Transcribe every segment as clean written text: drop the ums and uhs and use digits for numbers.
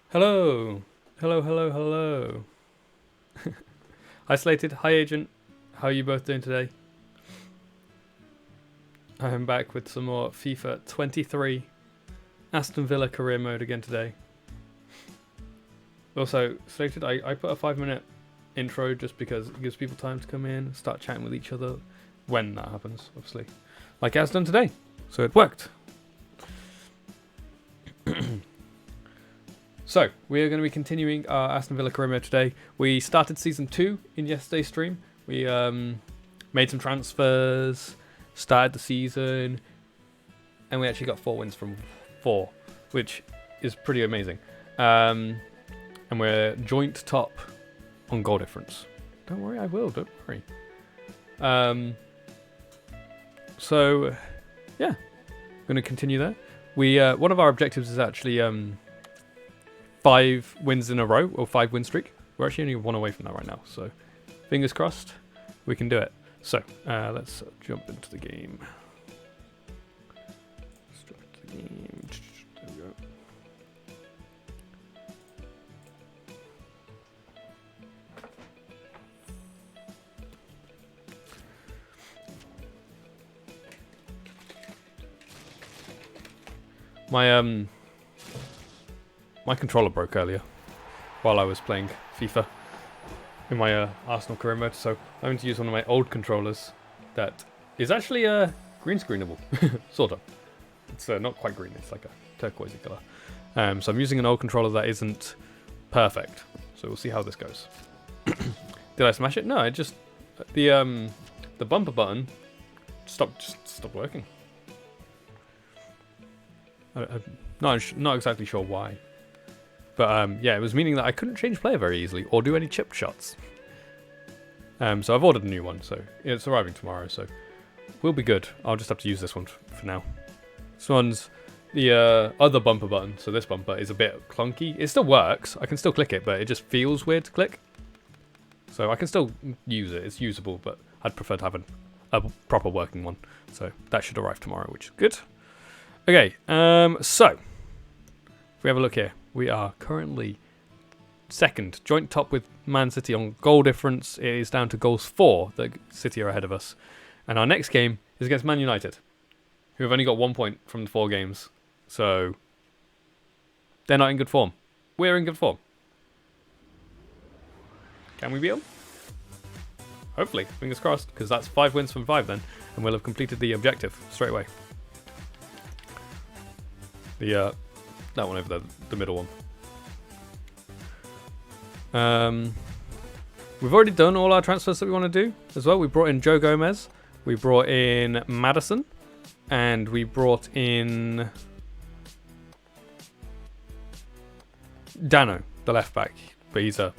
Hello. Hello, hello, hello. Isolated. Hi, Agent. How are you both doing today? I am back with some more FIFA 23 Aston Villa career mode again today. Also, Slated, I put a 5-minute intro just because it gives people time to come in, start chatting with each other when that happens, obviously. Like as done today. So it worked. So, we are going to be continuing our Aston Villa career mode today. We started Season 2 in yesterday's stream. We made some transfers, started the season, and we actually got 4 wins from 4, which is pretty amazing. And we're joint top on goal difference. Don't worry, I will, don't worry. So, yeah, going to continue there. We one of our objectives is actually 5 wins in a row, or 5 win streak. We're actually only 1 away from that right now, so fingers crossed we can do it. So let's jump into the game. There we go. My controller broke earlier while I was playing FIFA in my Arsenal career mode, so I'm going to use one of my old controllers that is actually green screenable, sort of. It's not quite green, it's like a turquoisey colour. So I'm using an old controller that isn't perfect, so we'll see how this goes. Did I smash it? No, I just the bumper button stopped working. I'm not exactly sure why. But yeah, it was meaning that I couldn't change player very easily or do any chip shots. So I've ordered a new one, so it's arriving tomorrow, so we'll be good. I'll just have to use this one for now. This one's the other bumper button, so this bumper is a bit clunky. It still works, I can still click it, but it just feels weird to click. So I can still use it, it's usable, but I'd prefer to have a proper working one. So that should arrive tomorrow, which is good. Okay, so if we have a look here, we are currently second, joint top with Man City on goal difference. It is down to goals 4 that City are ahead of us. And our next game is against Man United, who have only got 1 point from the 4 games. So they're not in good form. We're in good form. Can we beat them? Hopefully, fingers crossed, because that's 5 wins from 5 then, and we'll have completed the objective straight away. That one over there, the middle one. We've already done all our transfers that we want to do as well. We brought in Joe Gomez, we brought in Madison, and we brought in Dano, the left back, but he's a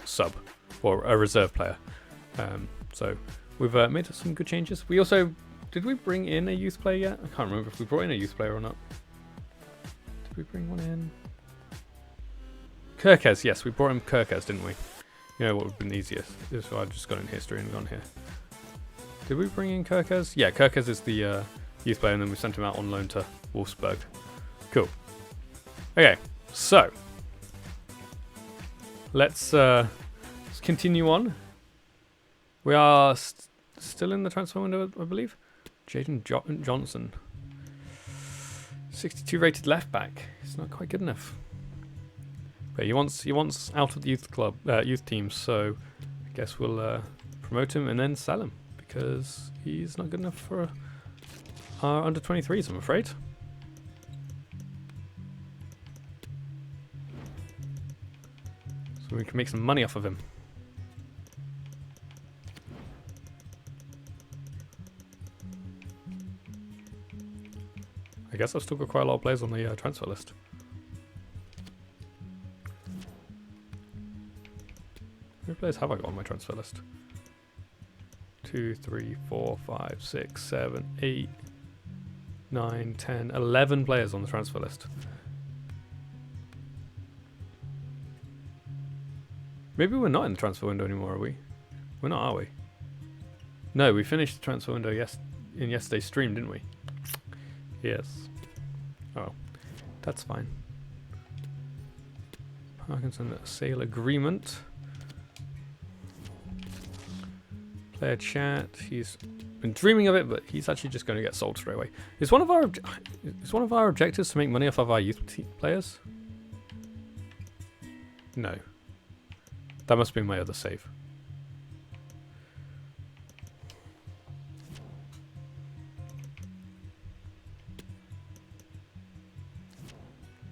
sub or a reserve player. So we've made some good changes. We also did we bring in a youth player yet? I can't remember if we brought in a youth player or not. Did we bring one in? Kirkes, yes, we brought in Kirkes, didn't we? You know what would have been easiest? So I just got in history and gone here. Did we bring in Kirkes? Yeah, Kirkes is the youth player, and then we sent him out on loan to Wolfsburg. Cool. Okay, so let's continue on. We are still in the transfer window, I believe. Jadon Johnson. 62 rated left back. It's not quite good enough. But he wants out of the youth teams, so I guess we'll promote him and then sell him because he's not good enough for our under 23s, I'm afraid. So we can make some money off of him. I guess I've still got quite a lot of players on the transfer list. How many players have I got on my transfer list? 2, 3, 4, 5, 6, 7, 8, 9, 10, 11 players on the transfer list. Maybe we're not in the transfer window anymore, are we? We're not, are we? No, we finished the transfer window in yesterday's stream, didn't we? Yes. Oh, that's fine. Parkinson sale agreement. Player chat. He's been dreaming of it, but he's actually just going to get sold straight away. Is one of our objectives to make money off of our youth players? No. That must be my other save.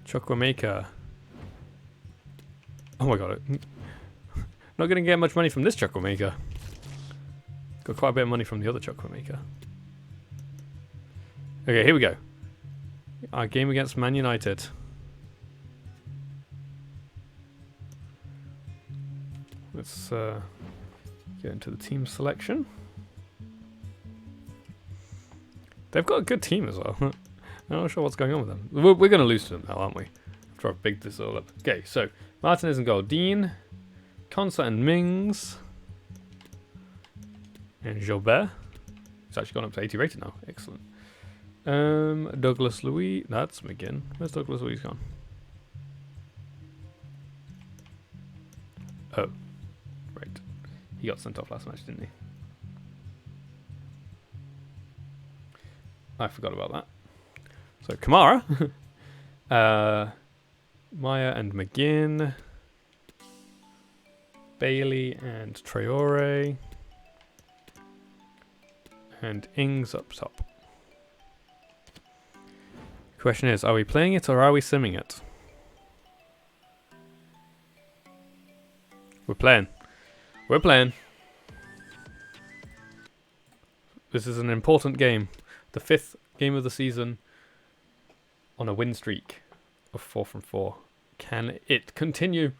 Chukwuemeka. Oh my god. Not going to get much money from this Chukwuemeka. Got quite a bit of money from the other Chukwuemeka. Okay, here we go. Our game against Man United. Let's get into the team selection. They've got a good team as well. I'm not sure what's going on with them. We're going to lose to them now, aren't we? After I've bigged this all up. Okay, so Martinez in goal. Dean, Konsa and Mings. And Gilbert. It's actually gone up to 80 rated now. Excellent. Douglas Louis. That's McGinn. Where's Douglas Louis gone? Oh. Right. He got sent off last match, didn't he? I forgot about that. So Kamara, Maya and McGinn, Bailey and Traore, and Ings up top. Question is, are we playing it or are we simming it? We're playing. We're playing. This is an important game. The 5th game of the season. On a win streak of 4 from 4. Can it continue?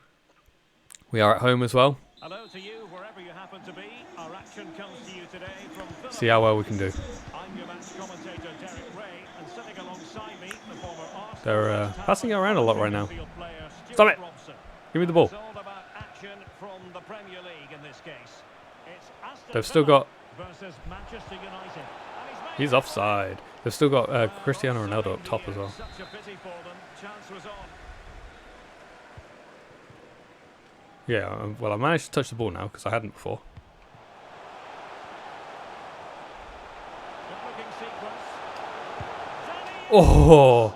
We are at home as well. Hello to you, wherever you happen to be. Our action comes to you today from See how well we can do. I'm your match commentator Derek Ray, and sitting alongside me, the former Arsenal. They're passing it around a lot right now. Stop it! Give me the ball. It's all about action from the Premier League in this case. It's Aston They've still got. versus Manchester United. He's offside. They've still got Cristiano Ronaldo up top as well. Such a pity for them. Chance was on. Yeah, well, I managed to touch the ball now because I hadn't before. Good-looking sequence. Oh!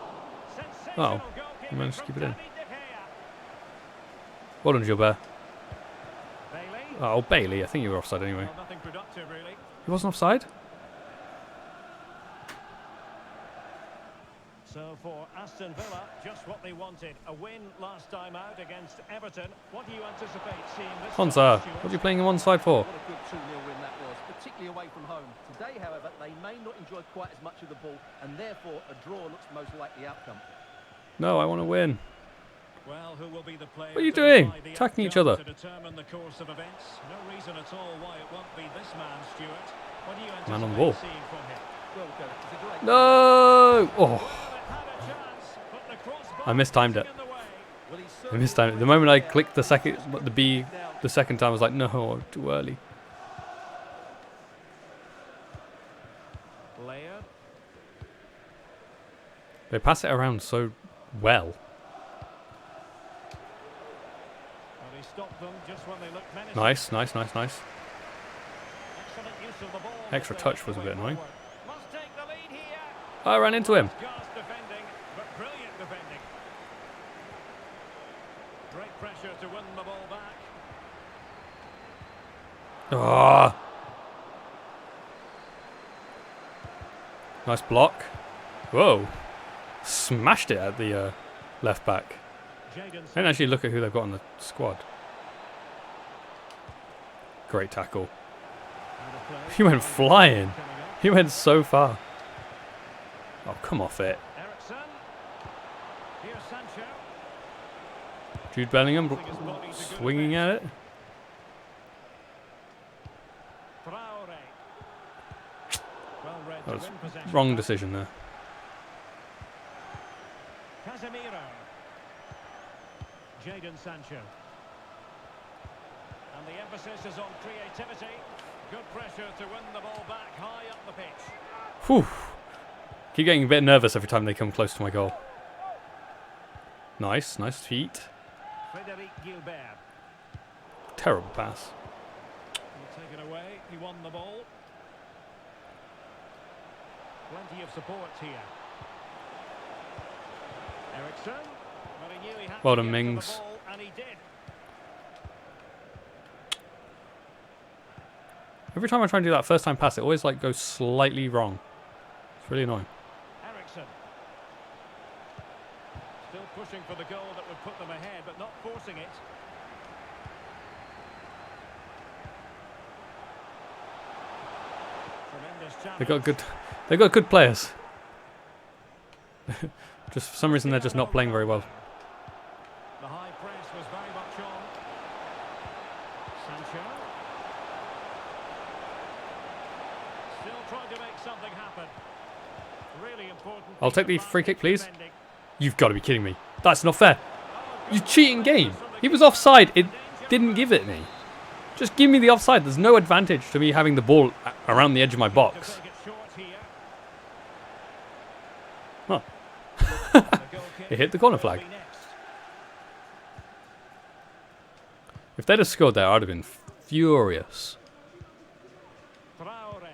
Sensational Oh, goal he managed to keeping keep it in. from David De Gea. Well done, Gilbert. Bailey. Oh, Bailey. I think you were offside anyway. Well, nothing productive, really. He wasn't offside? So for Aston Villa, just what they wanted. A win last time out against Everton. What do you anticipate seeing this time, Honza, Stuart? what are you playing him on side for? What a good 2-0 win that was, particularly away from home. Today, however, they may not enjoy quite as much of the ball, and therefore a draw looks the most likely outcome. No, I want to win. Well, who will be the player What are you to doing? decide the Attacking each outcome other. to determine the course of events? No reason at all why it won't be this man, Stuart. What do you Man on the anticipate ball. seeing from him? Well done. It's a great No! Oh, Well, it had a chance, but the crossbar I mistimed it. in the way. Well, he's I certainly missed time. The moment I clicked the B the second time, I was like, no, too early. Layer. They pass it around so well. Well, he stopped them just when they looked menacing. Nice. Excellent use of the ball. Extra touch was a bit annoying. Must take the lead here. I ran into him. Scarce defending, but brilliant defending. Great pressure to win the ball back. Ah. Nice block. Whoa. Smashed it at the left back. I didn't actually look at who they've got on the squad. Great tackle. He went flying. He went so far. Oh, come off it. Ericsson. Here's Sancho. Jude Bellingham swinging at it. Traore. Well read That to was win possession. wrong decision there. Casemiro. Jadon Sancho. And the emphasis is on creativity. Good pressure to win the ball back high up the pitch. Whew. Keep getting a bit nervous every time they come close to my goal. Nice feet. Terrible pass. Taken away. He won the ball. Plenty of support here. Ericsson. But he knew he had Well to done, get to the Mings. ball, and he did. Every time I try and do that first time pass, it always like goes slightly wrong. It's really annoying. Ericsson. Still pushing for the goal that would put them ahead, but not forcing it. Tremendous challenge. They've got good players. Just for some reason they're just not playing very well. The high press was very much on. Sancho. Still trying to make something happen. Really important. I'll take the piece of free kick, please. defending. You've got to be kidding me. That's not fair. You cheating game. He was offside. It didn't give it me. Just give me the offside. There's no advantage to me having the ball around the edge of my box. To take it short here. Huh. The goal kick It hit the corner flag. will be next. If they'd have scored there, I'd have been furious. Traore.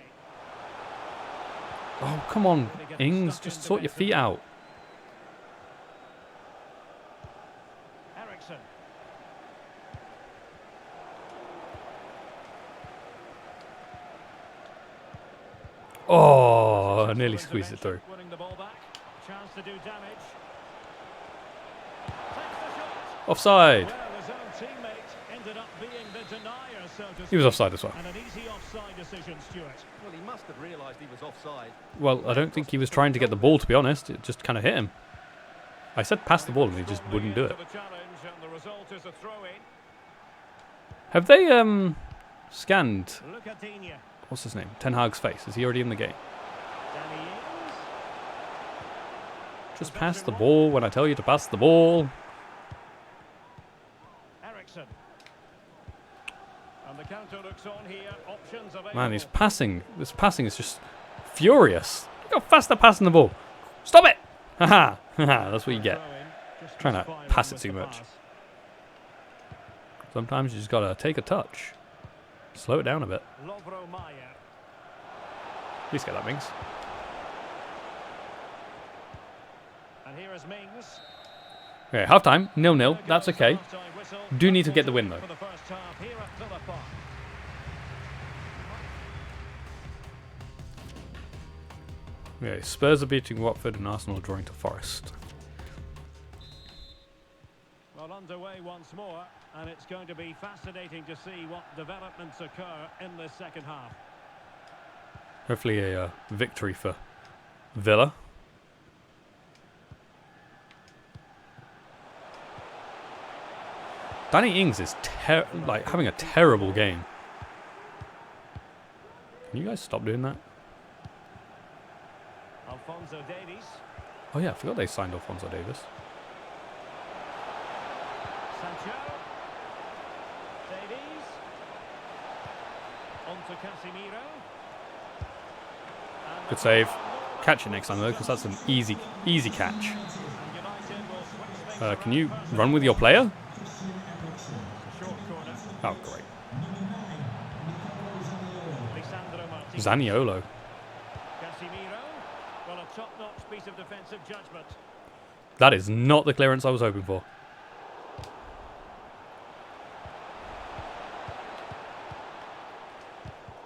Oh, come on, Ings. Just sort your feet out. Ericsson. Oh, I nearly squeezed it through. Winning the ball back. Chance to do damage. Takes the shot. Offside. Well, his own teammate ended up being the denier, so to He was speak. offside as well. And an easy offside decision, Stuart. Well, he must have realised he was offside. Well, I don't think he was trying to get the ball, to be honest. It just kind of hit him. I said pass the ball and he just wouldn't do it. Into the challenge, and the result is a throw-in. Have they scanned, Look at Digne. what's his name, Ten Hag's face? Is he already in the game? Danny Ings. Just pass the ball when I tell you to pass the ball. Ericsson. And the counter looks on here. Options available. Man, this passing is just furious. Look how fast they're passing the ball. Stop it! Haha, haha, that's what you get. Throw-in, just Trying to misfiring pass it with too the much. pass. Sometimes you just gotta take a touch. Slow it down a bit. Lovro Mayer. Please get that, Mings. And here is Mings. Okay, half time, 0-0. That's okay. Half-time whistle. Do need to get the win, though. For the first half here at Villa Park. Okay, Spurs are beating Watford and Arsenal are drawing to Forest. Well, underway once more, and it's going to be fascinating to see what developments occur in this second half. Hopefully a victory for Villa. Danny Ings is like having a terrible game. Can you guys stop doing that? Alphonso Davies. Oh yeah, I forgot they signed Alphonso Davis. Sancho. Davies. On to Casemiro. And Good save. Catch it next time though, because that's an easy catch. United will switch things Can you around run with your player? first. Short corner. Oh great. Lisandro Martinez. Zaniolo. Casemiro. Well, a top-notch piece of defensive judgment. That is not the clearance I was hoping for.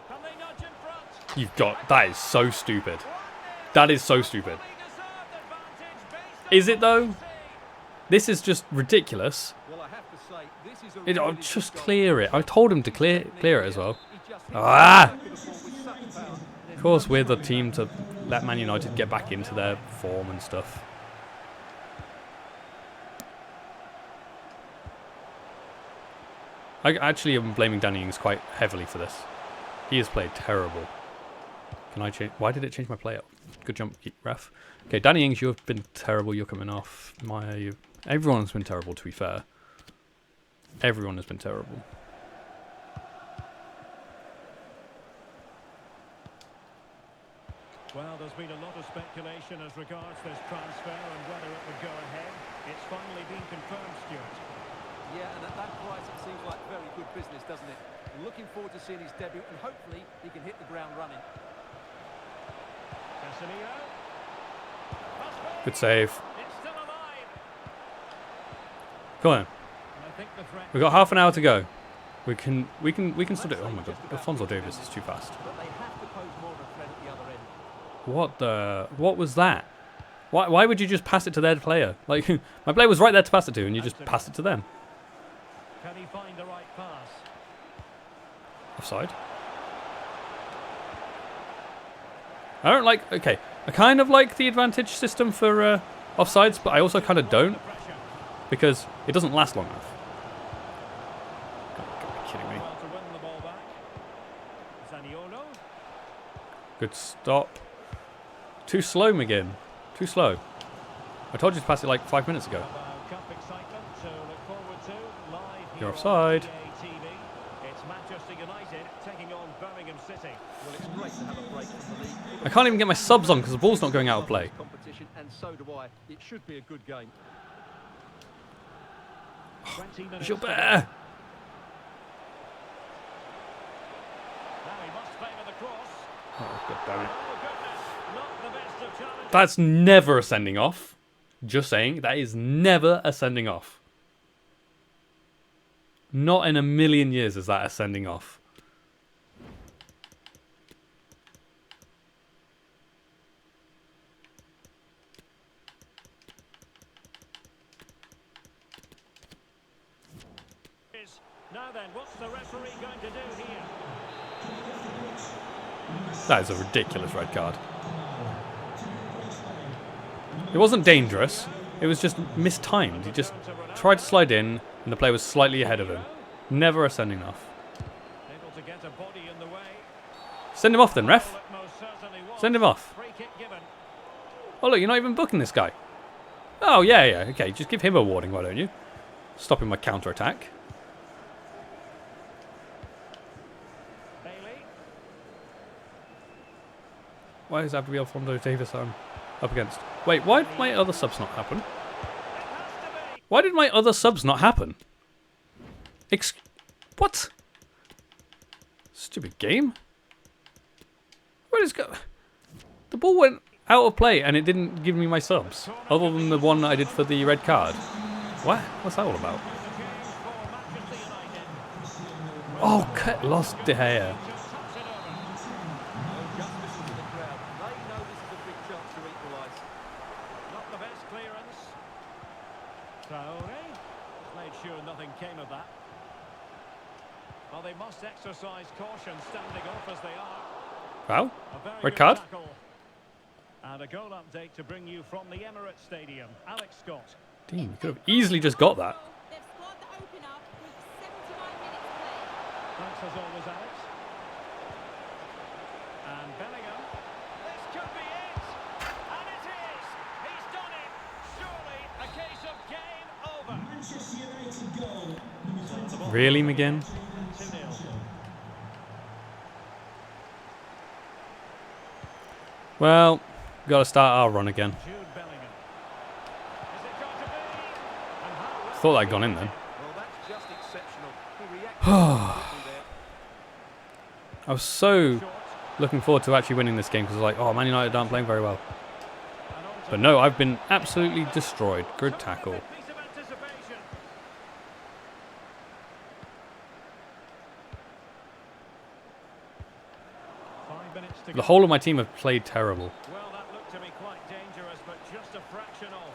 Can they nudge in front? You've got... That is so stupid. That is so stupid. Fully deserved advantage based on Is it though? what we see. This is just ridiculous. Well, I have to say, this is a I'll really just good goal. clear it. I told him to clear it as well. He just hit Ah! the back of the ball with such power. Of course, we're the team to let Man United get back into their form and stuff. I actually am blaming Danny Ings quite heavily for this. He has played terrible. Can I change? Why did it change my play up? Good jump, ref. Okay, Danny Ings, you have been terrible. You're coming off. Everyone's been terrible, to be fair. Everyone has been terrible. Well, there's been a lot of speculation as regards this transfer and whether it would go ahead. It's finally been confirmed, Stuart. Yeah, and at that price, it seems like very good business, doesn't it? Looking forward to seeing his debut, and hopefully he can hit the ground running. Casemiro. Good save. It's still alive. Come on. And I think the threat. We've got half an hour to go. We can still do it. Oh my god, Alphonso Davies is too fast. But they have to pose more of a threat at the other end. What was that? Why would you just pass it to their player? Like, my player was right there to pass it to, and you just passed it to them. Can he find the right pass? Offside. I don't like... Okay, I kind of like the advantage system for offsides, but I also kind of don't, because it doesn't last long enough. Gotta be kidding me. Well, to win the ball back. Zaniolo. Good stop. Too slow, McGinn. Too slow. I told you to pass it like 5 minutes ago. About cup excitement to look forward to live You're here offside. on EA TV. It's Manchester United taking on Birmingham City. Well, it's great to have a break from the league. I can't even get my subs on because the ball's not going out of play. Competition, and so do I. It should be a good game. 20 minutes. Gilbert! Now he must favour the cross. Oh, God damn it. Oh goodness, not the best of challenges. That's never a sending off. Just saying, that is never a sending off. Not in a million years is that a sending off. Now then, what's the referee going to do here? That is a ridiculous red card. It wasn't dangerous. It was just mistimed. He just tried to slide in, and the player was slightly ahead of him. Never a sending off. Able to get a body in the way. Send him off then, ref. Well, it most certainly was. Send him off. Free kick given. Oh, look, you're not even booking this guy. Oh, yeah. Okay, just give him a warning, why don't you? Stopping my counter-attack. Bailey. Why does it have to be Alphonso Davies I'm up against? Wait, why did my other subs not happen? It has to be. Why did my other subs not happen? What? Stupid game. Where is go? The ball went out of play and it didn't give me my subs, other than the one that I did for the red card. What? What's that all about? Oh, cut lost De Gea. Not the best clearance. Traore. Made sure nothing came of that. Well, they must exercise caution standing off as they are. Wow. A very Red good card? tackle. And a goal update to bring you from the Emirates Stadium. Alex Scott. Damn, you could have easily just got that. They've scored the opener with 79 minutes played. Thanks as always, Alex. And Bellingham. This could be it. And it is. He's done it. Surely a case of game over. Manchester United goal, number 20. Really, McGinn? 2-0. Well, got to start our run again. Jude Bellingham. Is it going to be? And how well Thought I'd gone in then. Well, that's just exceptional. He reacted quickly there. I was so short. looking forward to actually winning this game because I was like, oh, Man United aren't playing very well. And on to But no, I've been absolutely destroyed. Good tackle. piece of anticipation. To The go. whole of my team have played terrible. Well, that looked to be quite dangerous, but just a fraction off.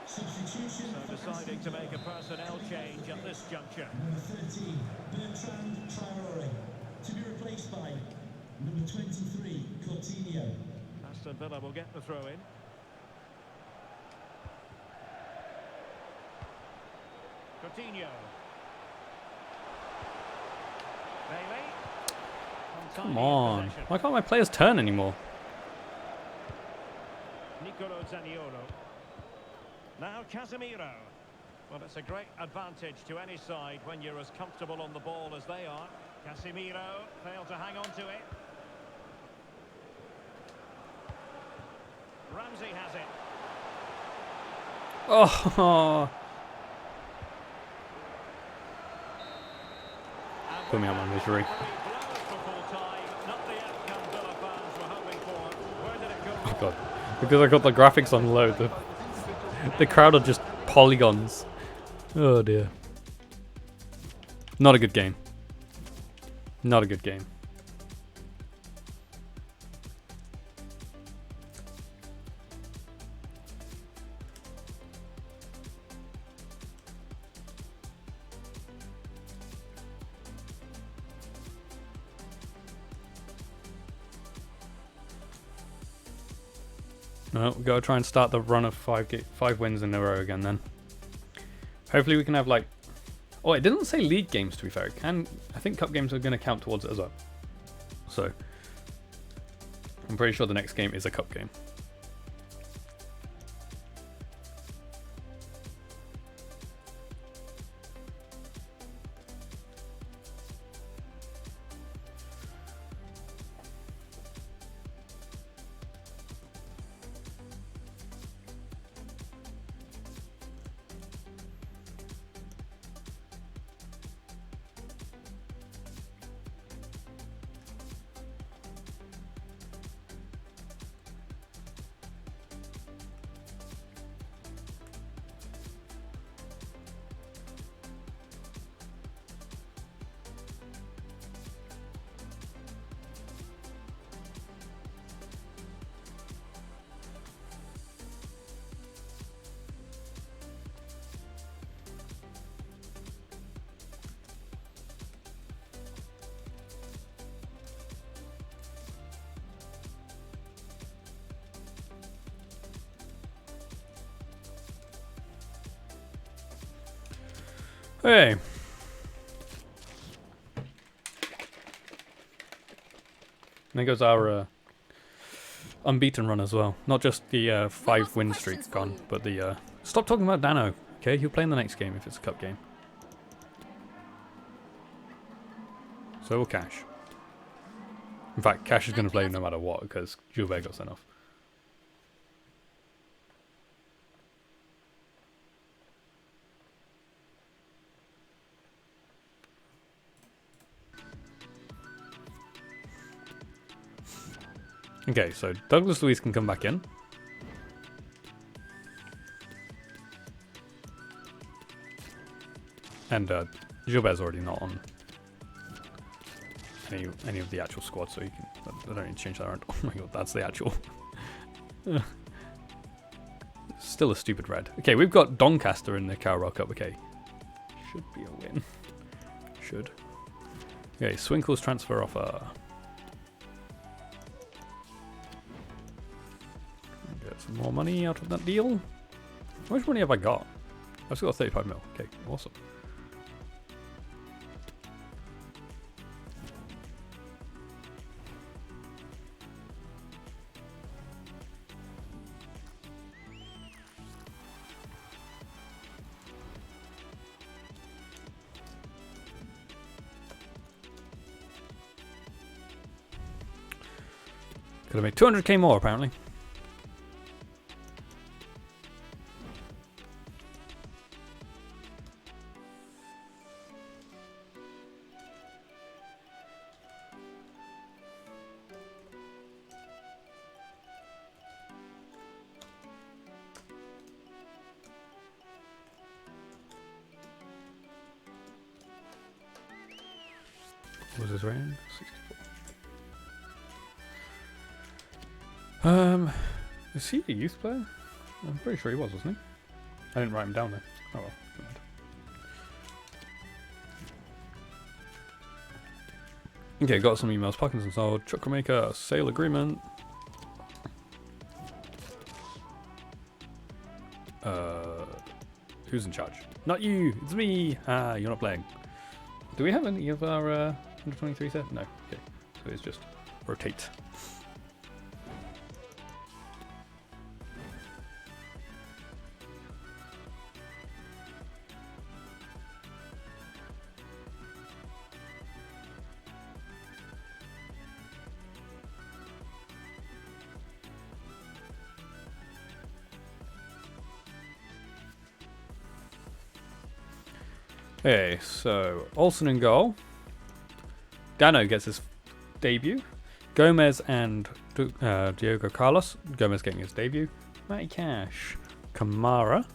Substitution So deciding to make a personnel change at this juncture. number 13, Bertrand Traore, to be replaced by number 23, Coutinho. Aston Villa will get the throw in. Coutinho. Bailey. Come Untidy on. possession. Why can't my players turn anymore? Nicolo Zaniolo. Now Casemiro. Well, it's a great advantage to any side when you're as comfortable on the ball as they are. Casemiro failed to hang on to it. Ramsey has it. Oh, Put me out my misery. Oh god. Because I got the graphics on low, the crowd are just polygons. Oh dear. Not a good game. Not a good game. Well, we gotta try and start the run of five wins in a row again then. Hopefully we can have like... Oh, it didn't say league games to be fair. I think cup games are going to count towards it as well. So, I'm pretty sure the next game is a cup game. Hey. There goes our unbeaten run as well. Not just the 5-win streak gone, but the... Stop talking about Dano, okay? He'll play in the next game if it's a cup game. So will Cash. In fact, Cash is going to play no matter what, because Gilbert got sent off. Okay, so Douglas Luiz can come back in. And Gilbert's already not on any of the actual squad, so you can... I don't need to change that around. Oh my god, that's the actual... Still a stupid red. Okay, we've got Doncaster in the Carabao Cup. Okay. Should be a win. Should. Okay, Swinkle's transfer offer. Get some more money out of that deal. How much money have I got? I've still got 35 mil. Okay, awesome. Could have made 200k more apparently. What was his range? 64. Is he a youth player? I'm pretty sure he was, wasn't he? I didn't write him down there. Oh well. Never mind. Okay, got some emails. Parkinson sold. Chocolate maker. Sale agreement. Who's in charge? Not you! It's me! Ah, you're not playing. Do we have any of our 123 set? No. Okay. So it's just rotate. Okay, so Olsen in goal. Dano gets his debut. Gomez and Diogo Carlos. Gomez getting his debut. Matty Cash. Kamara.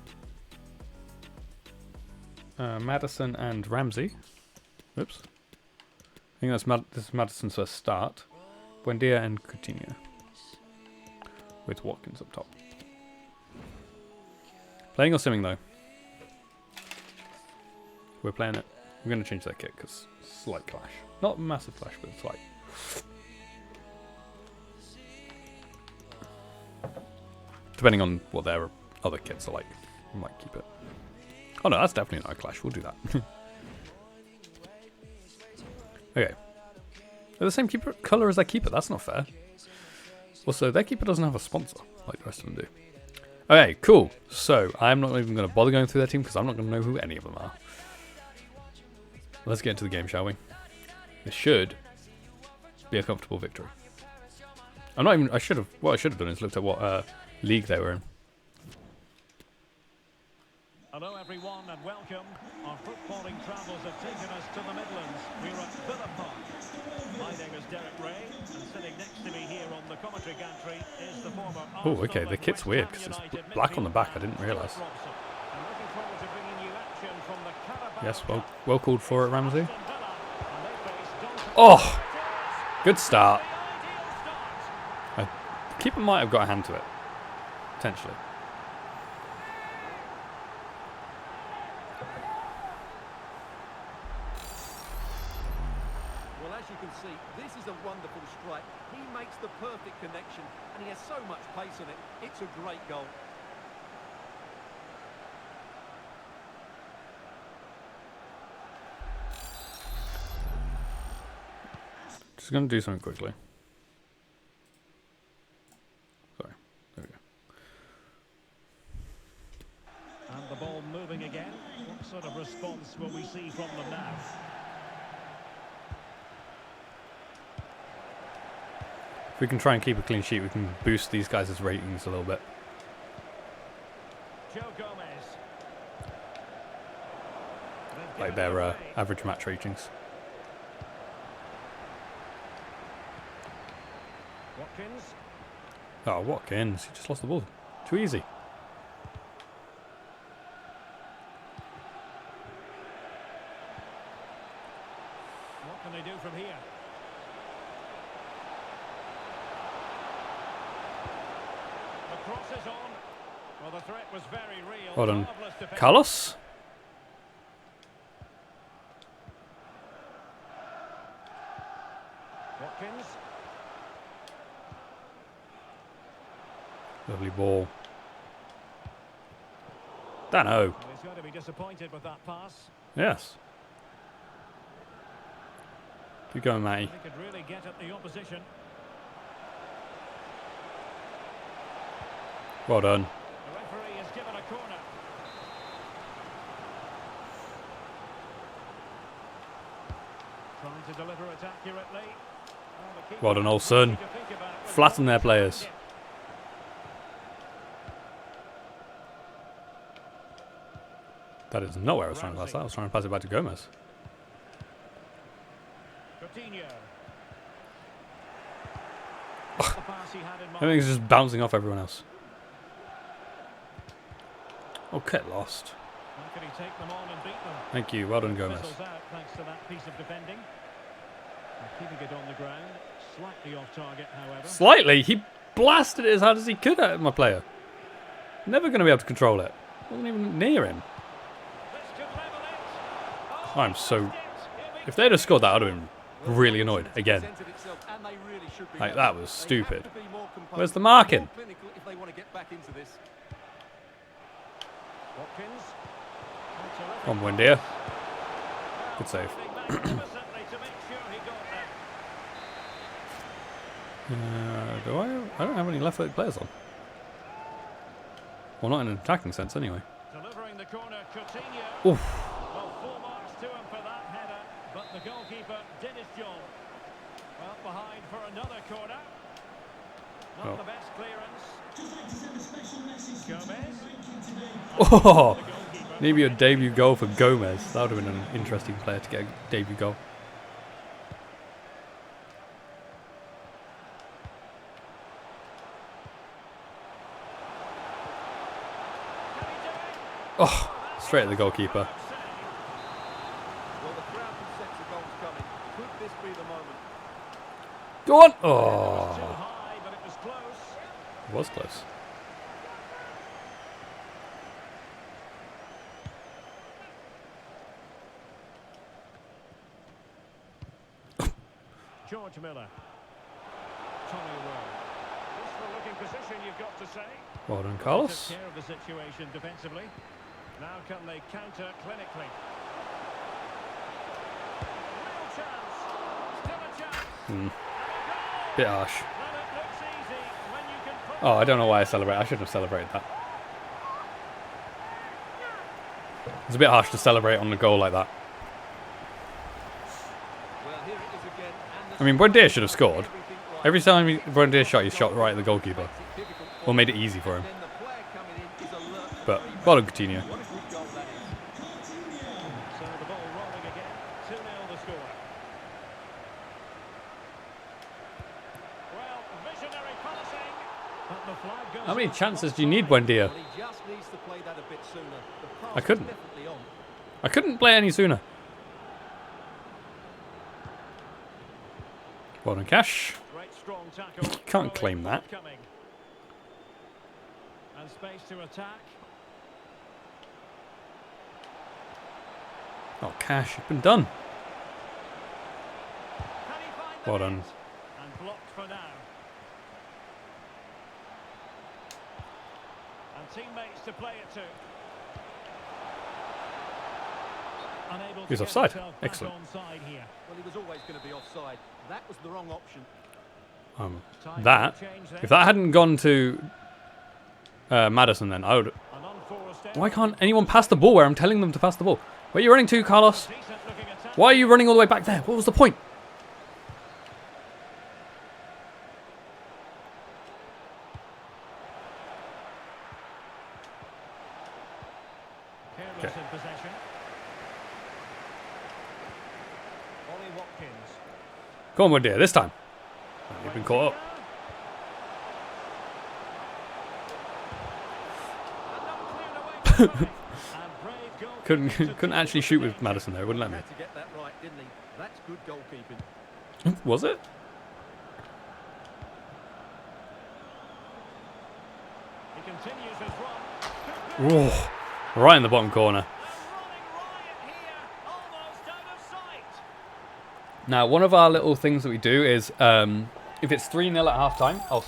Madison and Ramsey. Oops. I think this is Madison's first start. Buendia and Coutinho. With Watkins up top. Playing or simming though? We're playing it. We're going to change that kit because slight clash. Not massive clash, but slight. Depending on what their other kits are like, we might keep it. Oh no, that's definitely not a clash. We'll do that. Okay. They're the same keeper colour as their keeper. That's not fair. Also, their keeper doesn't have a sponsor like the rest of them do. Okay, cool. So, I'm not even going to bother going through their team because I'm not going to know who any of them are. Let's get into the game, shall we? This should be a comfortable victory. I'm not even... I should have... What I should have done is looked at what league they were in. Hello everyone and welcome. Our footballing travels have taken us to the Midlands. We're at Villa Park. My name is Derek Ray, and sitting next to me here on the commentary gantry is the former Oh, okay, the kit's weird because it's black on the back. I didn't realise. Yes, well called for it, Ramsey. Oh, good start. The keeper might have got a hand to it, potentially. Well, as you can see, this is a wonderful strike. He makes the perfect connection, and he has so much pace on it. It's a great goal. Just going to do something quickly. Sorry, there we go. And the ball moving again. What sort of response will we see from them now? If we can try and keep a clean sheet, we can boost these guys' ratings a little bit. Joe Gomez. Like their average match ratings. Watkins. Oh, Watkins. He just lost the ball. Too easy. What can they do from here? The cross is on. Well, the threat was very real. Well done. Marvellous defending. Carlos? Watkins. Lovely ball. Dano. Well, he's going to be disappointed with that pass. Yes. Keep going, Matty. He could really get at the opposition. Well done. The referee has given a corner. Trying to deliver it accurately. The keeper Well done, has Olsen. plenty to think about with Flatten their that players. target. That is not where I was trying to pass that. I was trying to pass it back to Gomez. Coutinho. The pass he had in mind. Everything's just bouncing off everyone else. Okay, lost. How can he take them on and beat them? Thank you. Well done, Gomez. Fizzles out thanks to that piece of defending. And keeping it on the ground. Slightly off target, however. Slightly. He blasted it as hard as he could at my player. Never going to be able to control it. Wasn't even near him. This could level it. I'm so... If they'd have scored that, I would have been really annoyed again. Like, that was stupid. Where's the marking? If they want to get back into this. Watkins. On Buendia. Good save. Do I don't have any left-footed players on. Well, not in an attacking sense, anyway. Delivering the corner, Coutinho. Oof. Well, full marks to him for that header, but the goalkeeper did his job. Well, behind for another corner. Not the best clearance. Just like to send a special message to Gomez. thank you today. Oh, The goalkeeper. maybe a debut goal for Gomez. That would have been an interesting player to get a debut goal. Oh, straight at the goalkeeper. Well, the crowd can sense the goal's coming. Could this be the moment? Go on! Too Oh, high, but it was close. it was close. George Miller. Tommy Rowe. Useful looking position, you've got to say. Well done, Took Carlos. care of the situation defensively. Now can they counter clinically? Real chance. Still a chance. Bit harsh. Well, it looks easy when you can put Oh, I don't know why I celebrate. I shouldn't have celebrated that. It's a bit harsh to celebrate on the goal like that. Well, here it is again. And the I mean, Buendia should have scored. everything right. Every time Buendia shot, he shot right at the goalkeeper. Makes it difficult for Or made it easy for him. Then the player coming in is alert. But, well done, Coutinho. What a good goal that is. So the ball rolling again. 2-0 the score. Well, visionary passing. But the flag goes How many up chances do you need, offside. Buendia? Well, he just needs to play that a bit sooner. The pass I couldn't. is definitely on. I couldn't play any sooner. Well done, Cash. Great strong tackle. Can't claim that. Coming. And space to attack. Oh, Cash, you've been done. Can he find the Well done. net? And blocked for now. And teammates to play it to. Unable to He's get offside. himself back Excellent. onside here. Well, he was always going to be offside. That was the wrong option. Time That, for a change then. if that hadn't gone to Madison, then I would. An unforced error. Why can't anyone pass the ball where I'm telling them to pass the ball? Where are you running to, Carlos? Decent looking attack. Why are you running all the way back there? What was the point? Careless in possession. Ollie Watkins. Come on, dear, this time. Oh, you've been caught up. Couldn't actually shoot with Madison there. Wouldn't let me. Had to get that right, didn't he? That's good goalkeeping. Was it? He continues his run. Oh, right in the bottom corner. A running riot here, almost out of sight. Now, one of our little things that we do is, if it's 3-0 at half time, I'll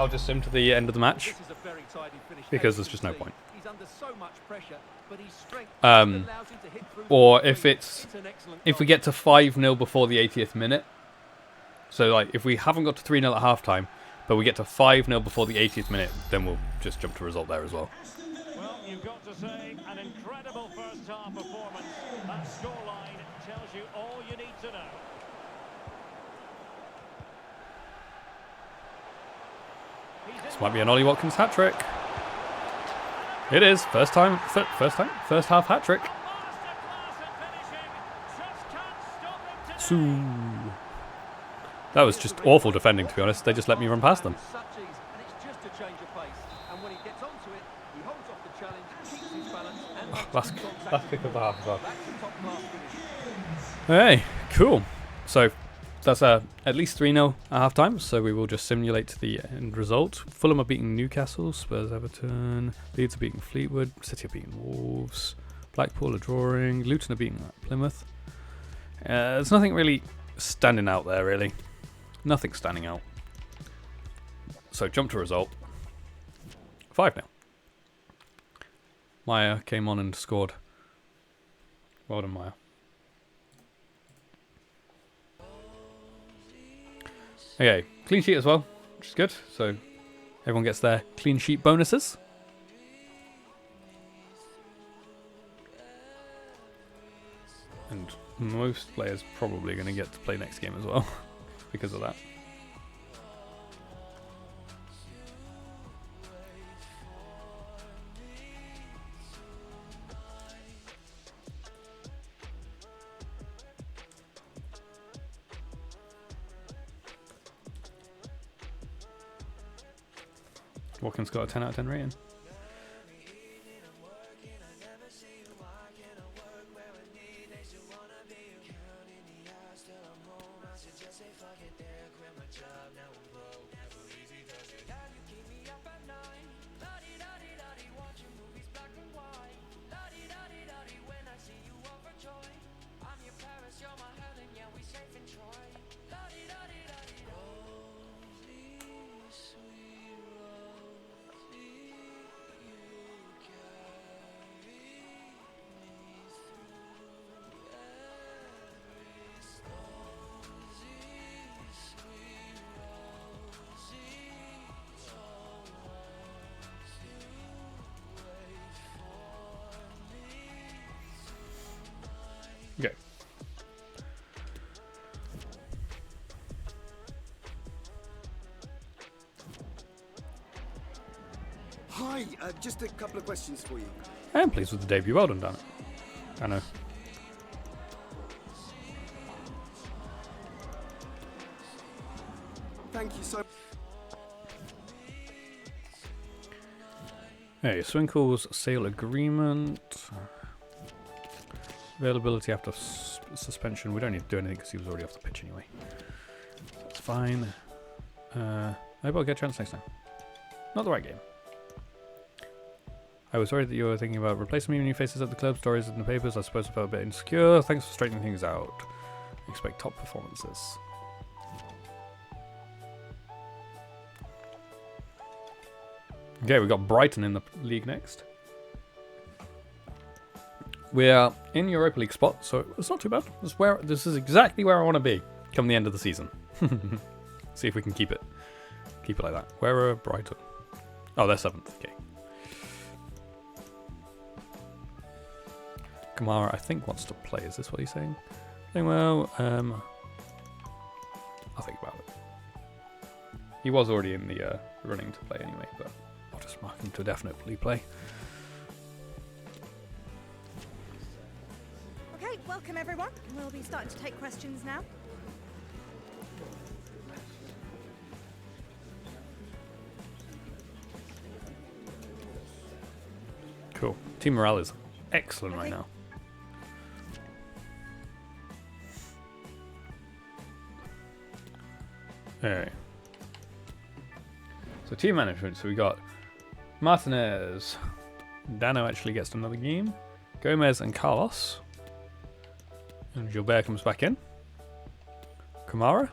just sim to the end of the match. This is a very tidy finish. Because As there's you just can no see, point. He's under so much pressure, but his strength Um, allows him to hit through or the if screen. it's an excellent if we goal. get to 5-0 before the 80th minute. So like if we haven't got to 3-0 at half time, but we get to 5-0 before the 80th minute, then we'll just jump to result there as well. Well, you've got to say, an incredible first half performance. That scoreline tells you all you need to know. This might be an Ollie Watkins hat trick. It is first half hat trick. Masterclass at finishing. Just can't stop him So today. that was just awful defending, to be honest. They just let me run past them. Such ease, and it's just a change of pace. And when he gets onto it, he holds off the challenge, keeps his balance, and makes Last good contact. last kick of the half as well. That's a top-class finish. Hey, cool. So that's at least 3-0 at half time. So we will just simulate the end result. Fulham are beating Newcastle, Spurs Everton, Leeds are beating Fleetwood, City are beating Wolves, Blackpool are drawing, Luton are beating Plymouth. There's nothing really standing out there, really. Nothing standing out. So jump to result. 5-0. Maya came on and scored. Well done, Maya. Okay, clean sheet as well, which is good. So everyone gets their clean sheet bonuses. And most players probably going to get to play next game as well because of that. Watkins got a 10 out of 10 rating. Hi, just a couple of questions for you. I am pleased with the debut. Well done, Dan. I know. Thank you so. Hey, Swinkle's sale agreement. Availability after suspension. We don't need to do anything because he was already off the pitch anyway. That's fine. Maybe I'll get a chance next time. Not the right game. I was worried that you were thinking about replacing me with new faces at the club. Stories in the papers. I suppose I felt a bit insecure. Thanks for straightening things out. Expect top performances. Okay, we've got Brighton in the league next. We're in Europa League spot, so it's not too bad. This is exactly where I want to be come the end of the season. See if we can keep it like that. Where are Brighton? Oh, they're 7th. Okay. Kamara, I think, wants to play. Is this what he's saying? Well, I'll think about it. He was already in the running to play anyway, but I'll just mark him to definitely play. Okay, welcome everyone. We'll be starting to take questions now. Cool. Team morale is excellent right now. Alright. So team management, so we got Martinez. Dano actually gets another game. Gomez and Carlos. And Gilbert comes back in. Kamara.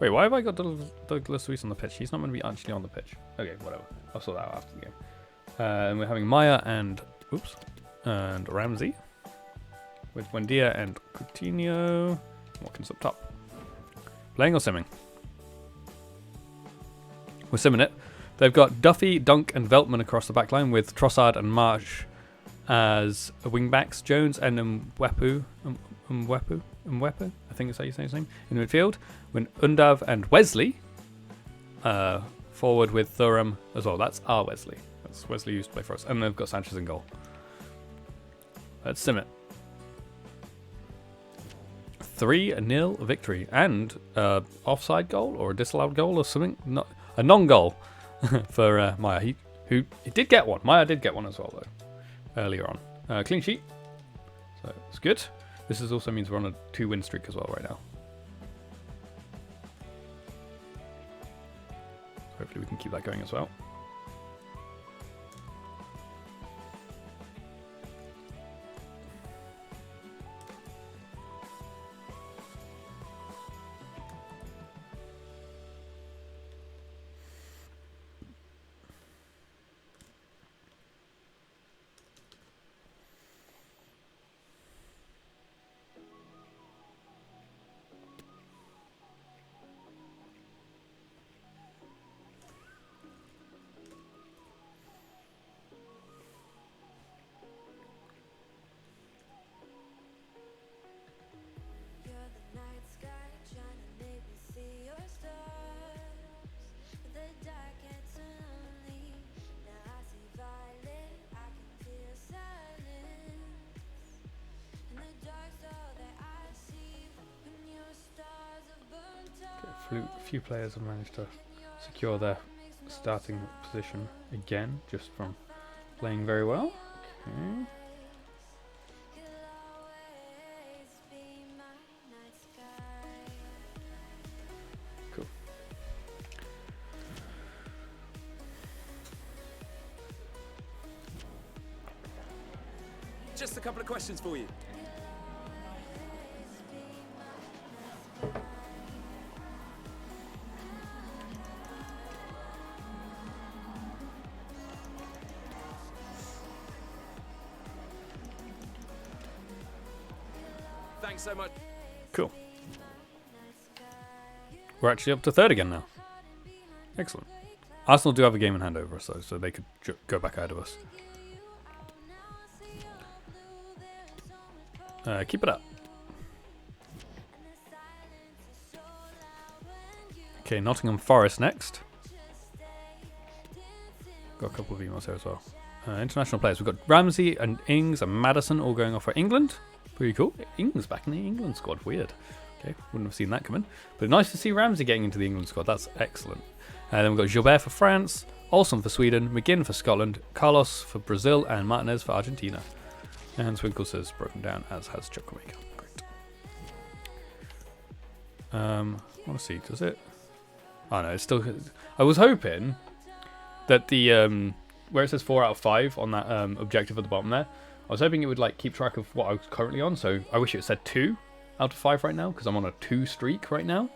Wait, why have I got Douglas Luiz on the pitch? He's not going to be actually on the pitch. Okay, whatever. I'll sort that out after the game. And we're having Maya and Ramsey. With Buendia and Coutinho. Watkins up top. Playing or simming? We're simming it. They've got Duffy, Dunk, and Veltman across the back line with Trossard and Marsh as wingbacks. Jones and Mwepu, I think is how you say his name, in midfield. When Undav and Wesley forward with Thuram as well. That's our Wesley. That's Wesley used to play for us. And they've got Sanchez in goal. Let's sim it. 3-0 victory and offside goal or a disallowed goal or something. Not a non-goal for Maya. He did get one. Maya did get one as well though earlier on. Clean sheet, so it's good. This also means we're on a 2-win streak as well right now. So hopefully we can keep that going as well. Few players have managed to secure their starting position again, just from playing very well. Okay. Cool. Just a couple of questions for you. Thanks so much. Cool. We're actually up to 3rd again now. Excellent. Arsenal do have a game in hand over us though, so they could go back ahead of us. Keep it up. Okay, Nottingham Forest next. Got a couple of emails here as well. International players. We've got Ramsey and Ings and Maddison all going off for England. Pretty cool. Ings back in the England squad. Weird. Okay, wouldn't have seen that coming. But nice to see Ramsey getting into the England squad. That's excellent. Then we've got Gilbert for France, Olsen for Sweden, McGinn for Scotland, Carlos for Brazil, and Martinez for Argentina. And Swinkle says broken down, as has Chukwuemeka. Great. I want to see, does it? Oh no, it's still... I was hoping that the... where it says 4 out of 5 on that objective at the bottom there, I was hoping it would like keep track of what I was currently on. So I wish it said 2 out of 5 right now, because I'm on a 2 streak right now,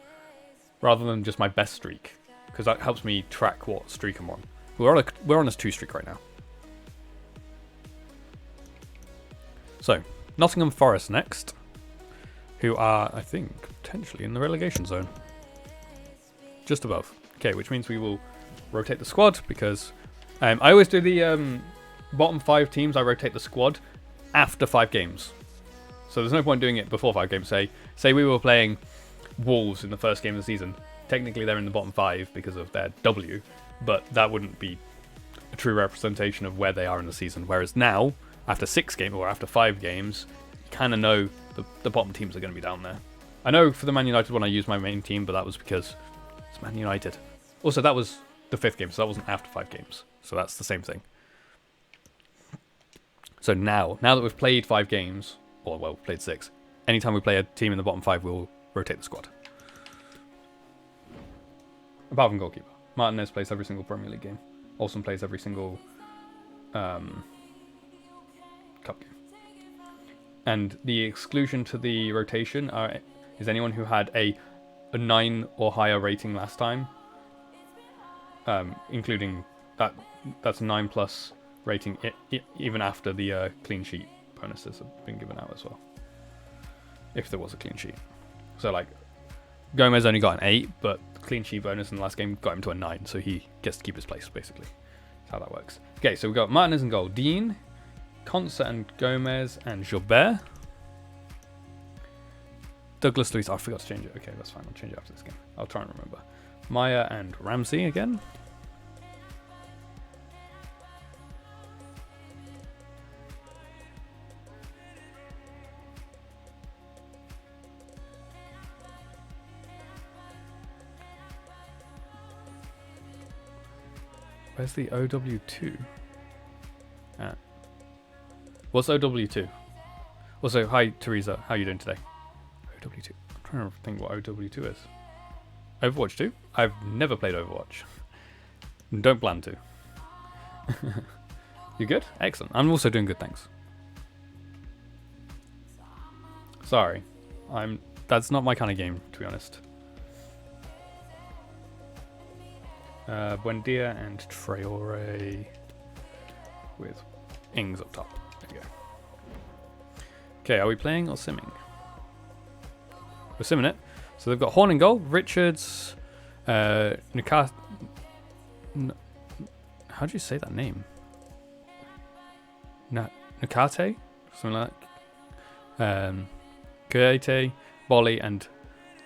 rather than just my best streak, because that helps me track what streak I'm on. We're on a 2 streak right now. So Nottingham Forest next, who are, I think, potentially in the relegation zone, just above. Okay, which means we will rotate the squad, because I always do the bottom 5 teams. I rotate the squad after 5 games. So there's no point doing it before 5 games. Say we were playing Wolves in the first game of the season. Technically they're in the bottom 5 because of their W, but that wouldn't be a true representation of where they are in the season. Whereas now, after 6 games or after 5 games, you kind of know the bottom teams are going to be down there. I know for the Man United one I used my main team, but that was because it's Man United. Also, that was the 5th game, so that wasn't after 5 games. So that's the same thing. So now that we've played 5 games, or well, played 6, anytime we play a team in the bottom 5, we'll rotate the squad. Apart from goalkeeper. Martinez plays every single Premier League game. Olsen plays every single cup game. And the exclusion to the rotation is anyone who had a 9 or higher rating last time, including that's 9+ rating even after the clean sheet bonuses have been given out as well, if there was a clean sheet. So like Gomez only got an 8, but clean sheet bonus in the last game got him to a 9, so he gets to keep his place basically. That's how that works. Okay, so we've got Martinez in goal, Dean, Concert and Gomez and Gilbert, Douglas Luiz. Oh, I forgot to change it. Okay, that's fine, I'll change it after this game. I'll try and remember. Maya and Ramsey again. Where's the OW2 at? What's OW2? Also, hi Teresa, how are you doing today? OW2. I'm trying to think what OW2 is. Overwatch 2? I've never played Overwatch. Don't plan to. You good? Excellent. I'm also doing good, thanks. Sorry. That's not my kind of game, to be honest. Buendia and Traore with Ings up top. There you go. Okay, are we playing or simming? We're simming it. So they've got Horn in goal, Richards, Nakate. How do you say that name? Nakate? Something like that. Kuete, Bolly, and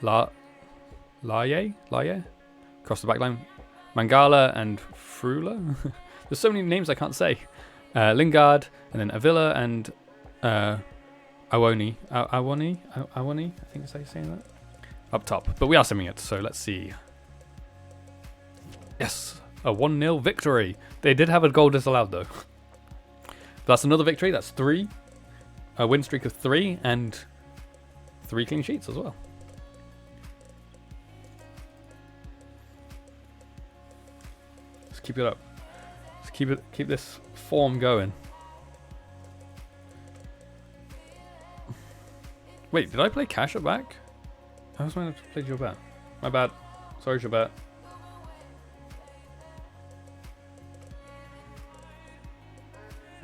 Laye? Across the back line. Mangala and Frula. There's so many names I can't say. Lingard, and then Avila and Awoni. Awoni, I think is how you're saying that. Up top. But we are simming it, so let's see. Yes, a 1-0 victory. They did have a goal disallowed though. That's another victory. That's 3. A win streak of 3 and 3 clean sheets as well. Let's keep it up. Let's keep this form going. Wait, did I play Cash at back? I was meant to play Gilbert. My bad. Sorry, Gilbert.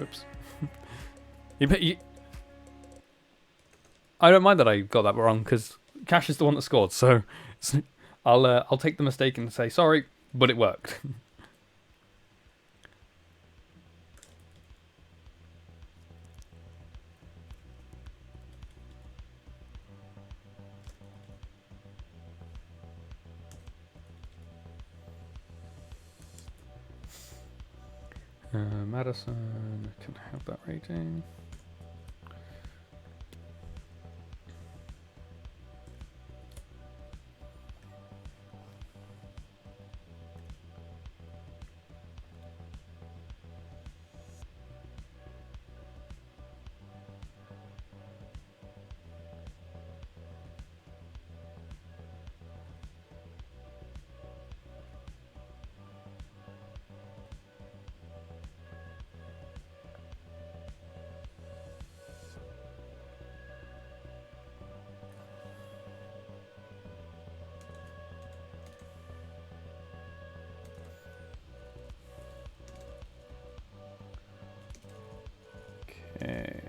Oops. I don't mind that I got that wrong because Cash is the one that scored. So I'll take the mistake and say sorry, but it worked. Madison can have that rating. Okay.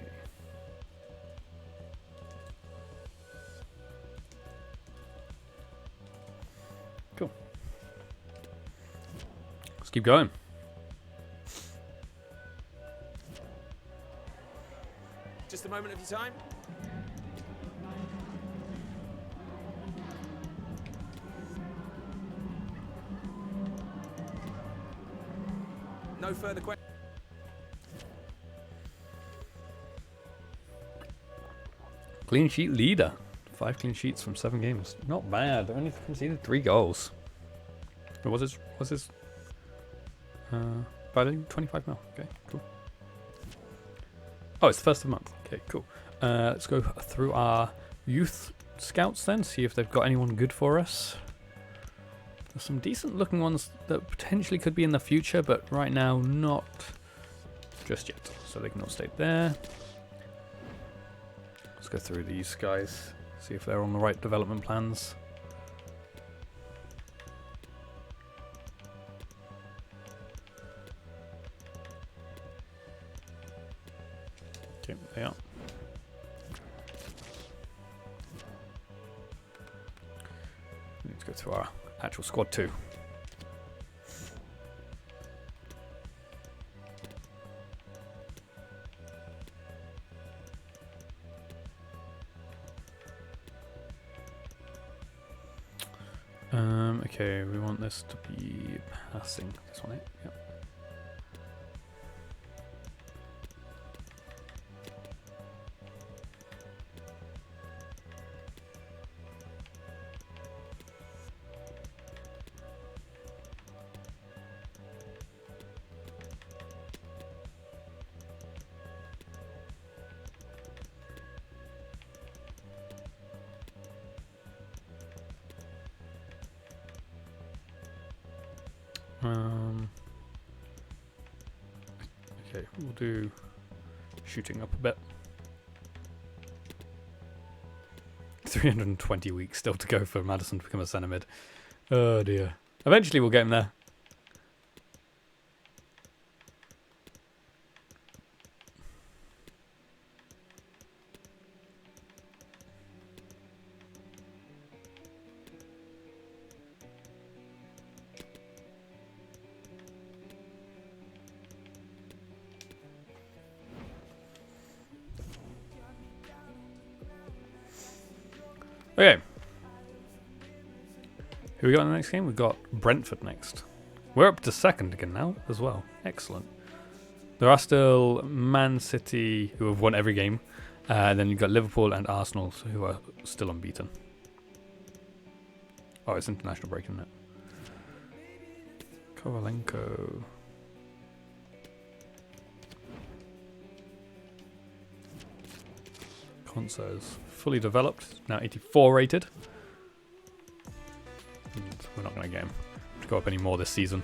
Cool. Let's keep going. Just a moment of your time. No further questions. Clean sheet leader. 5 clean sheets from 7 games. Not bad. Only conceded 3 goals. What was his value? 25 mil. Okay, cool. Oh, it's the first of the month. Okay, cool. Let's go through our youth scouts then, see if they've got anyone good for us. There's some decent looking ones that potentially could be in the future, but right now not just yet. So they can all stay there. Let's go through these guys, see if they're on the right development plans. Okay, they are. We need to go through our actual squad too. Okay, we want this to be passing. This one, yep. Okay, we'll do shooting up a bit. 320 weeks still to go for Madison to become a centre mid. Oh dear. Eventually we'll get him there. Okay. Who we got in the next game? We've got Brentford next. We're up to second again now as well. Excellent. There are still Man City, who have won every game. And then you've got Liverpool and Arsenal, who are still unbeaten. Oh, it's international break, isn't it? Kovalenko. Konsa is fully developed, now 84 rated. And we're not going to get him to go up any more this season.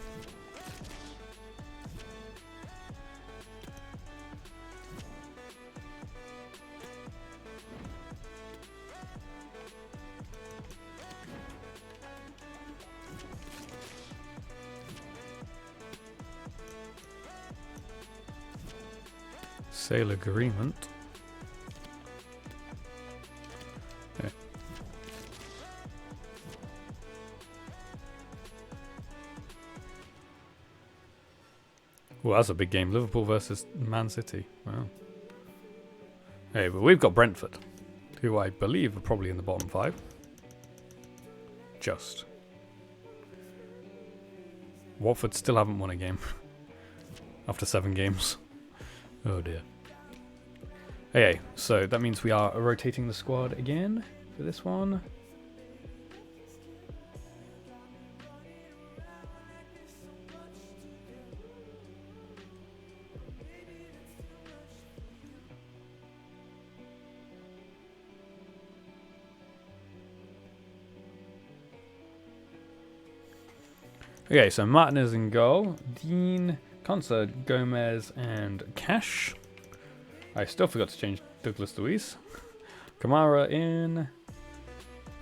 Sale agreement. Okay. Well, that's a big game. Liverpool versus Man City. Wow. Hey, but we've got Brentford, who I believe are probably in the bottom 5. Just. Watford still haven't won a game. after 7 games. Oh dear. Okay, so that means we are rotating the squad again for this one. Okay, so Martinez in goal, Dean, Consa, Gomez, and Cash. I still forgot to change Douglas Luiz. Kamara in,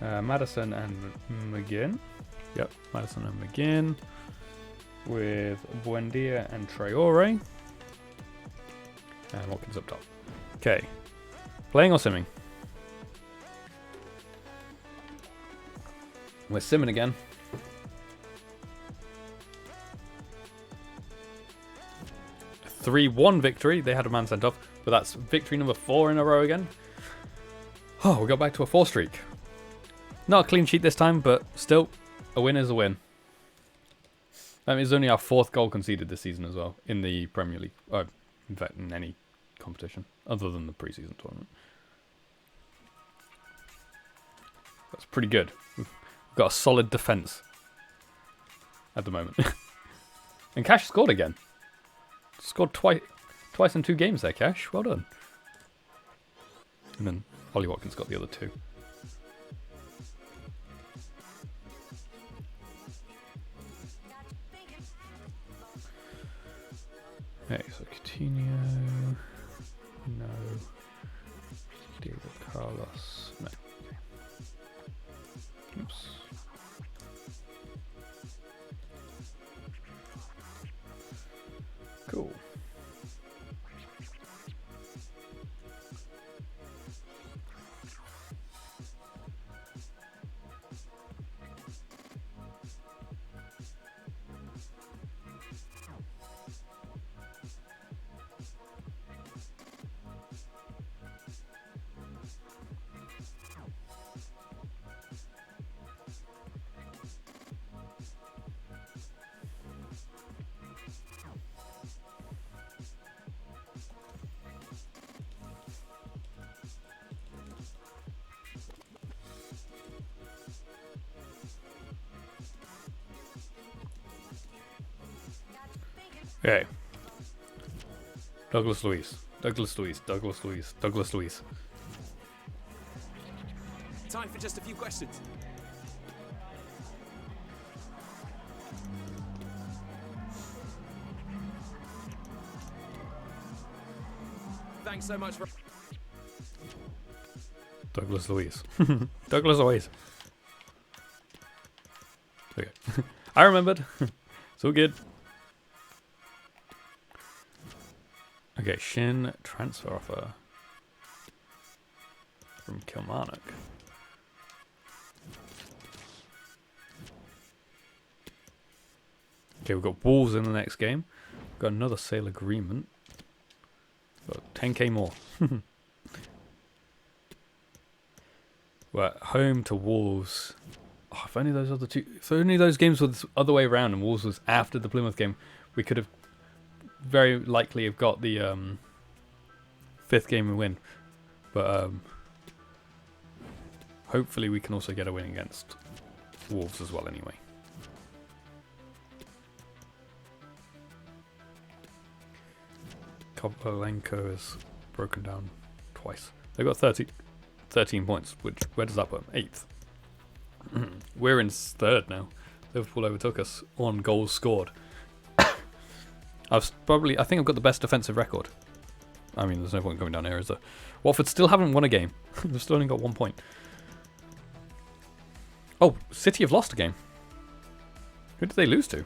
Madison and McGinn. Yep, Madison and McGinn. With Buendia and Traore. And Watkins up top. Okay. Playing or simming? We're simming again. 3-1 victory. They had a man sent off, but that's victory number 4 in a row again. Oh, we got back to a 4 streak. Not a clean sheet this time, but still, a win is a win. That means only our 4th goal conceded this season as well in the Premier League. In fact, in any competition other than the pre-season tournament. That's pretty good. We've got a solid defence at the moment. And Cash scored again. Scored twice in 2 games there, Cash. Well done. And then Ollie Watkins got the other 2. Okay, so Coutinho. No. Diego Carlos. No. Okay. Oops. Cool. Okay. Douglas Luiz. Douglas Luiz. Douglas Luiz. Douglas Luiz. Time for just a few questions. Thanks so much for... Douglas Luiz. Douglas Luiz. Okay. I remembered. So good. Okay, Shin transfer offer from Kilmarnock. Okay, we've got Wolves in the next game. We've got another sale agreement. Got 10k more. We're at home to Wolves. Oh, if only those other two... If only those games were the other way around and Wolves was after the Plymouth game, we could have very likely have got the 5th game and win. But hopefully we can also get a win against Wolves as well anyway. Kovalenko has broken down twice. They've got 13 points, which, where does that put them? 8th. We're in 3rd now. Liverpool overtook us on goals scored. I think I've got the best defensive record. I mean, there's no point going down here, is there? Watford still haven't won a game. They've still only got 1 point. Oh, City have lost a game. Who did they lose to?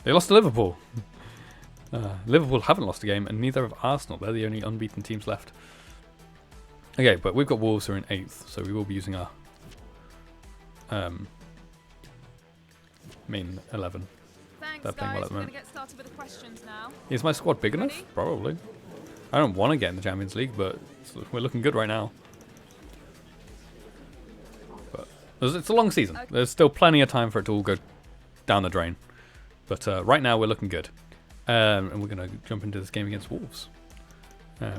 They lost to Liverpool. Liverpool haven't lost a game, and neither have Arsenal. They're the only unbeaten teams left. Okay, but we've got Wolves who are in 8th, so we will be using our main 11. Thanks, They're playing well at the moment. We're gonna get started with the questions now. Is my squad big enough? Ready? Probably. I don't want to get in the Champions League, but we're looking good right now. But it's a long season. Okay. There's still plenty of time for it to all go down the drain. But right now we're looking good. And we're going to jump into this game against Wolves.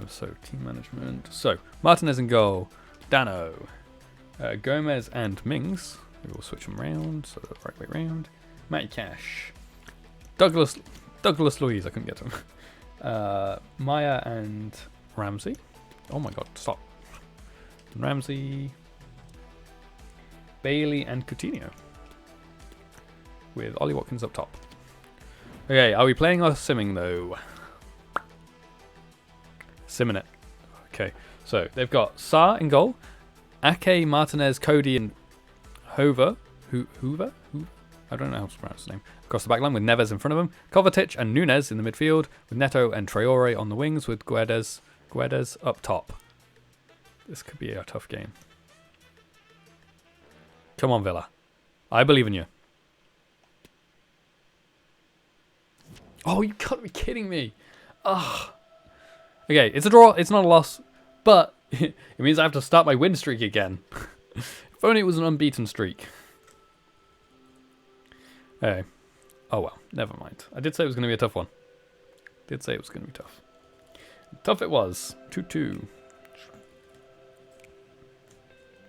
So team management. So Martinez in goal. Dano. Gomez and Mings. We will switch them round. So the right way round. Matty Cash. Douglas Luiz. I couldn't get to him. Maya and Ramsey. Oh my god, stop. Ramsey. Bailey and Coutinho. With Ollie Watkins up top. Okay, are we playing or simming though? Simming it. Okay, so they've got Sa in goal. Ake, Martinez, Cody, and Hoover. Hoover? I don't know how to pronounce his name. Across the back line with Neves in front of him. Kovacic and Nunez in the midfield. With Neto and Traore on the wings with Guedes up top. This could be a tough game. Come on, Villa. I believe in you. Oh, you gotta be kidding me. Ugh. Okay, it's a draw. It's not a loss. But it means I have to start my win streak again. If only it was an unbeaten streak. Hey. Oh well, never mind. I did say it was going to be a tough one. Did say it was going to be tough. Tough it was. 2-2.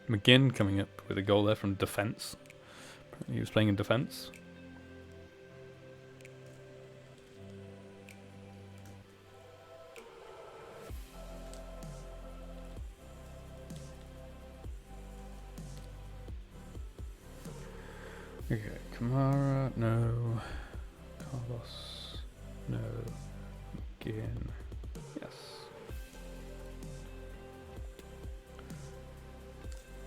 McGinn coming up with a goal there from defence. He was playing in defence. Okay, Kamara, no. Carlos, no. McGinn, yes.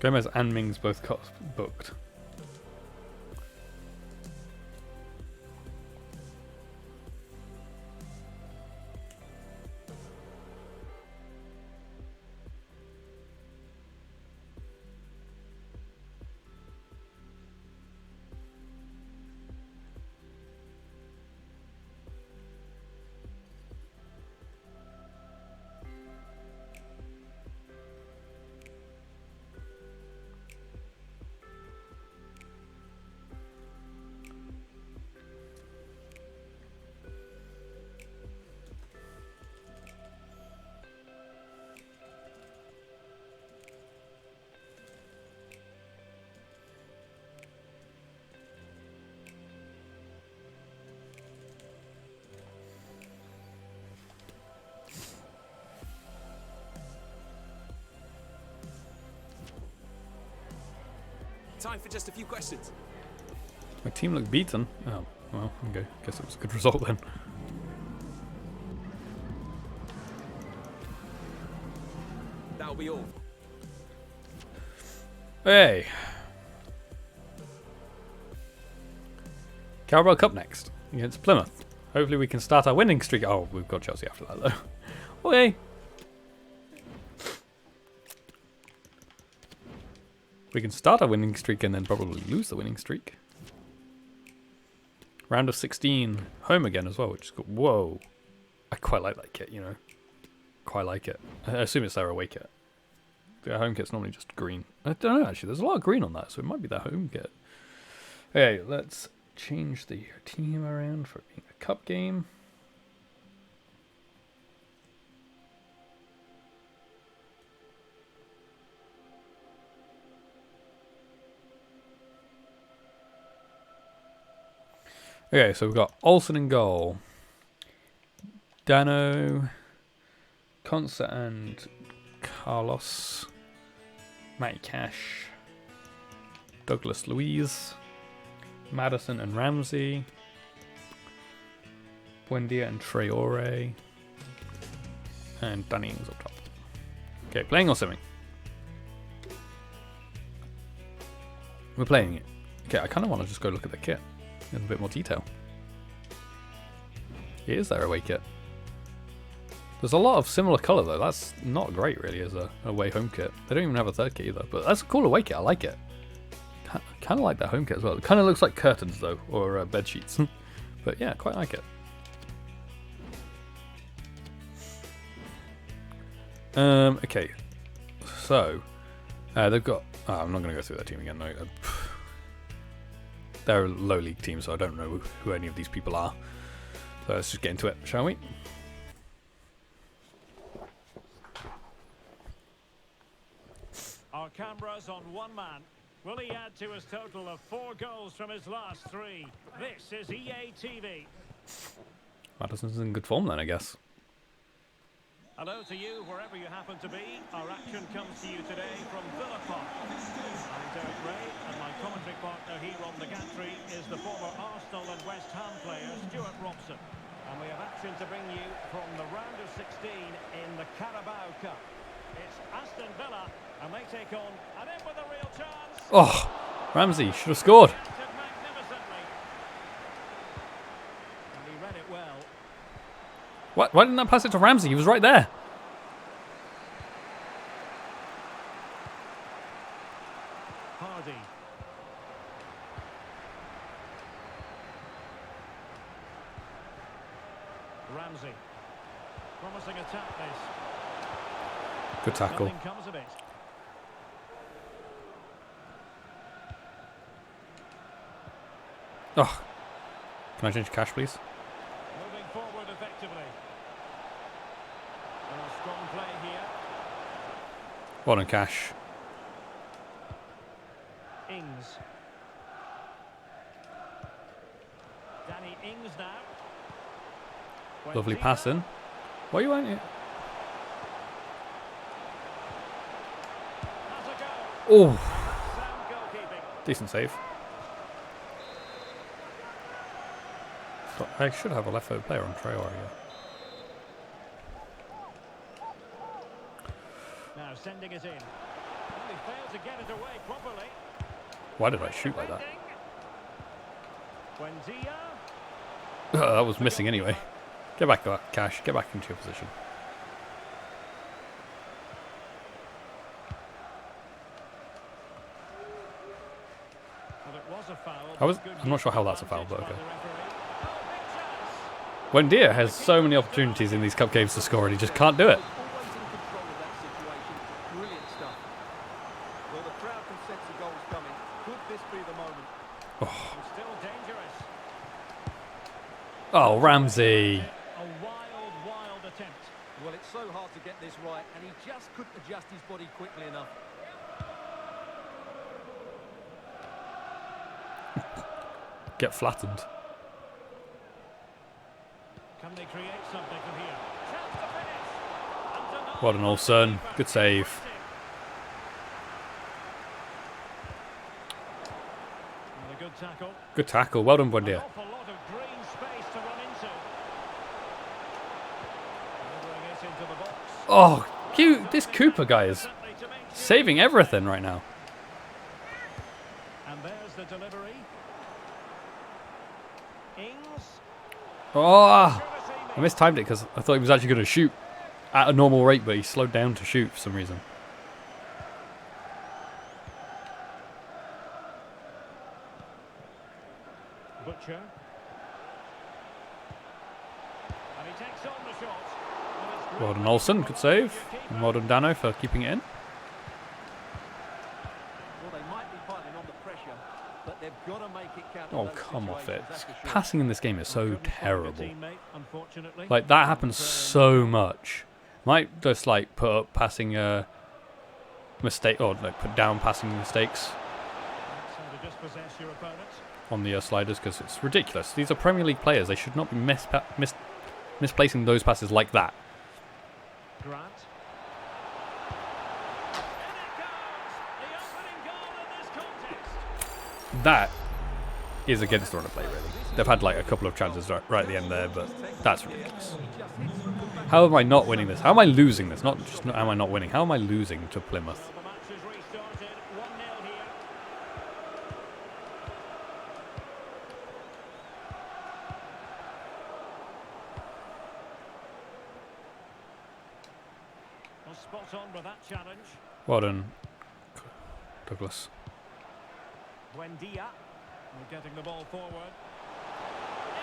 Gomez and Mings both booked. Time for just a few questions. My team looked beaten. Oh, well, okay. Guess it was a good result then. That'll be all. Hey. Carabao Cup next against Plymouth. Hopefully we can start our winning streak. Oh, we've got Chelsea after that though. Okay. We can start our winning streak and then probably lose the winning streak. Round of 16, home again as well, which is cool. Whoa. I quite like that kit, you know. Quite like it. I assume it's their away kit. Their home kit's normally just green. I don't know, actually. There's a lot of green on that, so it might be their home kit. Okay, let's change the team around for being a cup game. Okay, so we've got Olsen in goal. Dano, Consa and Carlos. Matty Cash. Douglas Luiz. Madison and Ramsey. Buendia and Traore. And Danny Ings up top. Okay, playing or simming? We're playing it. Okay, I kind of want to just go look at the kit in a bit more detail. Here's their away kit. There's a lot of similar colour though. That's not great really as a away home kit. They don't even have a third kit either, but that's a cool away kit. I like it. Kind of like their home kit as well. It kind of looks like curtains though, or bed sheets. But yeah, quite like it. Okay, so they've got. Oh, I'm not going to go through their team again. No. they're a low league team, so I don't know who any of these people are. So let's just get into it, shall we? Our cameras on one man. Will he add to his total of 4 goals from his last 3? This is EA TV. Madison's in good form then, I guess. Hello to you, wherever you happen to be. Our action comes to you today from Villa Park. I'm Derek Ray, and my commentary partner here on the gantry is the former Arsenal and West Ham player, Stuart Robson. And we have action to bring you from the round of 16 in the Carabao Cup. It's Aston Villa, and they take on and in with a real chance. Oh, Ramsey should have scored. Magnificently. And he read it well. What? Why didn't I pass it to Ramsey? He was right there. Hardy. Ramsey. Promising attack this. Good tackle. Nothing comes of it. Oh, can I change cash, please? Moving forward effectively. And a strong play here. Well done, cash. Ings. Danny Ings now. Lovely Buendia. passing. What are you want? Has a go. Oh, Sound goalkeeping. decent save. I should have a left-footed player on Traore here. Now sending it in. Well, he failed to get it away properly. Why did I shoot like that? Buendia. That was missing anyway. Get back, Cash. Get back into your position. Well, it was a foul. I'm not sure how that's a foul, but okay. Buendia has so many opportunities in these cup games to score, and he just can't do it. Always in control of that situation. Brilliant stuff. Well, the crowd can sense the goals coming. Could this be the moment? Still dangerous. Oh, Ramsey. A wild attempt. Well, it's so hard to get this right, and he just couldn't adjust his body quickly enough. Get flattened. Can they create something from here? Chance to finish. And denied Well done, Olsen. Good save. And a good tackle. Good tackle. Well done, An Buendia. awful lot of green space to run into. Delivering it into the box. Oh, cute. This Cooper guy is Simply to make sure. saving everything right now. And there's the delivery. Ings. Oh, I mistimed it because I thought he was actually going to shoot at a normal rate, but he slowed down to shoot for some reason. Butcher. And he takes on the shot. And it's Well great. done, Olsen. Good save. And well done, Dano, for keeping it in. Well, they might be piling on the pressure, but they've got to make it count. in Oh, those come off it. situations, that's for sure. Passing in this game is so Couldn't find a terrible. teammate, unfortunately. Like, that happens so much. Might just, like, put up passing mistake, or, like, put down passing mistakes That's how to dispossess your opponent. on the sliders, because it's ridiculous. These are Premier League players. They should not be misplacing those passes like that. Grant. In it goes! The opening goal in this contest. That is against the run of play, really. They've had, like, a couple of chances right at the end there, but that's ridiculous. How am I not winning this? How am I losing this? Not just am I not winning. How am I losing to Plymouth? Well, the match has restarted. 1-0 here. Well, spot on with that challenge. Well done, Douglas. Buendia. We're getting the ball forward. In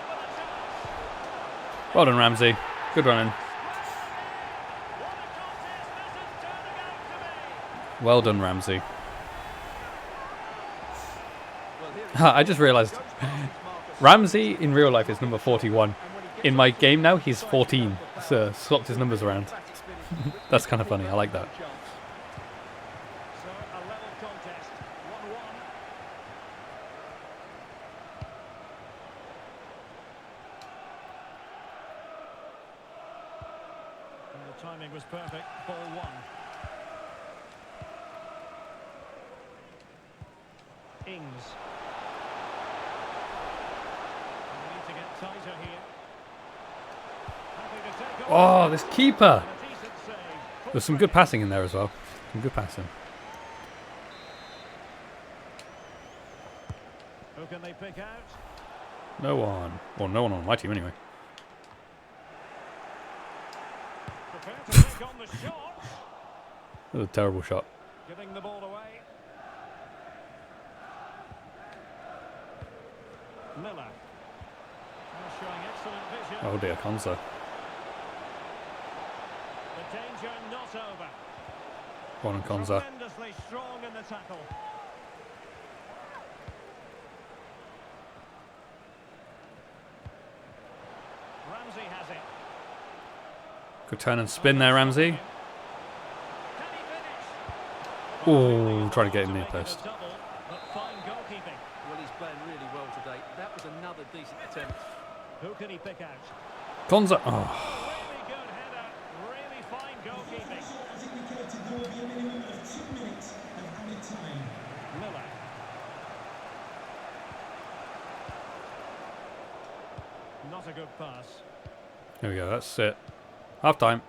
with a chance. Well done, Ramsey. Good running. What a contest this is turning out to be. Well done, Ramsey. Well, I just realised Ramsey in real life is number 41. In my game now, he's 14. So swapped his numbers around. That's kind of funny. I like that. So a level contest, 1-1. And the timing was perfect. Ball 1. Ings. We need to get tighter here. Happy to take Oh, this keeper! a decent save. There's some good passing in there as well. Some good passing. Who can they pick out? No one. Well, no one on my team anyway. Prepare to take on the shot. That was a terrible shot. Giving the ball away. Miller. Now showing excellent vision. Oh dear, Konza. The danger not over. One on Konza. Tremendously strong in the tackle. Ramsey has it. Good turn and spin there, Ramsey. Can he finish? Oh, trying to get in near Making a post. double, but fine goalkeeping. Well, he's playing really well today. That was another decent attempt. Who can he pick out? Konza. Oh, Really good header. Really fine goalkeeping. As indicated, there will be a minimum of 2 minutes of added time. Miller. Not a good pass. there we go. That's it. Half time.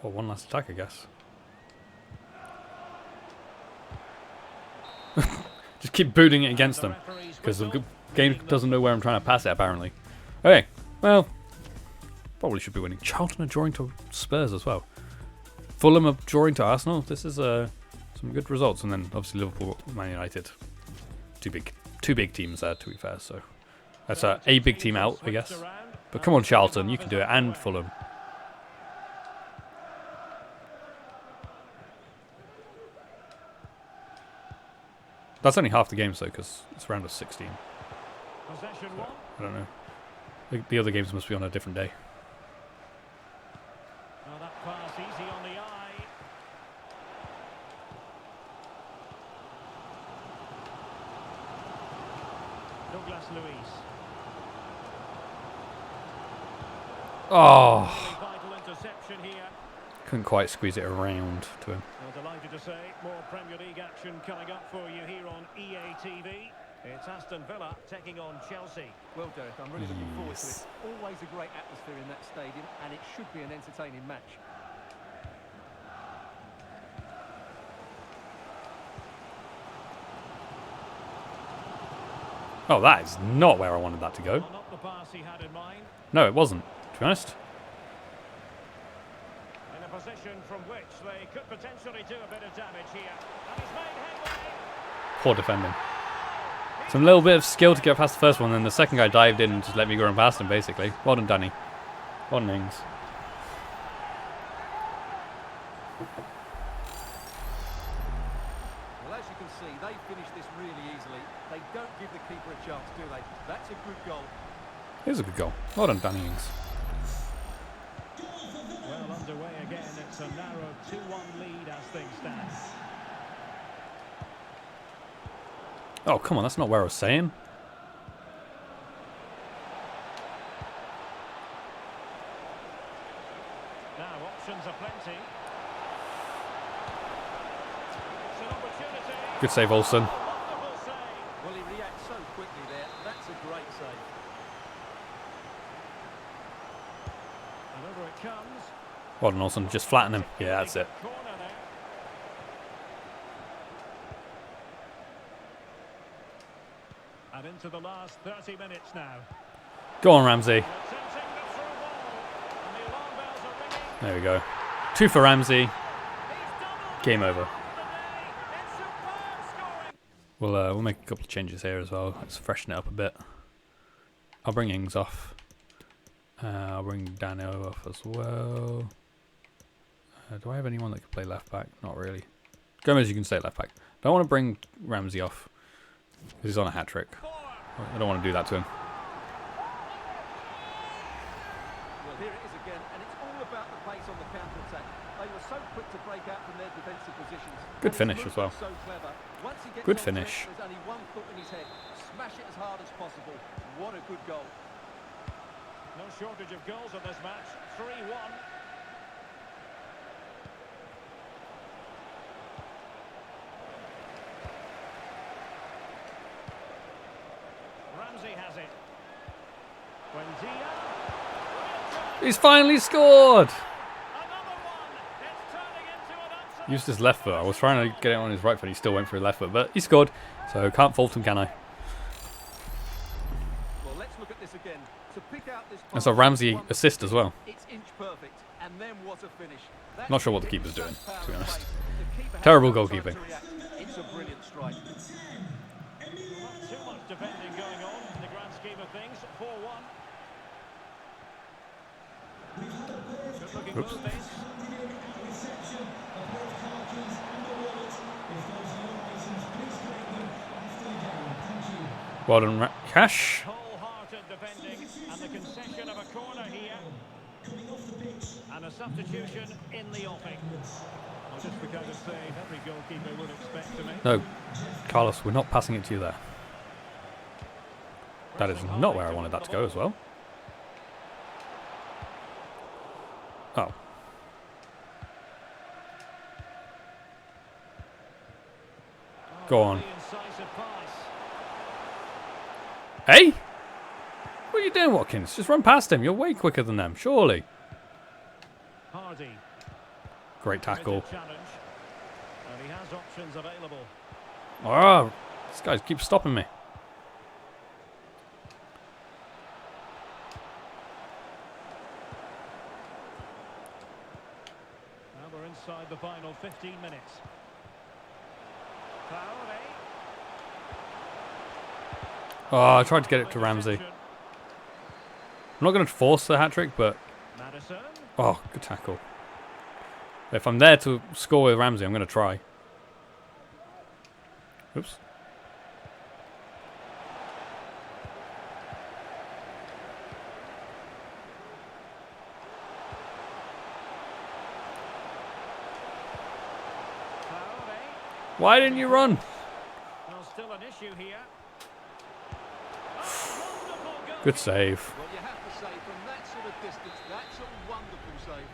Or one last attack, I guess. Just keep booting it against them. Because the game doesn't know where I'm trying to pass it, apparently. Okay, well, probably should be winning. Charlton are drawing to Spurs as well. Fulham are drawing to Arsenal. This is some good results. And then obviously Liverpool, Man United. Two big teams there, to be fair. So that's a big team out, I guess. But come on, Charlton, you can do it. And Fulham. That's only half the game, though, because it's round of 16. Possession one. I don't know. The other games must be on a different day. Oh, that pass easy on the eye. Douglas Luiz. Oh, Really vital interception here. couldn't quite squeeze it around to him. Well, delighted to say more Premier League action coming up for you here on EA TV. It's Aston Villa taking on Chelsea. Well, Derek, I'm really looking forward to it. Always a great atmosphere in that stadium, and it should be an entertaining match. Oh, that is not where I wanted that to go. Well, not the pass he had in mind. No, it wasn't, to be honest. In a position from which they could potentially do a bit of damage here. And he's made headway. Poor defending. Some little bit of skill to get past the first one, then the second guy dived in and just let me go run past him, basically. Well done, Danny. Well done, Ings. Well, as you can see, they finished this really easily. They don't give the keeper a chance, do they? That's a good goal. Here's a good goal. Well done, Danny Ings. Well underway again. It's a narrow 2-1 lead as things stand. Oh, come on, that's not where I was saying. Now options are plenty. It's an opportunity. Good save, Olsen. Wonderful save. Well, he reacts so quickly there. That's a great save. And over it comes. Well done, Olsen. Just flatten him. Yeah, that's it. Corner there. And into the last 30 minutes now. Go on, Ramsey. Attempting the through ball. And the alarm bells are ringing. There we go. 2 for Ramsey. He's doubled Game over. the day. It's superb scoring. We'll make a couple of changes here as well. Let's freshen it up a bit. I'll bring Ings off. I'll bring Dano off as well. Do I have anyone that can play left back? Not really. Gomez, you can stay left back. Don't want to bring Ramsey off because he's on a hat trick. I don't want to do that to him. Well, here it is again, and it's all about the pace on the counter-attack. They were so quick to break out from their defensive positions. Good finish as well. So clever. Once he gets Good onto it, finish. there's only one thought in his head. Smash it as hard as possible. What a good goal. No shortage of goals in this match. 3-1. Ramsey has it. Buendia. He's finally scored! Another one. It's turning into an absolute... Used his left foot. I was trying to get it on his right foot. He still went for his left foot, but he scored. So can't fault him, can I? Well, let's look at this again. To pick out this That's a Ramsey assist as well. It's inch perfect, and then what a finish. That's Not sure what the it. keeper's doing, to be honest. The keeper has Terrible no time goalkeeping. to react. It's a brilliant strike. Not too much defending going on in the grand scheme of things. 4-1. Good looking Oops. move this. Reception of both car keys and the wallet. If those are your items, please collect them after the game. Thank you. Well done, Cash. Wholehearted defending and the concession of a corner here. Coming off the pitch. And a substitution in the offing. Well, just the kind of save every goalkeeper would expect to make. No, Carlos, we're not passing it to you there. That is not where I wanted that to go as well. Oh. Go on. The incisive pass. Hey? What are you doing, Watkins? Just run past him. You're way quicker than them, surely. Hardy. Great tackle. With a challenge. And he has options available. Oh, this guy keeps stopping me. Now we're inside the final 15 minutes. Traore. Oh, I tried to get it to Ramsey. I'm not going to force the hat-trick, but... Madison. Oh, good tackle. If I'm there to score with Ramsey, I'm going to try. Oops. Traore. Why didn't you run? Well, still an issue here. Oh, wonderful goal. Good save. Well, you have to say, from that sort of distance, that's a wonderful save.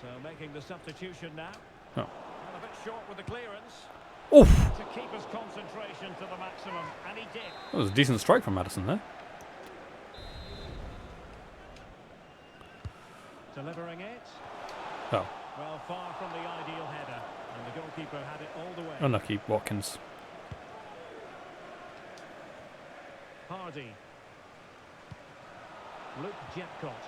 So making the substitution now. Oh. And a bit short with the clearance. Oof. To keep his concentration to the maximum. And he did. That was a decent strike from Madison there. Delivering it. Oh, Well, far from the ideal header. And the goalkeeper had it all the way. unlucky Watkins. Hardy. Luke Jepcott.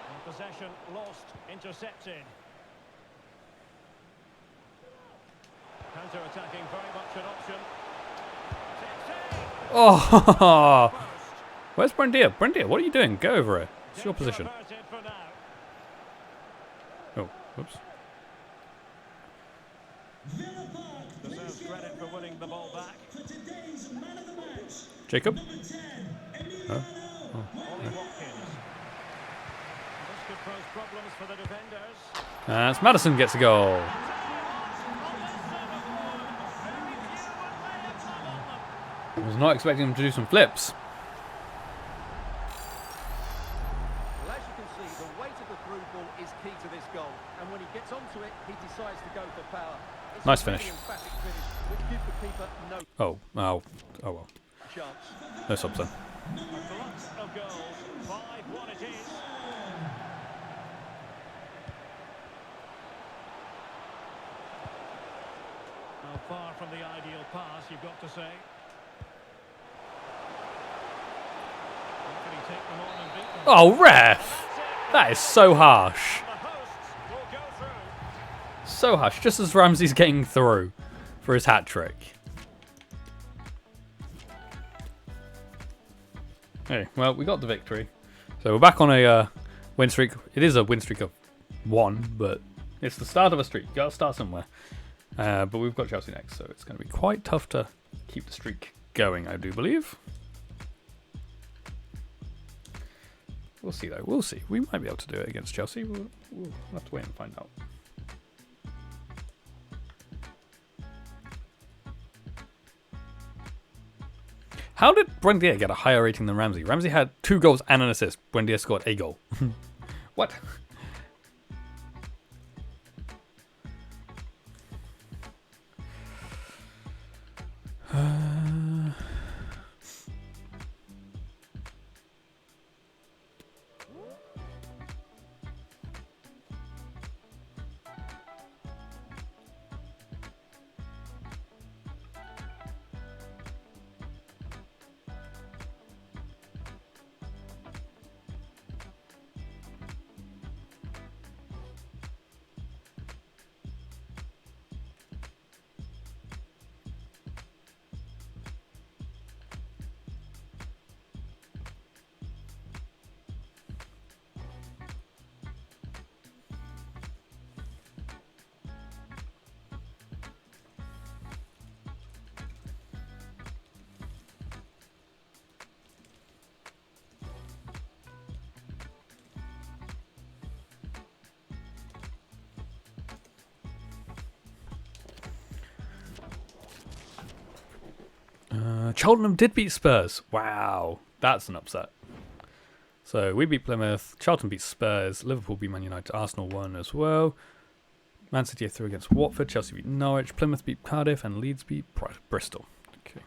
And possession lost, intercepted. Counter-attacking, very much an option. Oh, First. where's Buendia? Buendia, what are you doing? Go over it. It's your Danger position. averted for now. Oh, whoops. Villa Park, Deserves credit for winning the ball back. for today's man of the match. Jacob? Number 10, Emiliano. Ollie Watkins. This could pose problems for the defenders. As Madison gets a goal. I was not expecting him to do some flips. Well, as you can see, the weight of the through ball is key to this goal. And when he gets onto it, he decides to go for power. It's Nice a really finish. emphatic finish, which gives the keeper no Oh, oh well. chance. No subs then. A glut of goals. 5-1 it is. Well, far from the ideal pass, you've got to say. How can he take them on and beat them? Oh, ref! That is so harsh. The hosts will go through. So harsh. Just as Ramsey's getting through for his hat-trick. Hey, well, we got the victory. So we're back on a win streak. It is a win streak of 1, but It's the start of a streak. You got to start somewhere. But we've got Chelsea next, so it's going to be quite tough to keep the streak going, I do believe. We'll see, though. We'll see. We might be able to do it against Chelsea. We'll have to wait and find out. How did Buendia get a higher rating than Ramsey? Ramsey had 2 goals and an assist. Buendia scored a goal. What? Cheltenham did beat Spurs. Wow, that's an upset. So we beat Plymouth, Charlton beat Spurs, Liverpool beat Man United, Arsenal won as well. Man City are through against Watford, Chelsea beat Norwich, Plymouth beat Cardiff, and Leeds beat Bristol. Okay.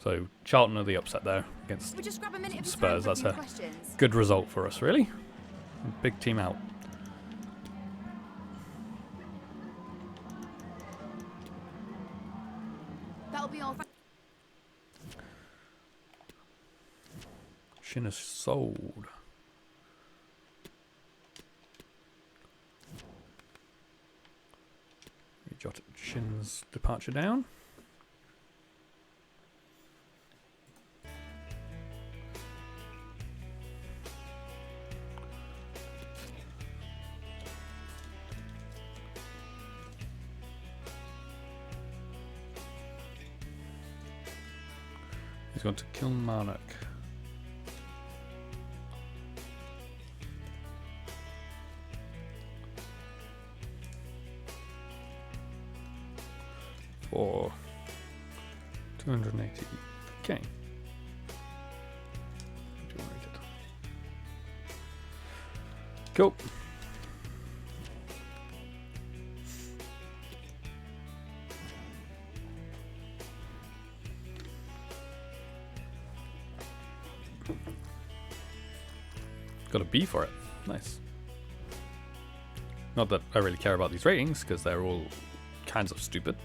So Charlton are the upset there against Spurs. That's a good result for us, really. Big team out. That'll be all. Shin is sold. We jotted Shin's departure down. He's going to Kilmarnock. For 280. Okay. Cool. Got a B for it. Nice. Not that I really care about these ratings, because they're all kinds of stupid.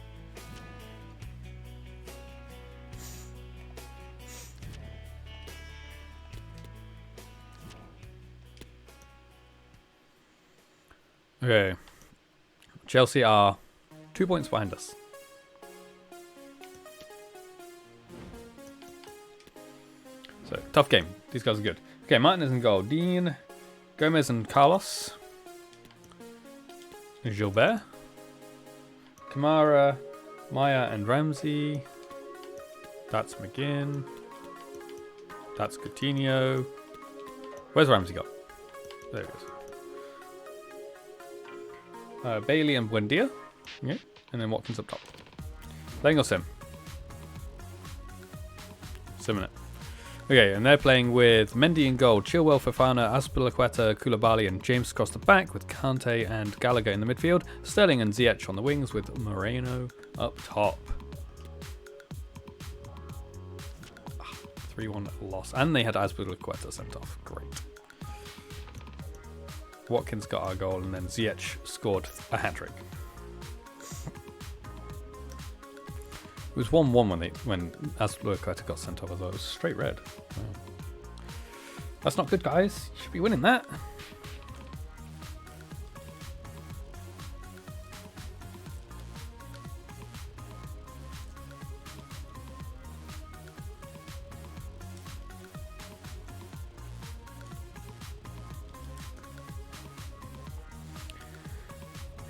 Okay. Chelsea are 2 points behind us. So, tough game. These guys are good. Okay, Martinez in goal. Dean, Gomez and Carlos. Gilbert. Kamara, Maya and Ramsey. That's McGinn. That's Coutinho. Where's Ramsey got? There he goes. Bailey and Buendia. Okay. And then Watkins up top. Playing or sim? Sim in it. Okay, and they're playing with Mendy in goal, Chilwell, Fofana, Azpilicueta, Koulibaly, and James Costa back, with Kante and Gallagher in the midfield, Sterling and Ziyech on the wings, with Moreno up top. 3-1 loss. And they had Azpilicueta sent off. Great. Watkins got our goal, and then Ziyech scored a hat-trick. It was 1-1 when Azpilicueta got sent off as well. It was straight red. Wow. That's not good, guys. You should be winning that.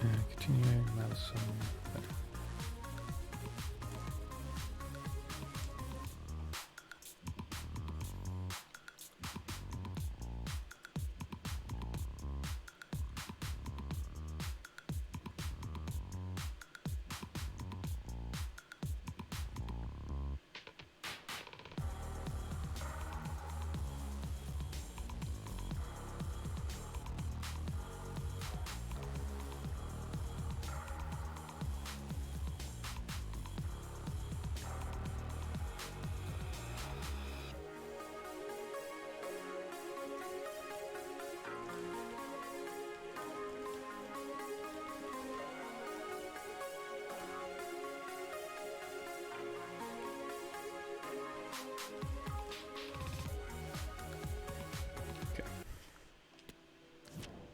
Continuing Madison.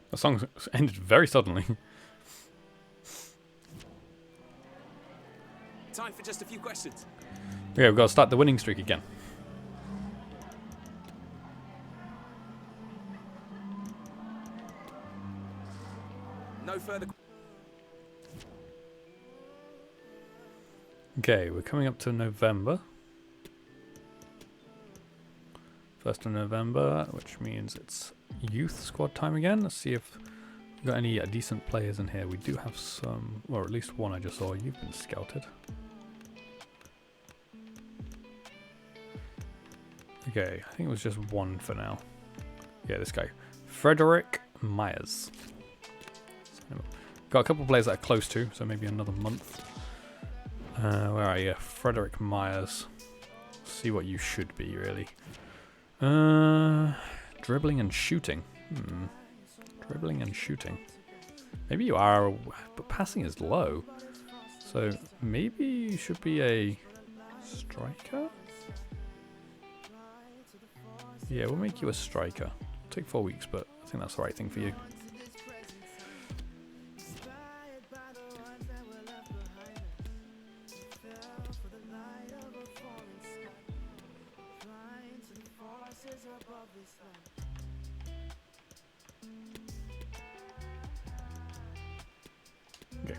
The song ended very suddenly. Time for just a few questions. Okay, we've got to start the winning streak again. No further. Okay, we're coming up to November. 1st of November, which means it's youth squad time again. Let's see if we've got any decent players in here. We do have some, or at least one I just saw. You've been scouted. Okay, I think it was just one for now. Yeah, this guy. Frederick Myers. Got a couple of players that are close to, so maybe another month. Where are you? Frederick Myers. See what you should be, really. Dribbling and shooting. Dribbling and shooting. Maybe you are, but passing is low. So maybe you should be a striker? Yeah, we'll make you a striker. It'll take 4 weeks, but I think that's the right thing for you. Okay.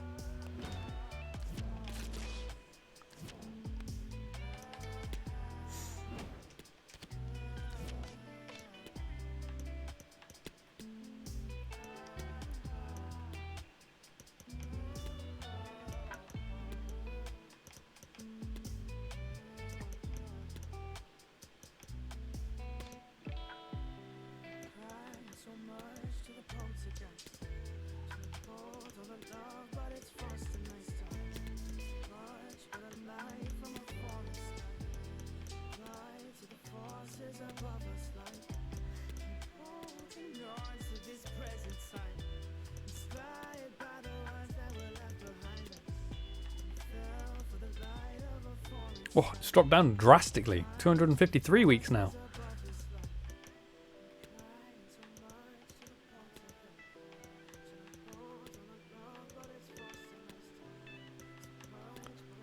Oh, it's dropped down drastically. 253 weeks now.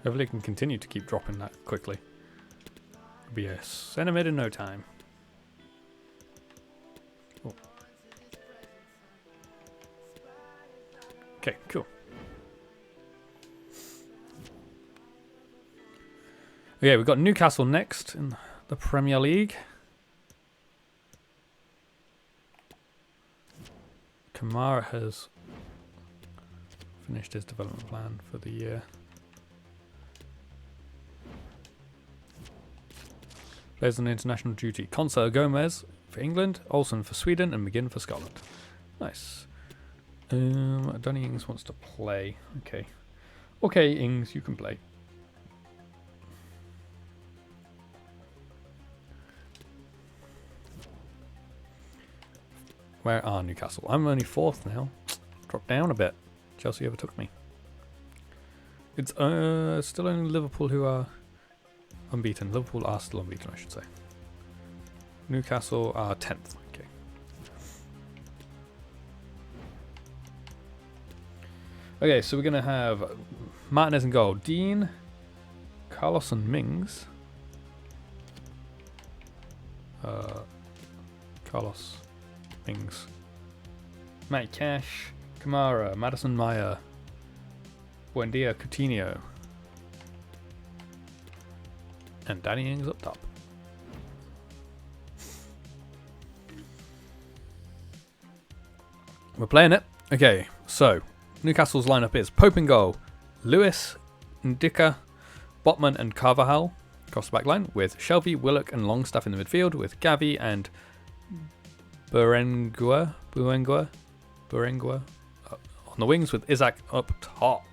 Hopefully it can continue to keep dropping that quickly. It'll be a centimetre in no time. Oh. Okay, cool. Okay, we've got Newcastle next in the Premier League. Kamara has finished his development plan for the year. Players on international duty. Conser Gomez for England, Olsen for Sweden, and McGinn for Scotland. Nice. Donny Ings wants to play. Okay. Okay, Ings, you can play. Where are Newcastle? I'm only 4th now. Dropped down a bit. Chelsea overtook me. It's still only Liverpool who are unbeaten. Liverpool are still unbeaten, I should say. Newcastle are 10th. Okay. Okay, so we're going to have Martinez in goal. Dean, Carlos and Mings. Carlos, Mings. Matty Cash, Kamara, Madison Meyer, Buendia Coutinho, and Danny Ings up top. We're playing it. Okay, so Newcastle's lineup is Pope in goal, Lewis, Ndicka, Botman and Carvajal across the back line, with Shelby, Willock and Longstaff in the midfield, with Gavi and Berengua on the wings, with Isaac up top.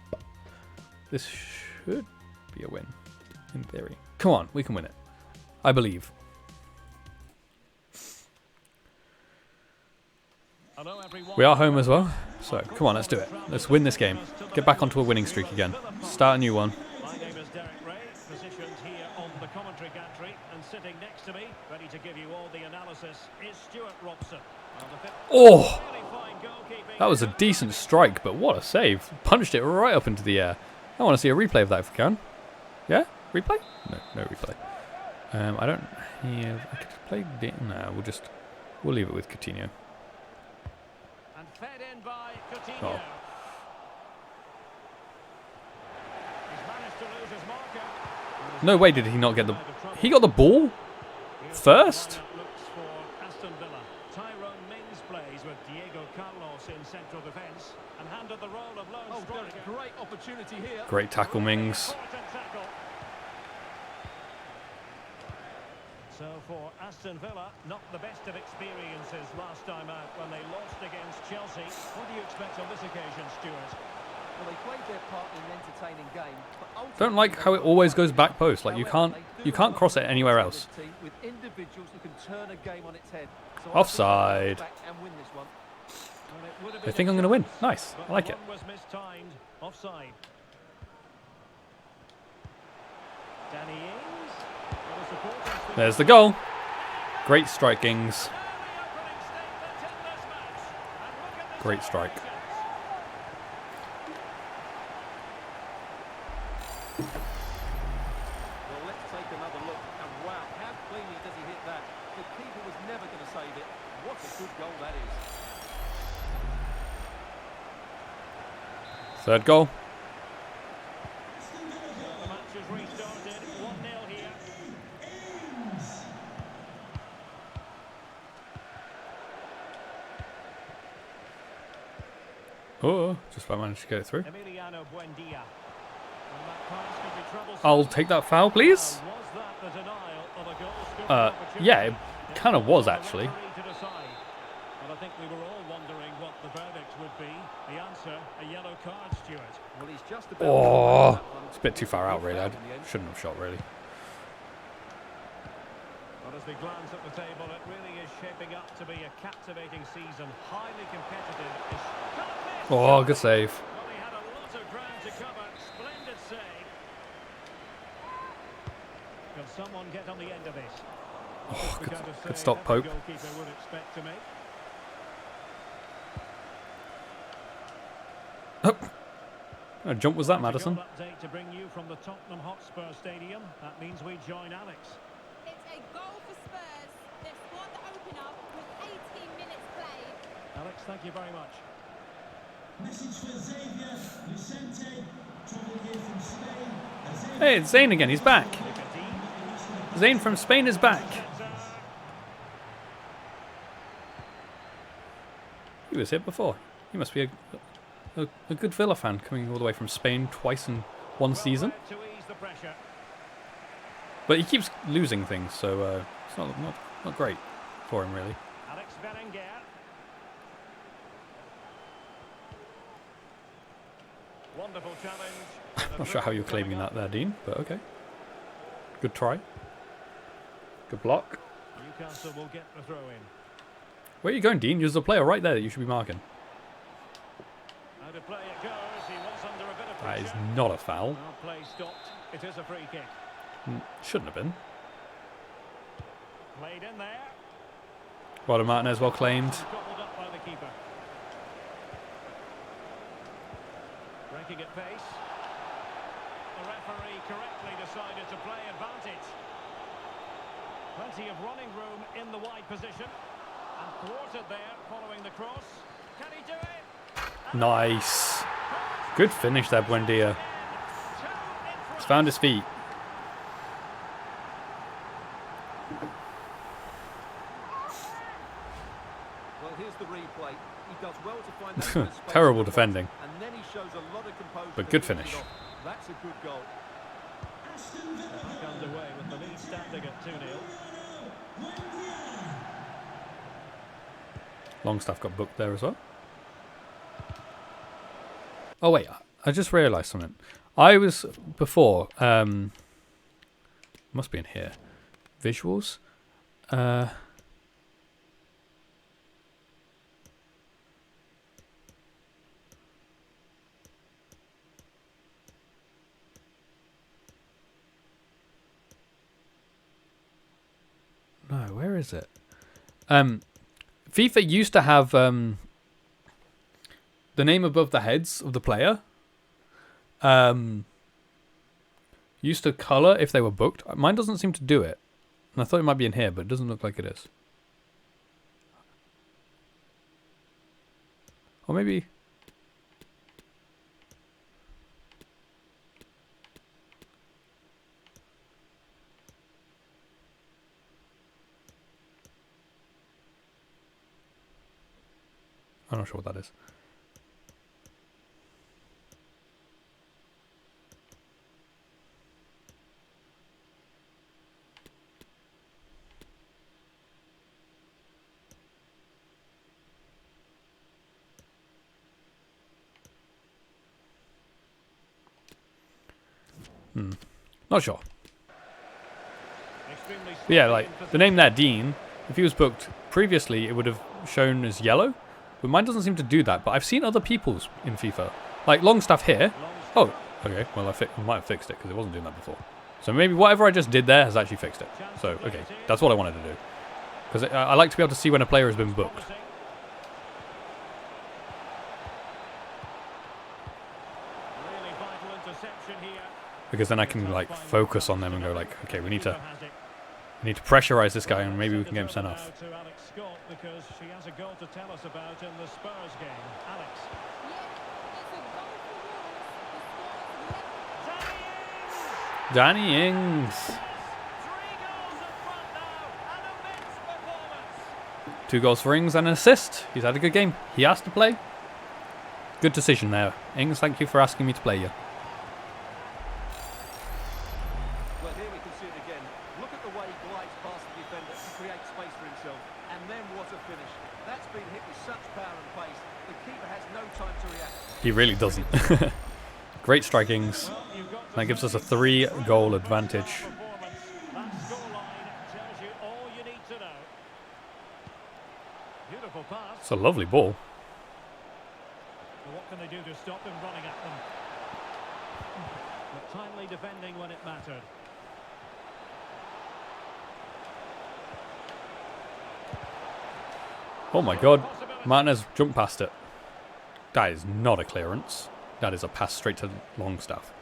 This should be a win, in theory. Come on, we can win it. I believe. We are home as well, so come on, let's do it. Let's win this game. Get back onto a winning streak again. Start a new one. My name is Derek Ray, positioned here on the commentary gantry, and sitting next to me, ready to give you all the analysis, is Stuart Robson. Oh! That was a decent strike, but what a save. Punched it right up into the air. I want to see a replay of that if we can. Yeah? Replay? No replay. I don't have... I could play... No, we'll leave it with Coutinho. And fed in by Coutinho. Oh. He's managed to lose his marker. No way did he not get the... He got the ball? First? Looks for Aston Villa. Tyrone Mings plays with Diego Carlos in central defence and handed the role of lone striker. Great opportunity here. Great tackle, Mings. Important tackle. So for Aston Villa, not the best of experiences last time out when they lost against Chelsea. What do you expect on this occasion, Stuart? Well, they played their part in an entertaining game, but Don't like how it always goes back post. Like you can't cross it anywhere else. With individuals who can turn a game on its head. So Offside. and win this one. Well, it would have I been think I'm a going to win. chance, Nice. but I like the it. one was mistimed. Offside. Danny Ings. Well, the supporters think There's the goal. Great strike, Ings. the opening statement in this match. And look at this Great strike. celebrations. Well, let's take another look. And wow, how cleanly does he hit that? The keeper was never going to save it. What a good goal that is. Third goal. The match has restarted. 1-0 here. Oh, just about managed to get it through. Emiliano Buendia. And that pass could be troublesome. I'll take that foul, please. Now, was that the denial of a goal-scoring opportunity? Yeah, it kind of was actually. To decide. But I think we were all wondering what the verdict would be. The answer, a yellow card, Stuart. Well, he's just about Oh, it's a bit too far out, really. I shouldn't have shot, really. But as we glance at the table, it really is shaping up to be a captivating season. Highly competitive. Oh, good save. Well, he had a lot of ground to cover. Splendid save. Can someone get on the end of this? Oh, The kind of good save stop, every Pope. goalkeeper would expect to make. What jump was that, Madison? Goal update to bring you from the Tottenham Hotspur Stadium. That means we join Alex. It's a goal for Spurs. Their squad open up with 18 minutes played. Alex, thank you very much. Message for Xavier Vicente, travelling here from Spain. Hey, it's Zane again. He's back. Zane from Spain is back. He was here before. He must be a good Villa fan coming all the way from Spain twice in one season. To ease the pressure. But he keeps losing things, so it's not great for him, really. Alex Berenguer. Wonderful challenge. Not sure how you're claiming that there, Dean, but okay. Good try. Good block. Newcastle will get the throw in. Where are you going, Dean? There's a player right there that you should be marking. How to play it goes. He was under a bit of That pressure. is not a foul. Now play stopped. It is a free kick. Shouldn't have been. Played in there. Roder Martinez well claimed. Gobbled up by the keeper. Breaking at pace. The referee correctly decided to play advantage. Plenty of running room in the wide position. And thwarted there following the cross. Can he do it? Nice. Good finish there, Buendia. He's found his feet. Well, here's the replay. He does well to find that bit of space Terrible in the box, defending. and then he shows a lot of composure. But to good finish finish. it off. That's a good goal. Back underway with the lead standing at 2-0. Longstaff got booked there as well. Oh wait, I just realised something. I was before. Must be in here. Visuals. No, where is it? FIFA used to have the name above the heads of the player. Used to colour if they were booked. Mine doesn't seem to do it. And I thought it might be in here, but it doesn't look like it is. Or maybe... I'm not sure what that is. Not sure. But yeah, like the name there, Dean. If he was booked previously, it would have shown as yellow. But mine doesn't seem to do that. But I've seen other people's in FIFA. Like Longstaff here. Oh, okay. Well, I might have fixed it because it wasn't doing that before. So maybe whatever I just did there has actually fixed it. So, okay. That's what I wanted to do. Because I like to be able to see when a player has been booked. Because then I can like focus on them and go like, okay, we need to pressurize this guy and maybe we can get him sent off. Because she has a goal to tell us about in the Spurs game. Alex. Danny Ings. 3 goals in front now, and a mixed performance. 2 goals for Ings and an assist. He's had a good game. He asked to play. Good decision there. Ings, thank you for asking me to play you. Well, here we can see it again. Look at the way he glides past the defender to create space for himself. And then what a finish. That's been hit with such power and pace. The keeper has no time to react. He really doesn't. Great strikings. That gives us a 3-goal advantage. That scoreline tells you all you need to know. Beautiful pass. It's a lovely ball. Well, what can they do to stop him running at them? But timely defending when it mattered. Oh my god. Martinez jumped past it. That is not a clearance. That is a pass straight to Longstaff.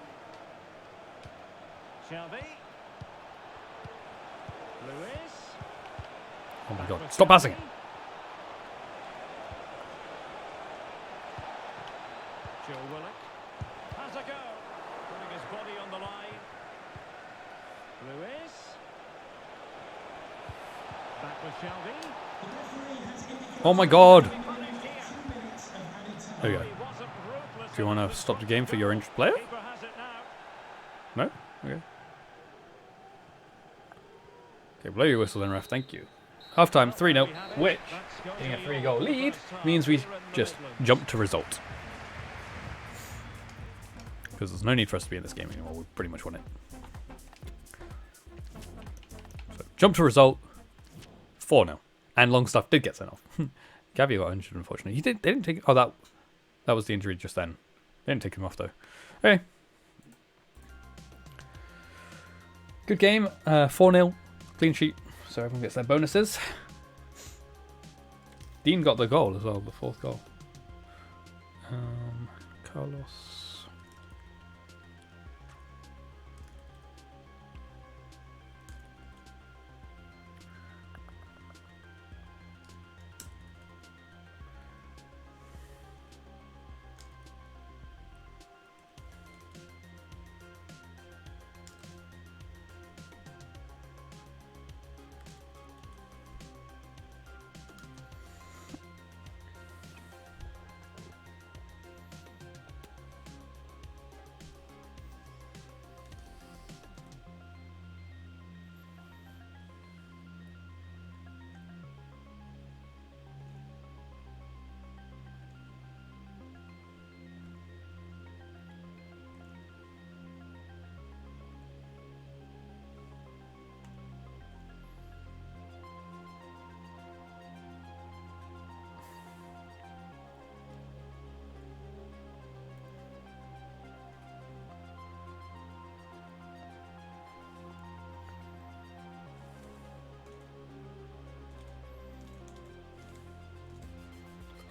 Shelby. Lewis. Oh my god. Stop passing. Joe Willock has a go, putting his body on the line. Lewis. Back with Shelby. Oh my god. Punished here. There we go. He wasn't ruthless. Do you want to stop the game for your injured player? Keeper has it now. No? Okay. Okay, blow your whistle then, ref. Thank you. Half time, 3-0, which, getting a 3-goal lead, means we just jump to result. Because there's no need for us to be in this game anymore. We pretty much won it. So, jump to result, 4-0. And Longstaff did get sent off. Gavi got injured, unfortunately. They didn't take... Oh, that was the injury just then. They didn't take him off, though. Okay. Good game. 4-0. Clean sheet. So everyone gets their bonuses. Dean got the goal as well, the 4th goal. Carlos.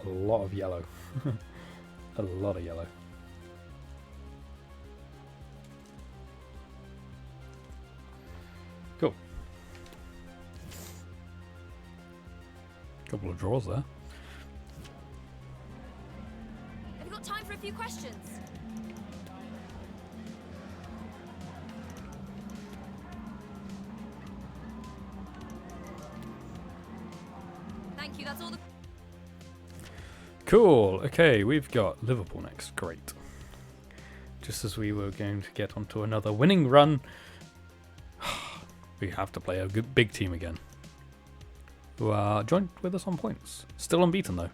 a lot of yellow. A lot of yellow. Cool. Couple of draws there. Have you got time for a few questions? Thank you, that's all the... Cool. Okay, we've got Liverpool next. Great. Just as we were going to get onto another winning run, we have to play a good big team again. Who are joined with us on points. Still unbeaten though.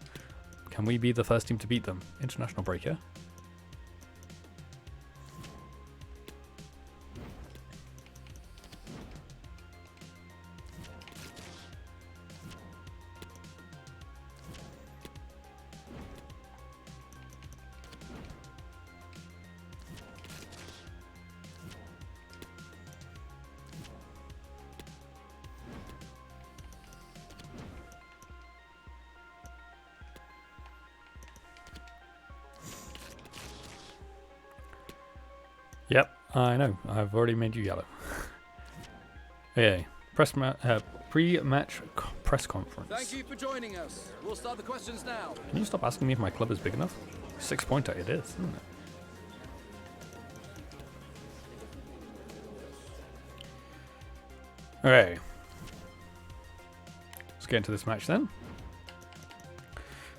Can we be the first team to beat them? International break, yeah? Yep, I know. I've already made you yellow. Okay, pre-match press conference. Thank you for joining us. We'll start the questions now. Can you stop asking me if my club is big enough? 6-pointer it is, isn't it? Okay. Let's get into this match then.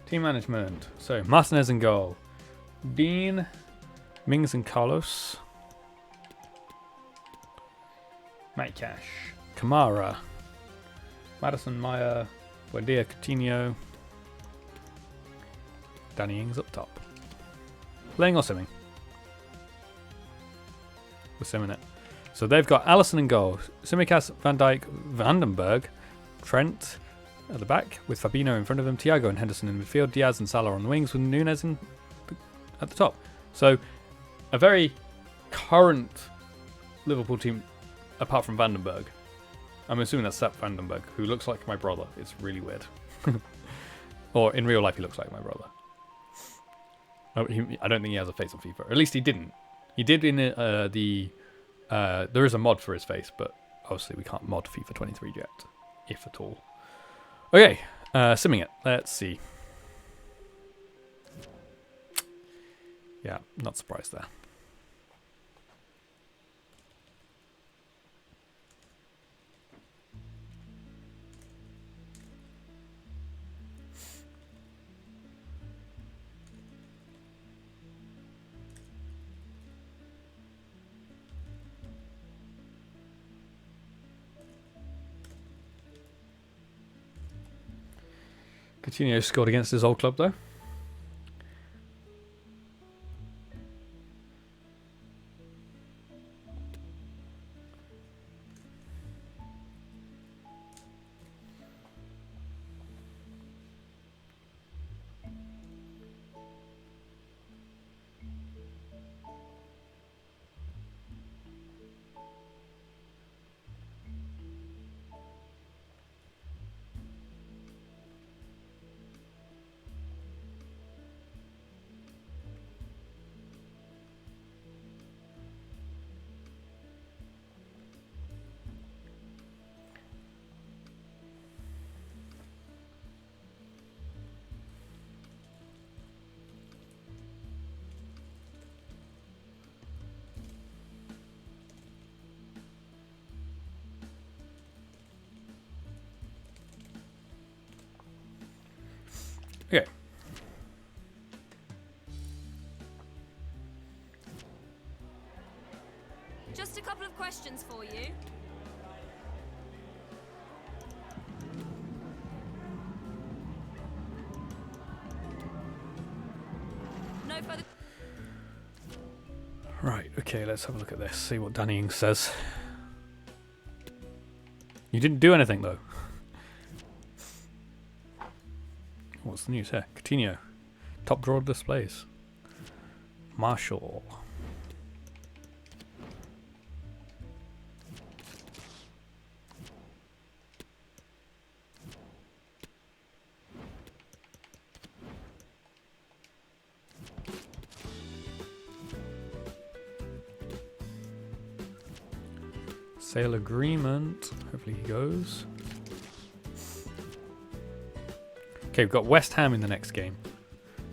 Team management. So, Martinez in goal. Dean, Mings and Carlos. Matt Cash. Kamara. Madison, Meyer. Buendia, Coutinho. Danny Ings up top. Playing or simming? We're simming it. So they've got Alisson in goal. Simicas, Van Dijk, Vandenberg, Trent at the back with Fabinho in front of him, Thiago and Henderson in midfield, Diaz and Salah on the wings with Nunez at the top. So a very current Liverpool team apart from Vandenberg. I'm assuming that's Sepp Vandenberg, who looks like my brother. It's really weird. Or in real life he looks like my brother. I don't think he has a face on FIFA. Or at least he didn't. He did in there is a mod for his face, but obviously we can't mod FIFA 23 yet, if at all. Okay, simming it. Let's see. Yeah, not surprised there. Coutinho scored against his old club though. Okay. Just a couple of questions for you. No further... Right, okay, let's have a look at this. See what Danny Ings says. You didn't do anything though. What's the news here? Coutinho. Top drawer displays. Marshall. Sale agreement. Hopefully he goes. Okay, we've got West Ham in the next game.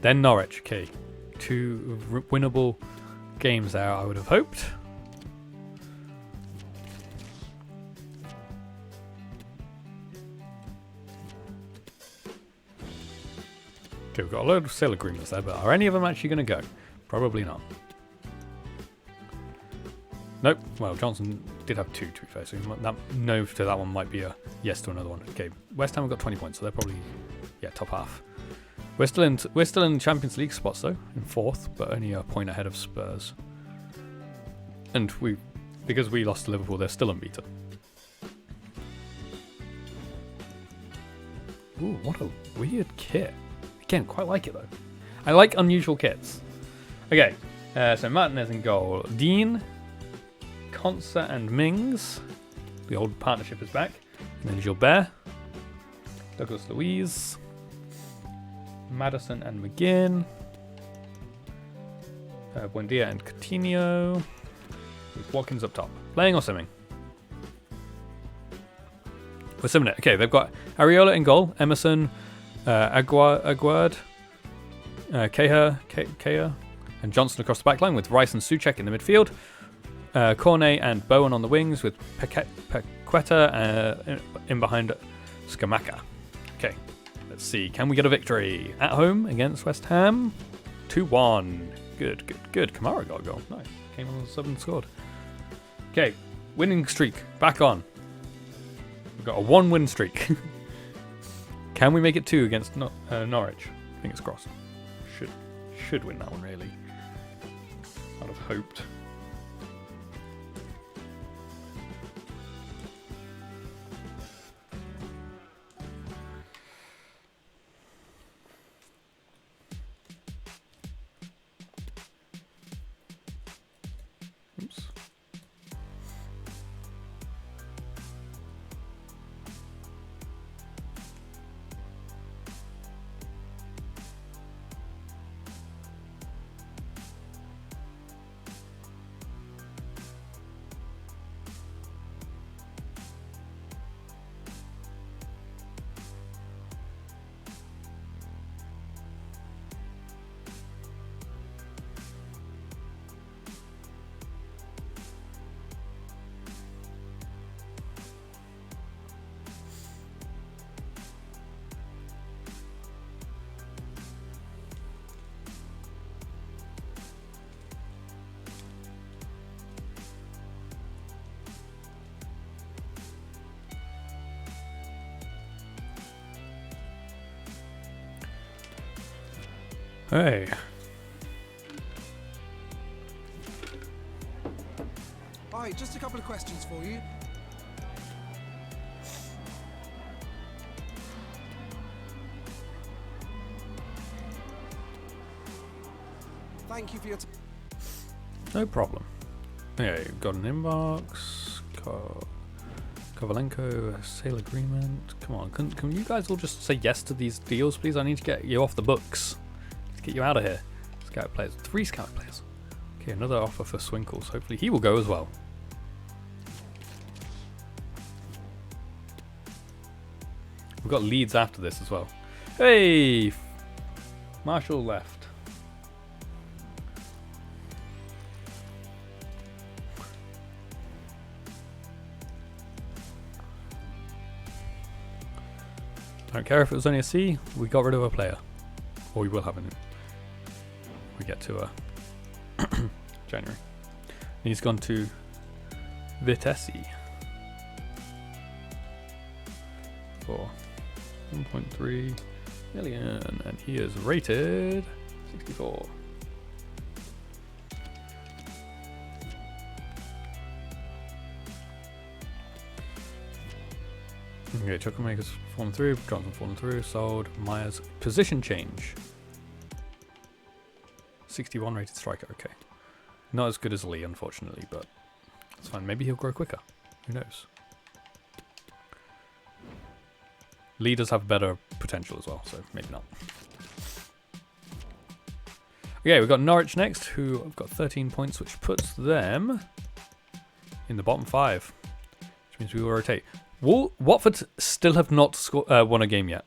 Then Norwich. Okay. 2 winnable games there, I would have hoped. Okay, we've got a load of sale agreements there, but are any of them actually going to go? Probably not. Nope. Well, Johnson did have 2, to be fair, so that no to that one might be a yes to another one. Okay, West Ham have got 20 points, so they're probably, yeah, top half. We're still in Champions League spots though, in 4th, but only a point ahead of Spurs. And because we lost to Liverpool, they're still unbeaten. Ooh, what a weird kit. Again, quite like it though. I like unusual kits. Okay, so Martinez in goal. Dean, Konsa and Mings. The old partnership is back. And then Gilbert, Douglas Luiz, Maddison and McGinn, Buendia and Coutinho, with Watkins up top. Playing or simming? We're simming it. Okay, they've got Areola in goal, Emerson, Aguard, Keha, and Johnson across the back line with Rice and Souček in the midfield. Cornet and Bowen on the wings with Paqueta in behind Scamacca. Okay, let's see. Can we get a victory at home against West Ham? 2-1. Good. Kamara got a goal. Nice. Came on the sub and scored. Okay, winning streak back on. We've got a 1-win streak. Can we make it 2 against Norwich? Fingers crossed. Should win that one, really. I'd have hoped. Oops. Hey. Hi, just a couple of questions for you. Thank you for your time. No problem. Yeah, you've got an inbox. Kovalenko, sale agreement. Come on, can you guys all just say yes to these deals, please? I need to get you off the books. Get you out of here. Scout players. 3 scout players. Okay, another offer for Swinkles. Hopefully he will go as well. We've got Leeds after this as well. Hey! Marshall left. Don't care if it was only a C. We got rid of a player. Or we will have an we get to January. And he's gone to Vitesse for 1.3 million, and he is rated 64. Okay, Chucklemakers fallen through, Johnson fallen through, sold, Myers position change. 61 rated striker, okay. Not as good as Lee, unfortunately, but it's fine. Maybe he'll grow quicker. Who knows? Lee does have better potential as well, so maybe not. Okay, we've got Norwich next, who have got 13 points, which puts them in the bottom 5. which means we will rotate. Watford still have not won a game yet.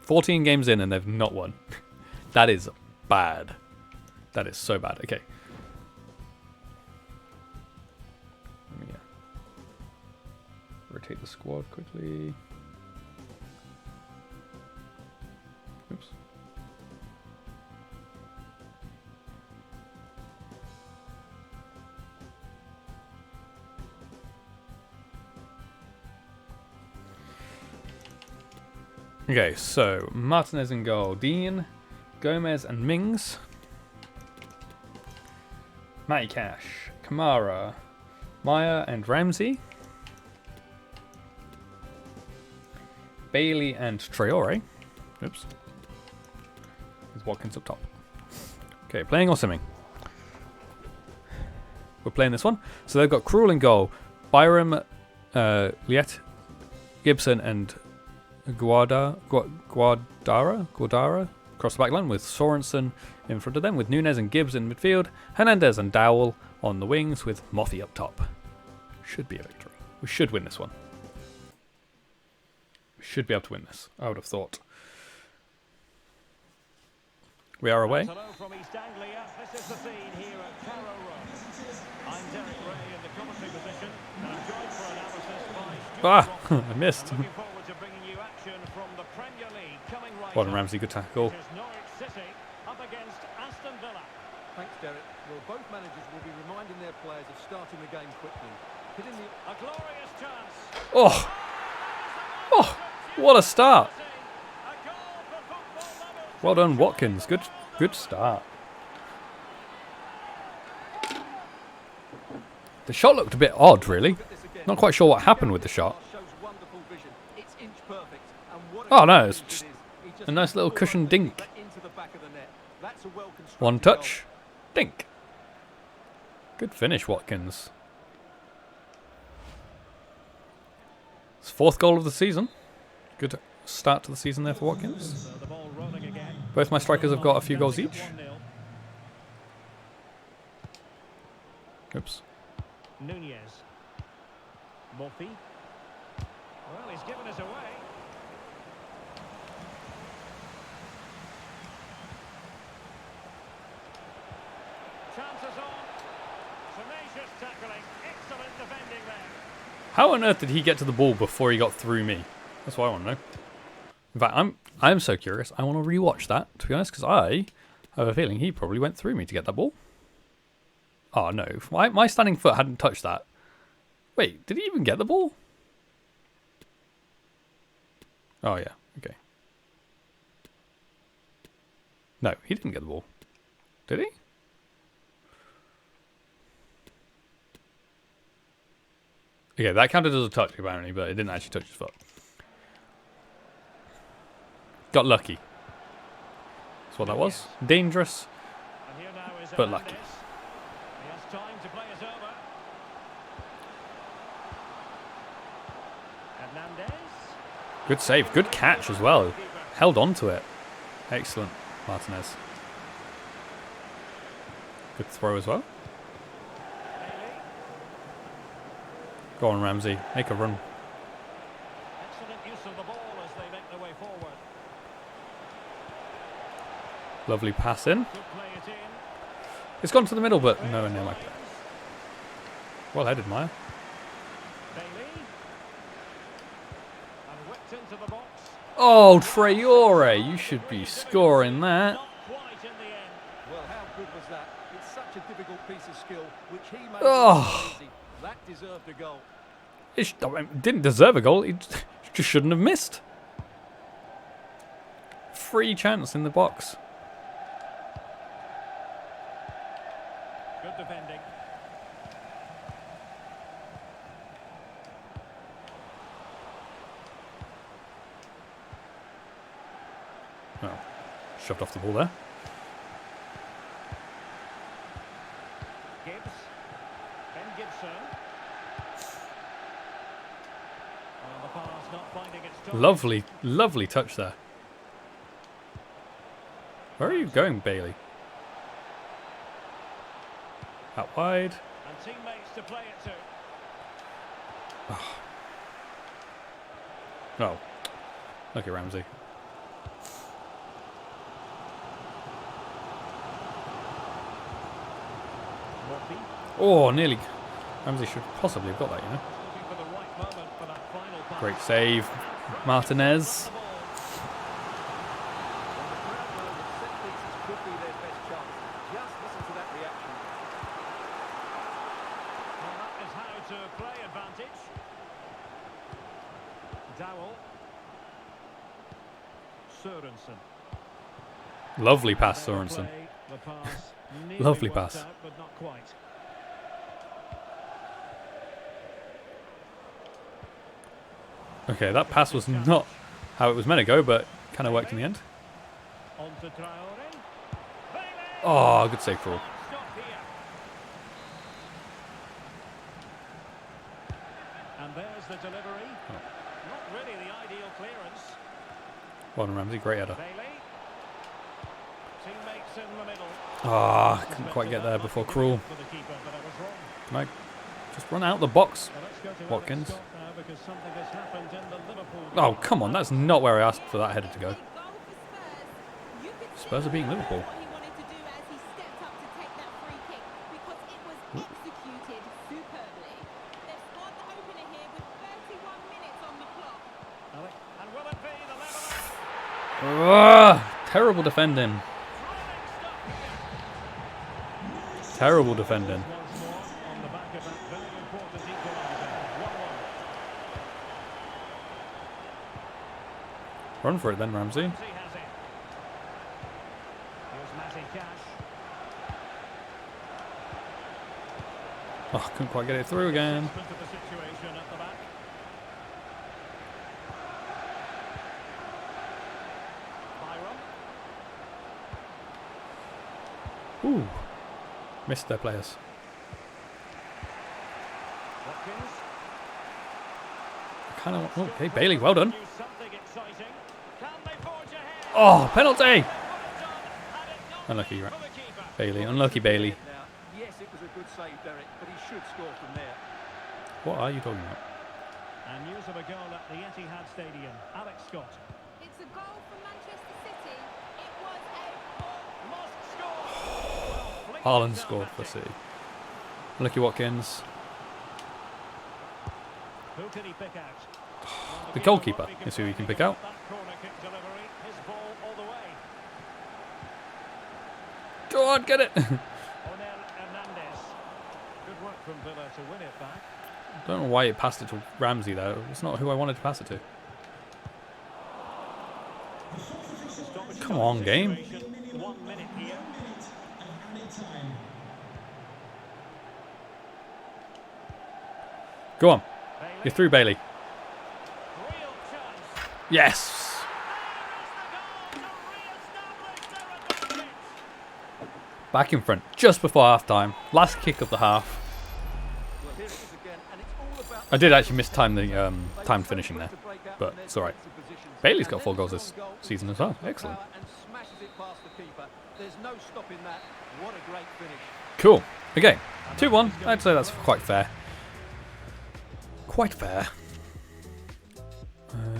14 games in and they've not won. That is bad. That is so bad. Okay. Let me rotate the squad quickly. Oops. Okay, so Martinez in goal, Dean, Gomez and Mings, Matty Cash, Kamara, Maya and Ramsey, Bailey and Traore. Oops. With Watkins up top. Okay, playing or simming? We're playing this one. So they've got Krul in goal, Byram, Liet, Gibson and Guadara across the back line with Sorensen in front of them, with Nunes and Gibbs in midfield, Hernandez and Dowell on the wings with Moffy up top. Should be a victory. We should win this one. We should be able to win this, I would have thought. We are away. Hello from East Anglia. This is the scene here at Carrow Road. I'm Derek Ray in the commentary position, and I'm joined for analysis by Stuart I missed. Looking forward to bringing you action from the Premier League coming right Gordon up. Ramsay, good tackle. It is Norwich City up against Aston Villa. Thanks, Derek. Well, both managers will be reminding their players of starting the game quickly. Hitting the... A glorious chance. Oh, oh, what a start! A goal for football lovers. Well done, Watkins. Good start. The shot looked a bit odd, really. Not quite sure what happened with the shot. Oh no, it's just a nice little cushion dink. One touch, dink. Good finish, Watkins. It's fourth goal of the season. Good start to the season there for Watkins. The ball rolling again. Both my strikers have got a few goals each. 1-0. Oops. Nunez. Murphy. Well, he's given us away. Chances on. Tenacious tackling. Excellent defending there. How on earth did he get to the ball before he got through me? That's what I want to know. In fact, I'm so curious. I want to rewatch that, to be honest, because I have a feeling he probably went through me to get that ball. Oh no, my standing foot hadn't touched that. Wait, did he even get the ball? Oh yeah, okay. No, he didn't get the ball. Did he? Okay, that counted as a touch apparently, but it didn't actually touch his foot. Got lucky. That's what that was. Dangerous, And here now is but Hernandez. lucky. He has time to play us over. Hernandez. Good save. Good catch as well. Held on to it. Excellent, Martinez. Good throw as well. Bailey. Go on, Ramsey. Make a run. Excellent use of the ball as they make their way forward. Lovely pass in. Could play it in. It's gone to the middle, but no one near my player. Well headed, Maya. Bailey. And whipped into the box. Oh, Traore, you should be scoring that. Not quite in the end. Well, how good was that? It's such a difficult piece of skill, which he made Oh. easy. That deserved a goal. It didn't deserve a goal. It just shouldn't have missed. Free chance in the box. Good defending. Oh, shoved off the ball there. Gibbs. Ben Gibson. And the pass not finding its target. Lovely, lovely touch there. Where are you going, Bailey? Out wide. And teammates to play it to. Oh. Look at Ramsey. Murphy Oh, nearly. Ramsey should possibly have got that, you know. looking for the right moment for that final pass. Great save. Martinez. Well, the crowd know that set pieces could be their best chance. Just listen to that reaction. Well, that is how to play advantage. Dowell. Sørensen. Lovely pass, Better Sorensen. play, the pass nearly Lovely worked pass. out, but not quite. Okay, that pass was not how it was meant to go, but kind of worked in the end. On to Traore. Bailey! Oh, good save, Crawl. Stop here. And there's the delivery. Not really the ideal clearance. Well done, Ramsey. Great header. Bailey. Teammates in the middle. Ah, couldn't quite get there before Cruel. For the keeper, but it was wrong. Can I just run out the box? Well, let's go to Watkins. Alex Scott now because something has happened in the Liverpool Oh, game. come on. That's not where I asked for that header to go. Goal for Spurs. You could see Spurs are beating Liverpool. what he wanted to do as he stepped up to take that free kick because it was executed superbly. They've scored the opener here with 31 minutes on the clock. And will it be the leveller? Terrible defending. Terrible defending. Once more on the back of that very important equaliser. 1-1. Run for it then, Ramsey. He has it. Here's Matty Cash. Oh, couldn't quite get it through again. Assessment of the situation at the back. Byram. Ooh. Missed their players. Watkins. Kind of. Okay, Bailey, well done. Do something exciting. Can they forge ahead? Oh, penalty! Well done. Had it not Unlucky, been right? for the keeper. Bailey. Unlucky Bailey. Now, yes, it was a good save, Derek, but he should score from there. What are you talking about? And news of a goal at the Etihad Stadium. Alex Scott. It's a goal for Manchester City. It was a ball. Must score. Well, flicked Haaland down scored for Matty. City. Unlucky Watkins. Who can he pick out? The goalkeeper is who he can pick out. That corner kick delivery. His ball all the way. Go on, get it! Onel Hernandez. Good work from Villa to win it back. Don't know why it passed it to Ramsey though. It's not who I wanted to pass it to. Stoppage Come time on, game. situation. 1 minute here. Go on. Bailey. You're through, Bailey. Real chance. Yes! There is the goal to re-establish their advantage. Back in front, just before half time. Last kick of the half. Well, here it is again, and it's all about I did actually miss time the timed finishing there, but it's alright. Bailey's got 4 goals this season as well. Excellent. And smashes it past the keeper. There's no stopping that. What a great finish. Cool. Okay, 2-1. I'd say that's quite fair. Quite fair.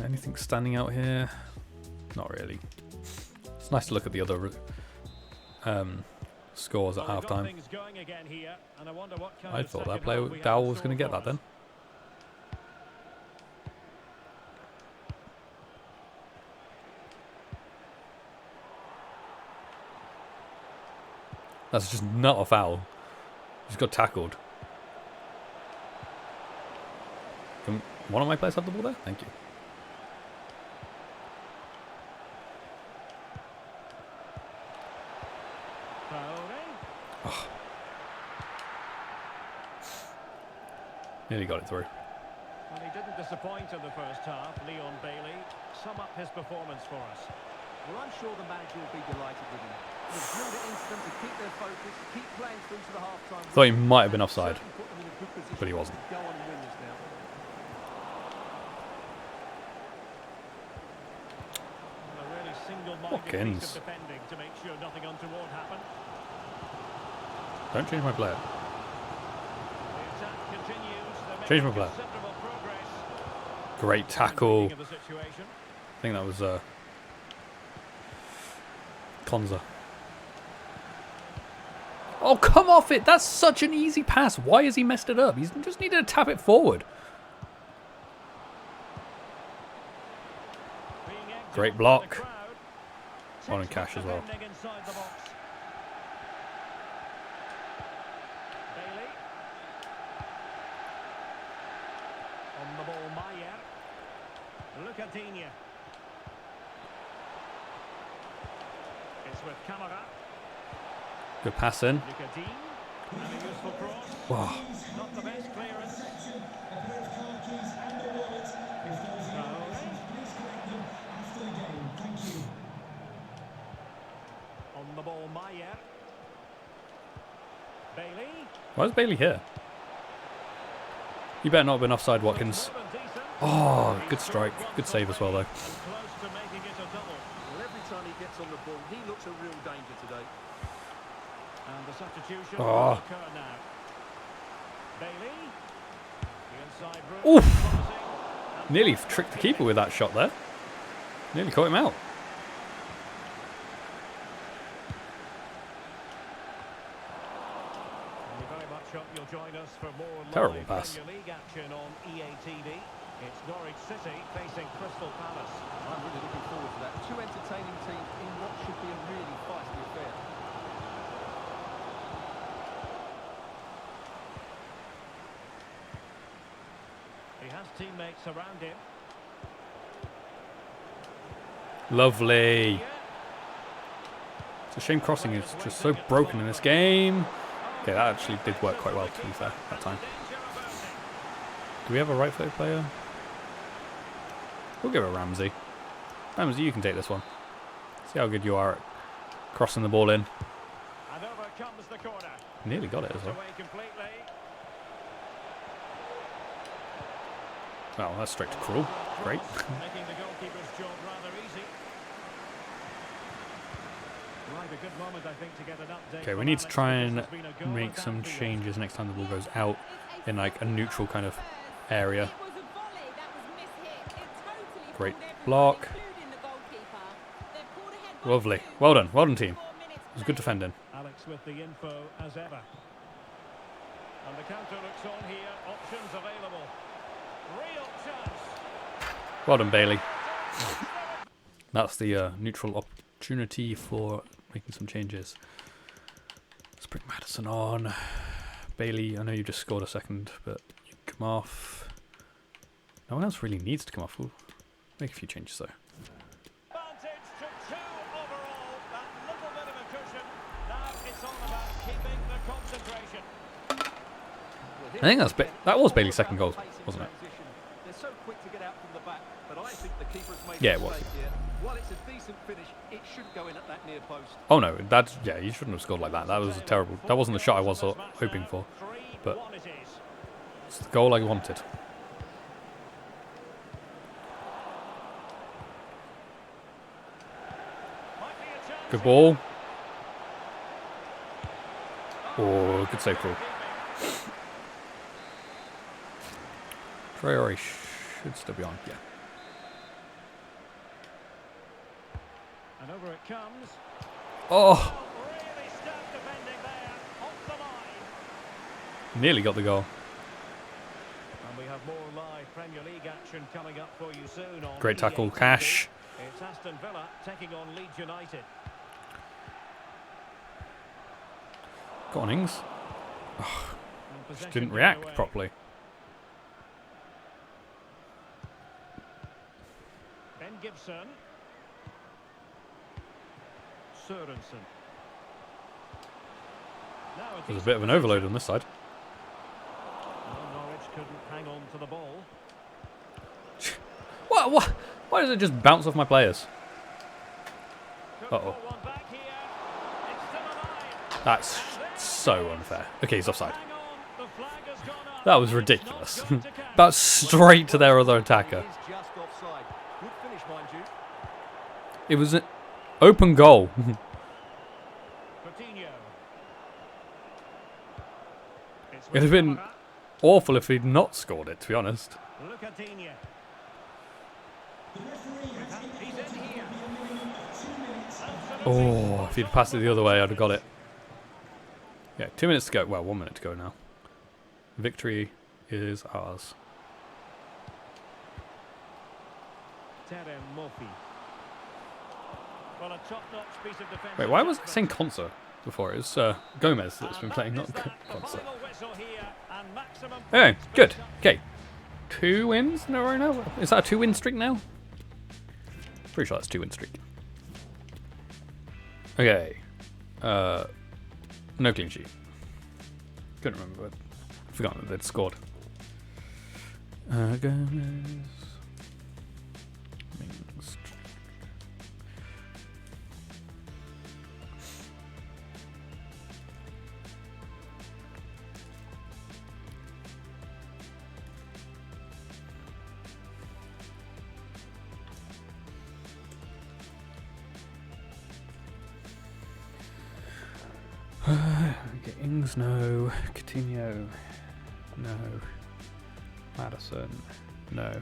Anything standing out here? Not really. It's nice to look at the other scores at Well, half we've got time. things going again here, and I wonder what kind I of thought that second player half we have Dowell in was going to store get that for then. us. That's just not a foul. He's got tackled. Can one of my players have the ball there? Thank you. Traore. Nearly got it through. Well, he didn't disappoint in the first half. Leon Bailey. Sum up his performance for us. Well, I'm sure the manager will be delighted with him. They've drilled it into them to keep their focus, keep playing through to the half-time. Thought he might have been offside, Certainly put them in a good position but he wasn't. to Go on and win this now. A really single-minded Watkins. piece of defending to make sure nothing untoward happened. Don't change my player. The attack continues. They're Change making my player. considerable progress. Great tackle. Of the situation. I think that was Konza. Oh, come off it! That's such an easy pass. Why has he messed it up? He's just needed to tap it forward. Being egged Great on by block. the crowd. One in Cash as well. Defending inside the box. Bailey. On the ball, Maier. Lucadinha. It's with Camara. Good pass in. Lucadine. And a useful cross. Wow. Not the best clearance. A pair of car keys and a wallet. If those are your items, please collect them after the game. Thank you. On the ball, Maier. Bailey. Why is Bailey here? You better not have been offside, Watkins. More than decent. Oh, good strike. Good save as well, though. And close to making it a double. Well, every time he gets on the ball, he looks a real danger today. And the substitution Oh. will occur now. Bailey. The inside route. Oof. Promising. And Nearly tricked the keeper with that shot there. Nearly caught him out. We very much hope you'll join us for more Terrible live pass. Premier League action on EA TV. It's Norwich City facing Crystal Palace. I'm really looking forward to that. Two entertaining teams in what should be a really feisty affair. He has teammates around him. Lovely. Yeah. It's a shame crossing is just so broken in this game. Okay, that actually did work quite well, to be fair, that time. Danger about it. Do we have a right-footed player? We'll give it Ramsey. Ramsey, you can take this one. See how good you are at crossing the ball in. And over comes the corner. Nearly got it as well. Away completely. Oh, that's straight to Cruel. Great. Making the goalkeeper's job rather easy. Right, a good moment, I think, to get an update. Okay, we from need to Alex, try because and there's been a goal make at some Anfield. changes next time the ball goes out in like a neutral kind of area. It was a volley that was mishit. It totally Great fooled everyone, block. including the goalkeeper. They pulled ahead by Lovely. 2. Well done. Well done, team. 4 minutes It was good played. defending. Alex with the info as ever. And the counter looks on here. Options available. Real chance. Well done, Bailey. That's the neutral opportunity for making some changes. Let's bring Madison on. Bailey, I know you just scored a second, but you can come off. No one else really needs to come off. We'll make a few changes though. Advantage to 2 overall. That little bit of a cushion. Now it's all about keeping the concentration. Well, I think that was Bailey's second goal, Pacing wasn't it? transition. They're so quick to get out from the back, but I think the keeper's made Yeah, a it was. mistake here. While it's a decent finish, it should go in at that near post. Oh no, that's yeah. You shouldn't have scored like that. That was a terrible. That wasn't the shot I was hoping for. But 3-1 it is. it's the goal I wanted. Might be a chance Good here. ball. Oh, good save, Cruel. Traore should still be on. Yeah. And over it comes. Oh, Really stout defending there. Off the line. nearly got the goal. And we have more live Premier League action coming up for you soon on Great tackle, EA TV. Cash. It's Aston Villa taking on Leeds United. Go on, Ings. And Just possession didn't given react away. properly. Ben Gibson. Sørensen. Now There's a bit of an overload on this side. Norwich couldn't hang on to the ball. What? Why does it just bounce off my players? Could Uh-oh. pull one back here. It's still alive. That's so unfair. Okay, he's offside. Hang on. The flag has gone up. That was It's ridiculous. not going to count. About straight to their other attacker. He is just offside. Good finish, mind you. It was an open goal. Coutinho. It's It'd have been awful if he'd not scored it, to be honest. Lucadinha. He's in here. Oh, if he'd passed it the other way, I'd have got it. Yeah, 2 minutes to go. Well, 1 minute to go now. Victory is ours. Well, a top-notch piece of defense. Wait, why was I saying Conser before? It was Gomez that's been playing, not Conser. Anyway, good. Okay. 2 wins in a row now? Is that a 2-win streak now? Pretty sure that's 2-win streak. Okay. No clean sheet. Couldn't remember, but forgotten that they'd scored. Gomez. Okay, Ings, no. Coutinho, no. Madison, no.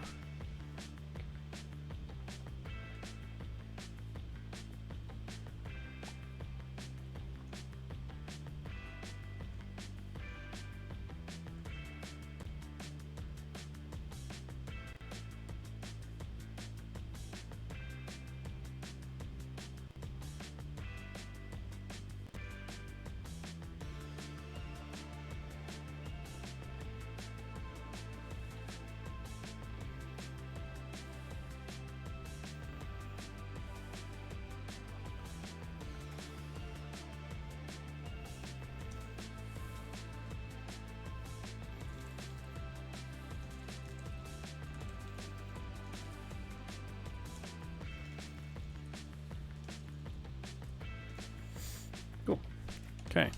Okay.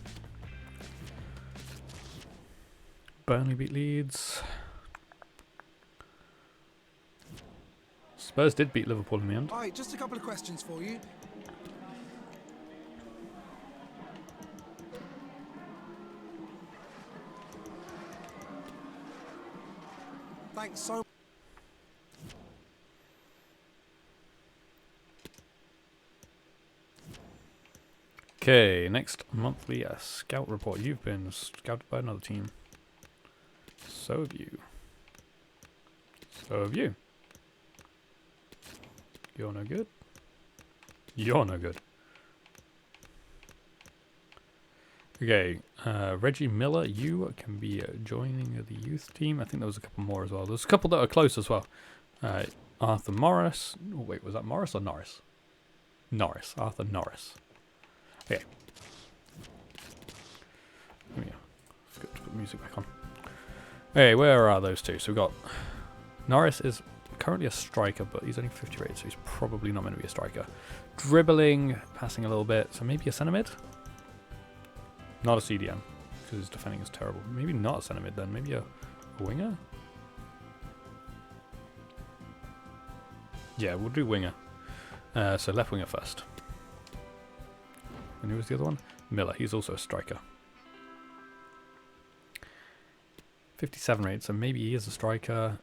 Burnley beat Leeds. Spurs did beat Liverpool in the end. Hi, just a couple of questions for you. Thanks so much. Okay, next monthly scout report. You've been scouted by another team. So have you. So have you. You're no good. You're no good. Okay, Reggie Miller, you can be joining the youth team. I think there was a couple more as well. There's a couple that are close as well. Arthur Morris. Oh, wait, was that Morris or Norris? Norris. Arthur Norris. Okay. There we go. It's good to put music back on. Hey, where are those two? So we've got Norris is currently a striker, but he's only 50 rated, so he's probably not meant to be a striker. Dribbling, passing a little bit, so maybe a centre mid? Not a CDM, because his defending is terrible. Maybe not a centre mid then, maybe a winger? Yeah, we'll do winger. So left winger first. And who was the other one? Miller, he's also a striker. 57 rated, so maybe he is a striker.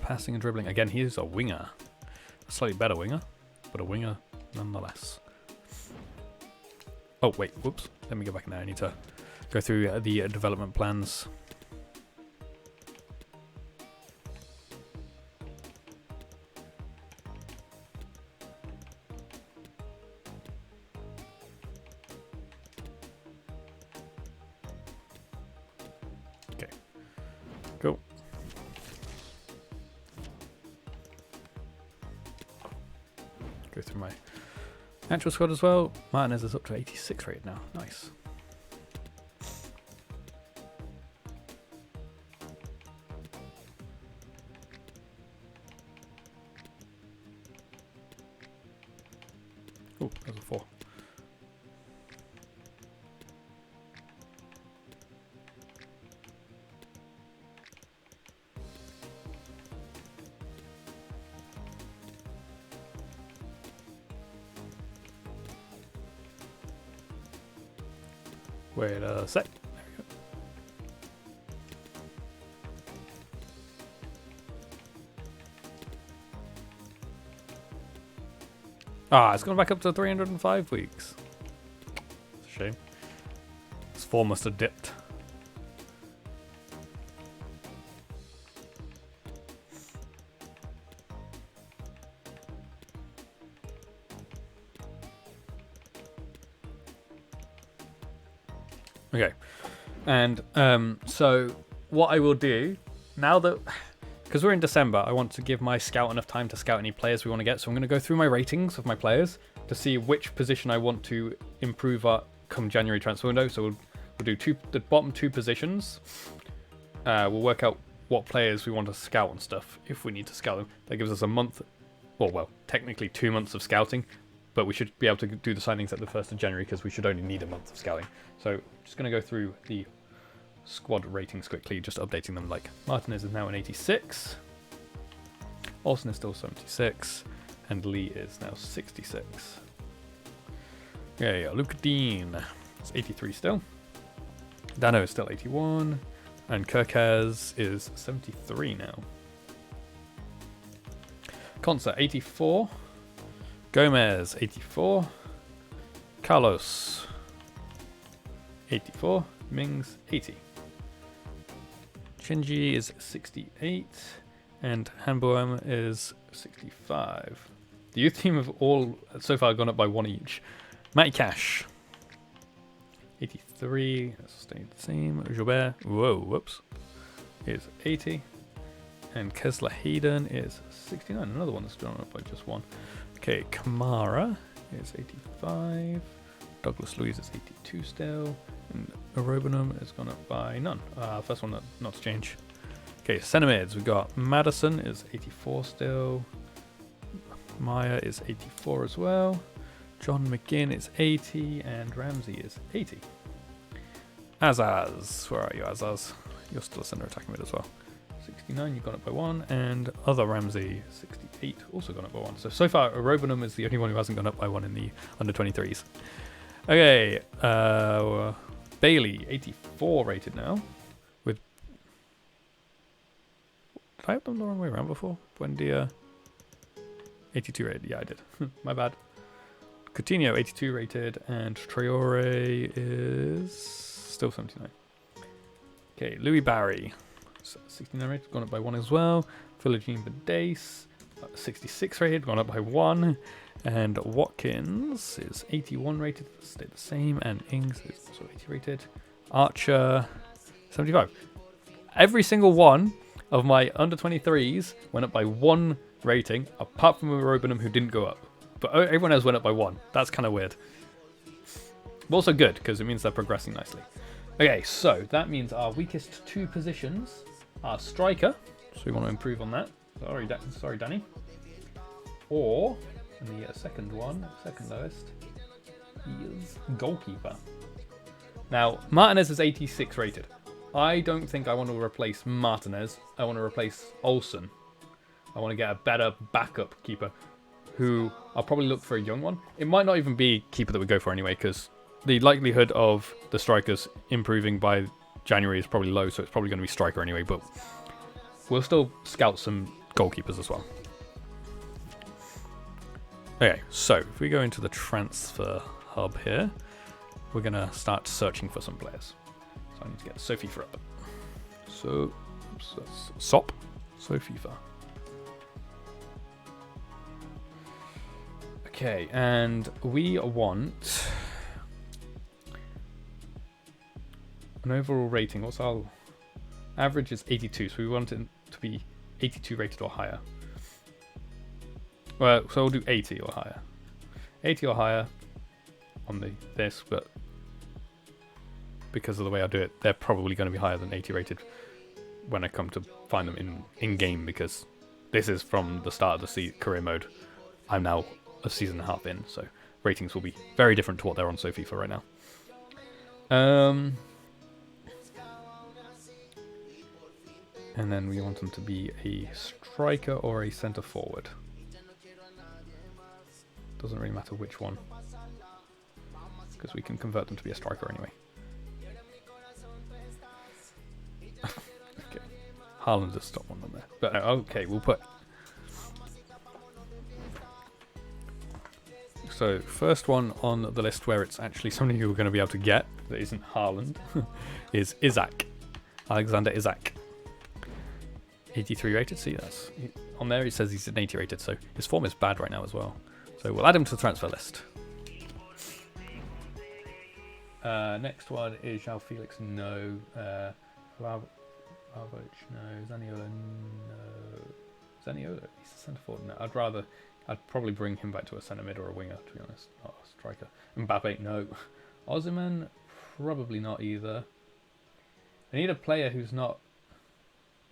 Passing and dribbling. Again, he is a winger. A slightly better winger, but a winger nonetheless. Oh, wait, whoops. Let me go back in there. I need to go through the development plans. Okay, cool. Go through my actual squad as well. Martinez is up to 86 rated now. Nice. Oh, there's a 4. Wait a sec. There we go. Ah, it's gone back up to 305 weeks. It's a shame. This form must have dipped. Okay, and so what I will do now that, because we're in December, I want to give my scout enough time to scout any players we want to get. So I'm going to go through my ratings of my players to see which position I want to improve at come January transfer window. So we'll do the bottom 2 positions. We'll work out what players we want to scout and stuff if we need to scout them. That gives us a month, or well, technically 2 months of scouting. But we should be able to do the signings at the 1st of January because we should only need a month of scouting. So just going to go through the squad ratings quickly, just updating them. Like Martinez is now an 86. Olsen is still 76. And Lee is now 66. Okay, Luke Dean is 83 still. Dano is still 81. And Kirkaz is 73 now. Concert 84. Gomez, 84. Carlos, 84. Mings, 80. Shinji is 68. And Hanboem is 65. The youth team have all so far gone up by 1 each. Matty Cash, 83. That's stayed the same. Joubert, whoops, is 80. And Kessler Hayden is 69. Another one that's gone up by just 1. Okay, Kamara is 85. Douglas Luiz is 82 still. And Arobanum has gone up by none. First one not to change. Okay, centre-mids. We've got Madison is 84 still. Maya is 84 as well. John McGinn is 80. And Ramsey is 80. Azaz. Where are you, Azaz? You're still a centre attacking mid as well. 69, you've gone up by 1, and other Ramsey, 68, also gone up by 1. So far, Arobanum is the only one who hasn't gone up by 1 in the under-23s. Okay, Bailey, 84 rated now. With, did I have them the wrong way around before? Buendia, 82 rated, yeah I did, my bad. Coutinho, 82 rated, and Traore is still 79. Okay, Louis Barry. 69 rated, gone up by 1 as well. Philogene Badace, 66 rated, gone up by 1. And Watkins is 81 rated, stayed the same. And Ings is also 80 rated. Archer, 75. Every single one of my under 23s went up by 1 rating, apart from Robinham, who didn't go up. But everyone else went up by 1. That's kind of weird. But also good, because it means they're progressing nicely. Okay, so that means our weakest 2 positions are striker, so we want to improve on that. Sorry, Danny. Or, and the second lowest, is goalkeeper. Now, Martinez is 86 rated. I don't think I want to replace Martinez. I want to replace Olsen. I want to get a better backup keeper, who I'll probably look for a young one. It might not even be keeper that we go for anyway, because the likelihood of the strikers improving by January is probably low, so it's probably going to be striker anyway, but we'll still scout some goalkeepers as well. Okay, so if we go into the transfer hub here, we're going to start searching for some players. So I need to get Sophie for up. So, that's SOP, SoFIFA. Okay, and we want an overall rating. What's our average? Is 82, so we want it to be 82 rated or higher. Well, so we'll do 80 or higher. 80 or higher on this, but because of the way I do it, they're probably going to be higher than 80 rated when I come to find them in game, because this is from the start of the career mode. I'm now a season and a half in, so ratings will be very different to what they're on SoFIFA right now. And then we want them to be a striker or a centre forward. Doesn't really matter which one, because we can convert them to be a striker anyway. Okay, Haaland has stopped one on there, but okay, we'll put So first one on the list where it's actually something you're going to be able to get that isn't Haaland is Isaac. Alexander Isaac. 83 rated. See, that's on there. It says he's an 80 rated, so his form is bad right now as well. So we'll add him to the transfer list. Next one is João Felix. No. Vlahovic. No. Zaniolo. No. Zaniolo. He's a centre forward. No. I'd probably bring him back to a centre mid or a winger, to be honest, not a striker. Mbappe. No. Osimhen. Probably not either. I need a player who's not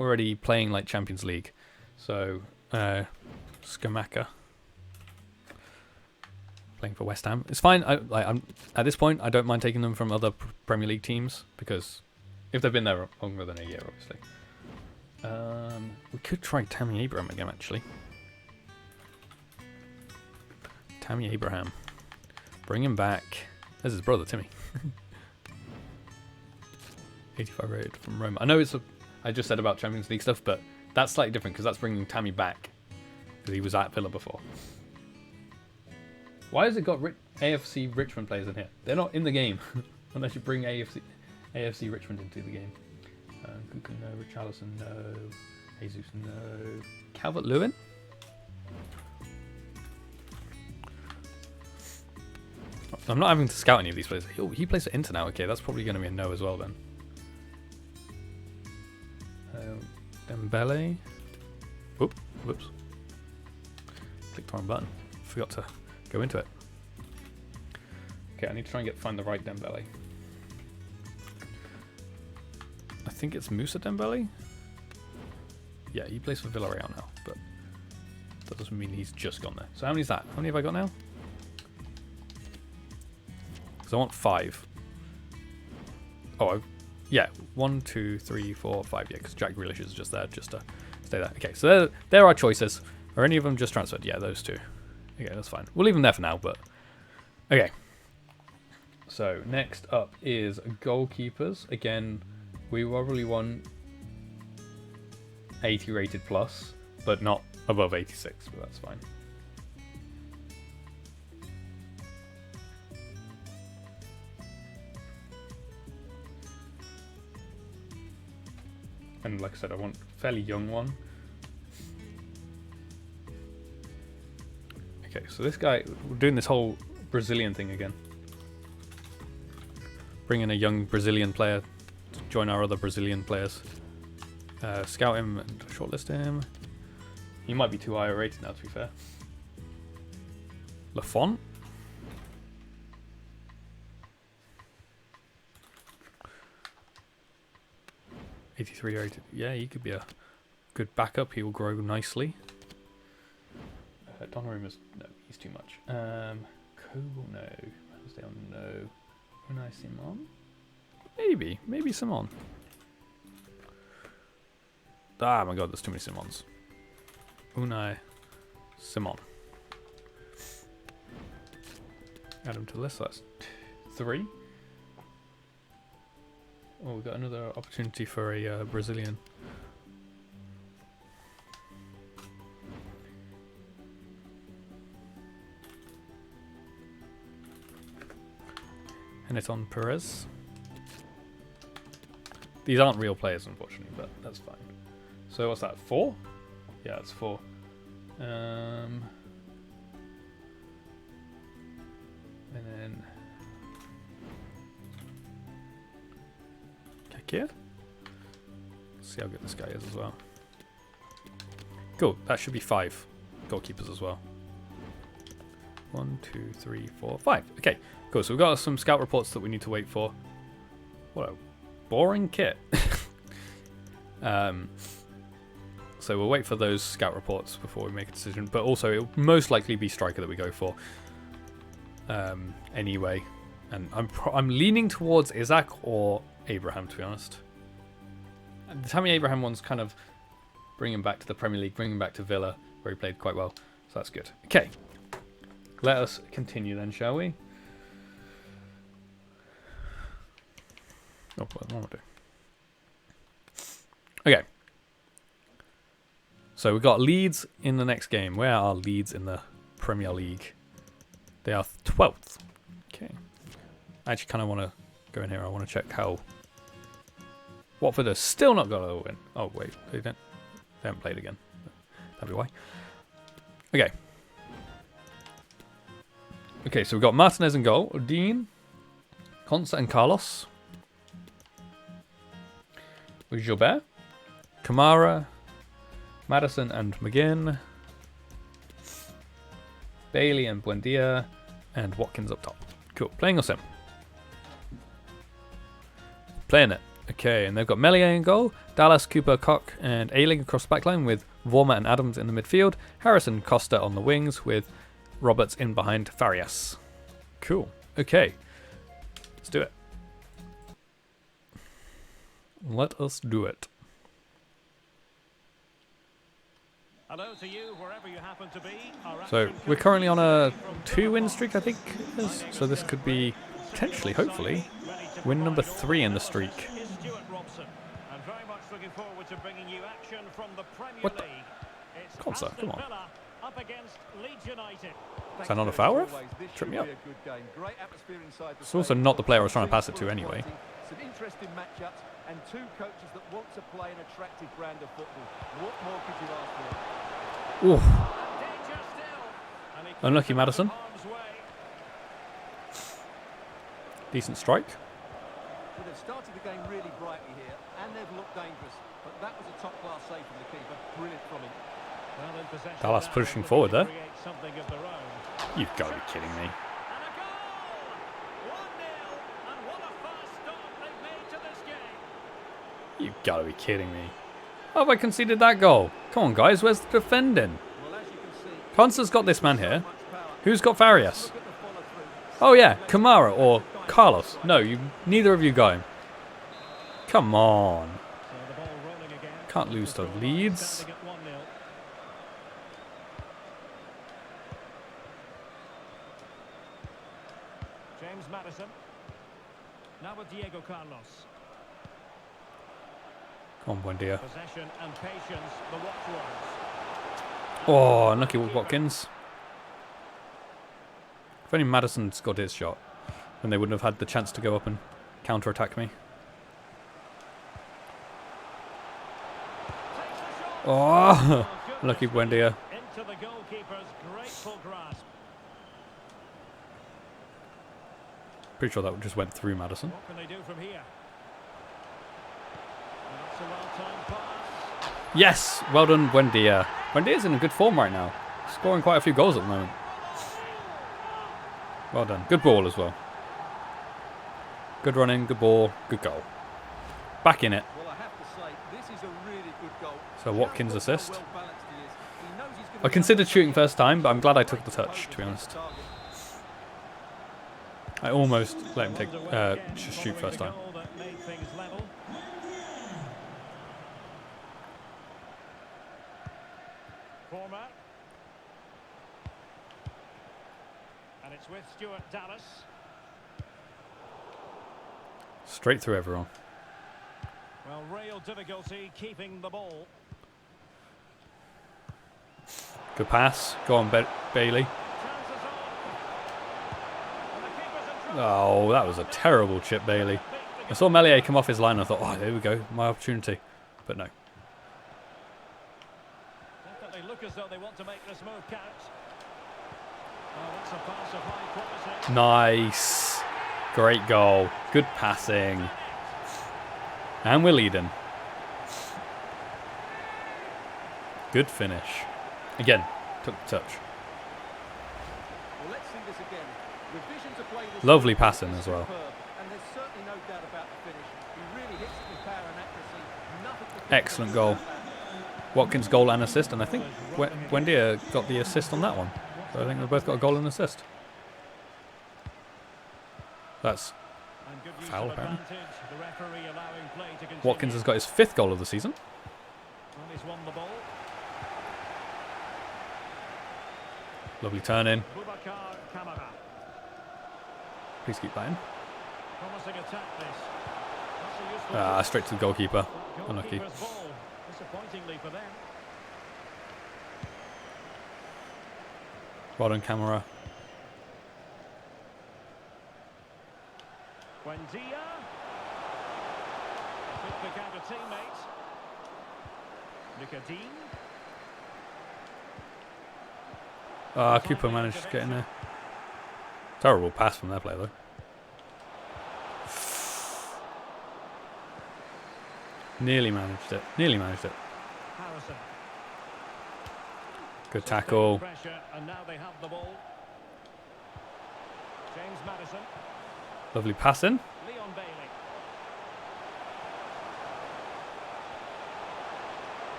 already playing like Champions League. So, Skamaka. Playing for West Ham. It's fine. I'm at this point, I don't mind taking them from other Premier League teams because if they've been there longer than a year, obviously. We could try Tammy Abraham again, actually. Tammy Abraham. Bring him back. There's his brother, Timmy. 85 rated from Roma. I know I just said about Champions League stuff, but that's slightly different because that's bringing Tammy back because he was at Villa before. Why has it got AFC Richmond players in here? They're not in the game unless you bring AFC Richmond into the game. Kuku, no. Richarlison, no. Jesus, no. Calvert-Lewin? I'm not having to scout any of these players. He plays for Inter now. Okay, that's probably going to be a no as well then. Dembele. Whoops. Clicked the wrong button. Forgot to go into it. Okay, I need to try and find the right Dembele. I think it's Moussa Dembele. Yeah, he plays for Villarreal now, but that doesn't mean he's just gone there. So how many is that? How many have I got now? Because I want 5. Oh, yeah. 1, 2, 3, 4, 5. Yeah, because Jack Grealish is just there just to stay there. Okay, so there are choices. Are any of them just transferred? Yeah, those 2. Okay, that's fine. We'll leave them there for now, but... Okay. So, next up is goalkeepers. Again, we probably want 80 rated plus, but not above 86, but that's fine. And like I said, I want a fairly young one. Okay, so this guy, we're doing this whole Brazilian thing again. Bring in a young Brazilian player to join our other Brazilian players. Scout him and shortlist him. He might be too high rated now, to be fair. Lafont? '83 rated. Yeah, he could be a good backup. He will grow nicely. Donnarumma's no, he's too much. Kogel, no. Ramsdale, no. Unai Simon? Maybe Simon. Ah, my God, there's too many Simons. Unai Simon. Add him to the list. So that's 3. Oh, we've got another opportunity for a Brazilian. And it's on Perez. These aren't real players, unfortunately, but that's fine. So what's that, 4? Yeah, it's 4. And then Kakir. See how good this guy is as well. Cool, that should be 5 goalkeepers as well. 1, 2, 3, 4, 5. Okay, cool. So we've got some scout reports that we need to wait for. What a boring kit. So we'll wait for those scout reports before we make a decision. But also, it'll most likely be striker that we go for. Anyway, and I'm leaning towards Isaac or Abraham, to be honest. And the Tammy Abraham one's kind of bring him back to the Premier League, bring him back to Villa, where he played quite well. So that's good. Okay. Let us continue then, shall we? Oh, what do I do? Okay. So we've got Leeds in the next game. Where are Leeds in the Premier League? They are 12th. Okay. I actually kind of want to go in here. I want to check how... Watford has still not got a win. Oh, wait. They haven't played again. That'd be why. Okay. Okay, so we've got Martinez in goal. Dean. Consa and Carlos. With Gilbert. Kamara. Madison and McGinn. Bailey and Buendia. And Watkins up top. Cool. Playing or sim? Playing it. Okay, and they've got Melier in goal. Dallas, Cooper, Koch, and Ayling across the backline with Vormer and Adams in the midfield. Harrison, Costa on the wings with Roberts in behind Farias. Cool. Okay. Let's do it. Let us do it. Hello to you, wherever you happen to be. So we're currently on a 2-win streak, I think. So this could be potentially, hopefully, win number 3 in the streak. What the? Consa, come on. Is that not a foul, ref? Trip me up. It's also not the player I was trying to pass it to anyway. Some interesting matchups and two coaches that want to play an attractive brand of football. What more could you ask for? Ooh. Unlucky Madison. Decent strike. Well, they've started the game really brightly here, and they've looked dangerous. But that was a top-class save from the keeper. Brilliant from him. Dallas pushing forward there. You've got to be kidding me. You've got to be kidding me. How have I conceded that goal? Come on, guys. Where's the defending? Consa's got this man here. Who's got Farias? Oh, yeah. Kamara or Carlos. No, neither of you got him. Come on. Can't lose to Leeds. James Madison. Now with Diego Carlos. Come on, Buendia. Possession and patience, the watchwords. Oh, unlucky Watkins. If only Madison's got his shot, then they wouldn't have had the chance to go up and counter-attack me. Oh, lucky Buendia. Into the goalkeeper's grateful grasp. Pretty sure that just went through Madison. What can they do from here? That's a well-timed pass. Yes, well done, Buendia. Buendia's in a good form right now, scoring quite a few goals at the moment. Well done. Good ball as well. Good running, good ball, good goal. Back in it. Well, I have to say, this is a really good goal. So Watkins assist. I considered shooting first time, but I'm glad I took the touch, to be honest. I almost let him take shoot first time. And it's with Stuart Dallas. Straight through everyone. Well, real difficulty keeping the ball. Good pass. Go on, Bailey. Oh, that was a terrible chip, Bailey. I saw Melier come off his line and I thought, oh, there we go, my opportunity. But no. Definitely look as though they want to make this move count. Oh, that's a pass of high quality. Nice. Great goal. Good passing. And we're leading. Good finish. Again, took the touch. Well, let's see this again. With vision to play this Lovely passing as well. And there's certainly no doubt about the finish. He really hits it with power and accuracy. Nothing to think Excellent goal. Watkins goal and assist, and I think Buendia got the assist on that one. So I think they both got a goal and assist. That's foul, apparently. Watkins has got his 5th goal of the season. He's won the ball. Lovely turn in. Kamara. Please keep that in. Promising attack this. That's a useful Straight to the goalkeeper. Unlucky. goalkeeper's ball. Disappointingly for them. Well done, Kamara. Buendia. Could pick out a teammate. Nicodine. Ah, Cooper managed to get in there. Terrible pass from that player though. Nearly managed it. Nearly managed it. Harrison. Good tackle. Pressure, and now they have the ball. James Maddison. Lovely passing. Leon Bailey.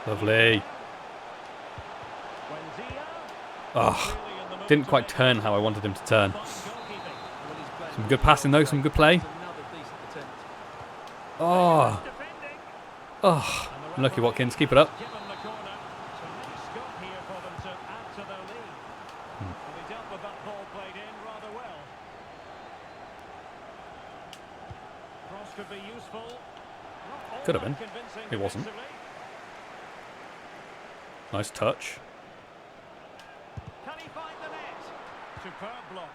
Lovely. Buendia. Oh, didn't quite turn how I wanted him to turn. Some good passing though, some good play. Another decent attempt. Oh, Defending. oh. Unlucky Watkins, keep it up. Given the corner. So maybe scope here for them to add to their lead. And they dealt with that ball played in rather well. Cross could be useful. Not all Could have that been. convincing It wasn't. defensively. Nice touch. Can he find the net? Superb block.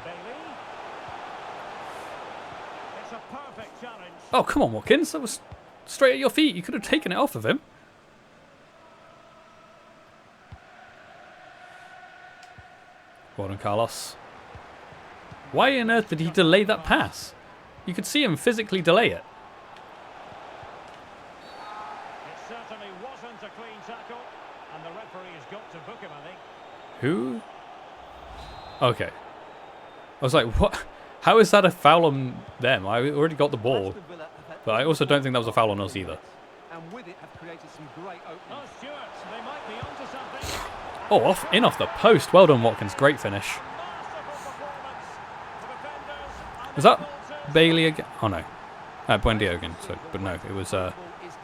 Bailey. It's a perfect challenge. Oh, come on, Watkins. That was straight at your feet. You could have taken it off of him. Well done, Carlos. Why on earth did he delay that pass? You could see him physically delay it. It certainly wasn't a clean tackle, and the referee has got to book him, I think. Who? Okay. I was like, what? How is that a foul on them? I already got the ball. Aston Villa have had But I also don't think that was a foul on us either. and with it have created some great Oh, openings. Stuart, they might be onto something. Oh, in off the post. Well done, Watkins. Great finish. Masterful performance. The defenders Was that unable to- Bailey again? Oh, no. Buendia again. So, but no, it was Is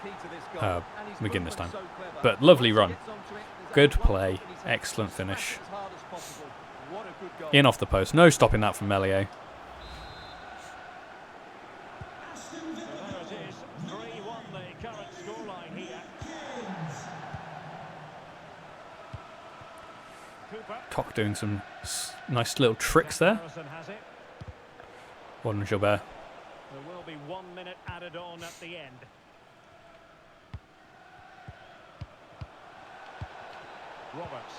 key to this goal, and his McGinn this movement time. so clever. But lovely Once he run. gets onto it, there's Good that one play. foot and he's had to Excellent smash finish. as hard as possible. What a good goal. In off the post. No stopping that from Melier. Aston So Villa there it is. 3-1 the current scoreline here. Cooper. Cock doing some nice little tricks there. Harrison has it. Well done, Gilbert. There will be 1 minute added on at the end. Roberts.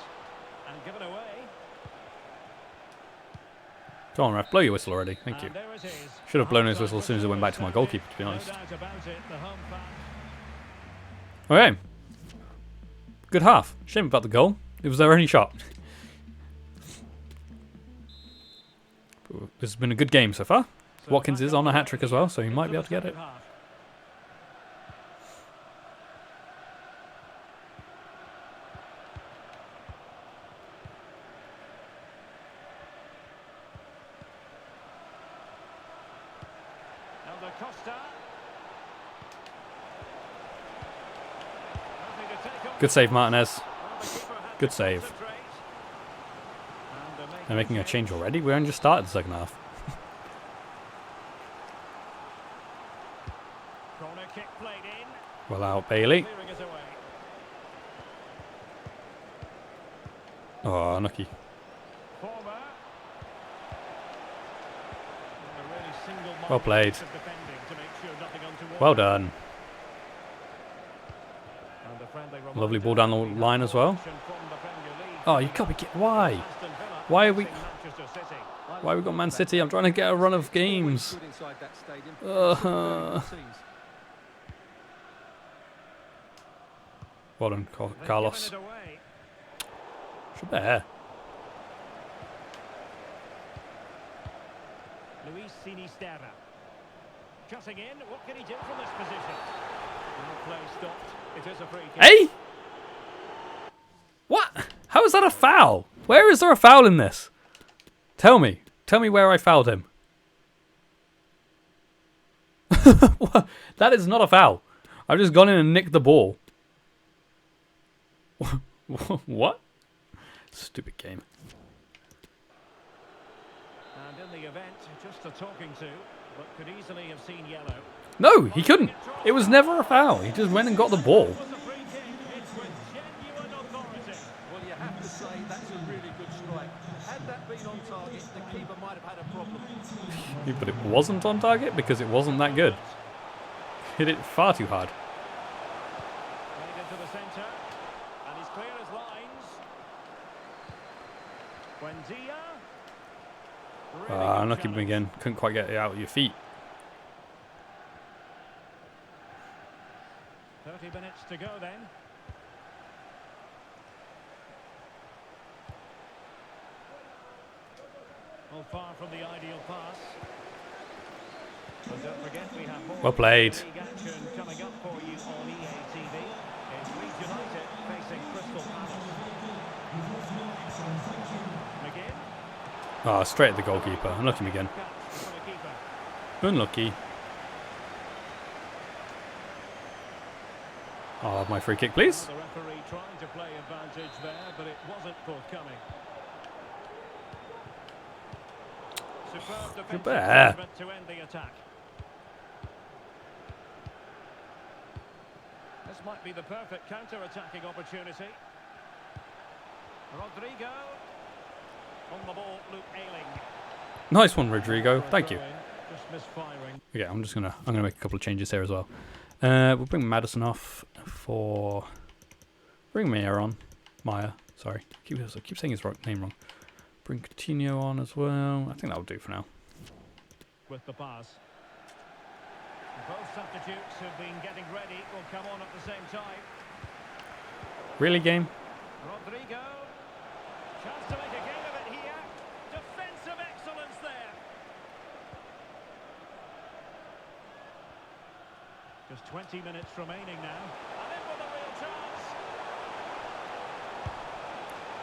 And given away. Come on, ref. Blow your whistle already. Thank you. And there it is. Should have blown his whistle as soon as it went back to my goalkeeper, to be honest. No doubt about it, the home fans. Okay. Good half. Shame about the goal. It was their only shot. This has been a good game so far. So Watkins back is up on a the hat-trick as well, so he into might be the able to get it. second half. Elder Costa. Nothing to take on. Good save, Martinez. Well, the keeper had Good to save. concentrate. And They're making a change already. We only just started the second half. Corner kick played in. Well out, Bailey. Clearing it away. Oh, unlucky. Former. And a really single-minded Well played. piece of defending to make sure nothing untoward. Well done. And the friendly Lovely ball reminder down the line as well. from the Premier League. Oh, you can't be... Why? Aston Villa Why are we... facing Manchester City. Why we got Man City? I'm trying to get a run of games. Good inside that stadium. Uh, well done, They've Carlos. given it away. Gilbert. Luis Sinisterra. Cutting in. What can he do from this position? Well, play stopped. It is a free kick. Hey! What? How is that a foul? Where is there a foul in this? Tell me. Tell me where I fouled him. What? That is not a foul. I've just gone in and nicked the ball. What? Stupid game. And in the event, just a talking to, but could easily have seen yellow. No, he couldn't. It was never a foul. He just went and got the ball. It was a free kick. It's with genuine authority. Well, you have to say that's a really good strike. Had that been on target, the keeper might have had a problem. Yeah, but it wasn't on target because it wasn't that good. Hit it far too hard. Played into the centre, and he's clear as lines. Buendia. Really Unlucky good again. Couldn't quite get it out of your feet. 30 minutes to go then. Well, far from the ideal pass. And don't forget we have more Well played. league action coming up for you on EA TV. It's Leeds United facing Crystal Palace. McGinn. Straight at the goalkeeper. Unlucky again. Catch for the keeper. Unlucky. I'll have my free kick, please. The referee trying to play advantage there, but it wasn't forthcoming. Superb defensive better. movement to end the attack. This might be the perfect counter-attacking opportunity. Rodrigo. On the ball, Luke Ayling. Nice one, Rodrigo. Thank you. Just misfiring. Okay, I'm gonna make a couple of changes here as well. We'll bring Madison off for. Bring Maya. Sorry, I keep saying his name wrong. Bring Coutinho on as well. I think that'll do for now. With the pass. Both substitutes who've been getting ready will come on at the same time. Really, game? Rodrigo. Chance to make a game of it here. Defensive excellence there. Just 20 minutes remaining now. And in with a real chance.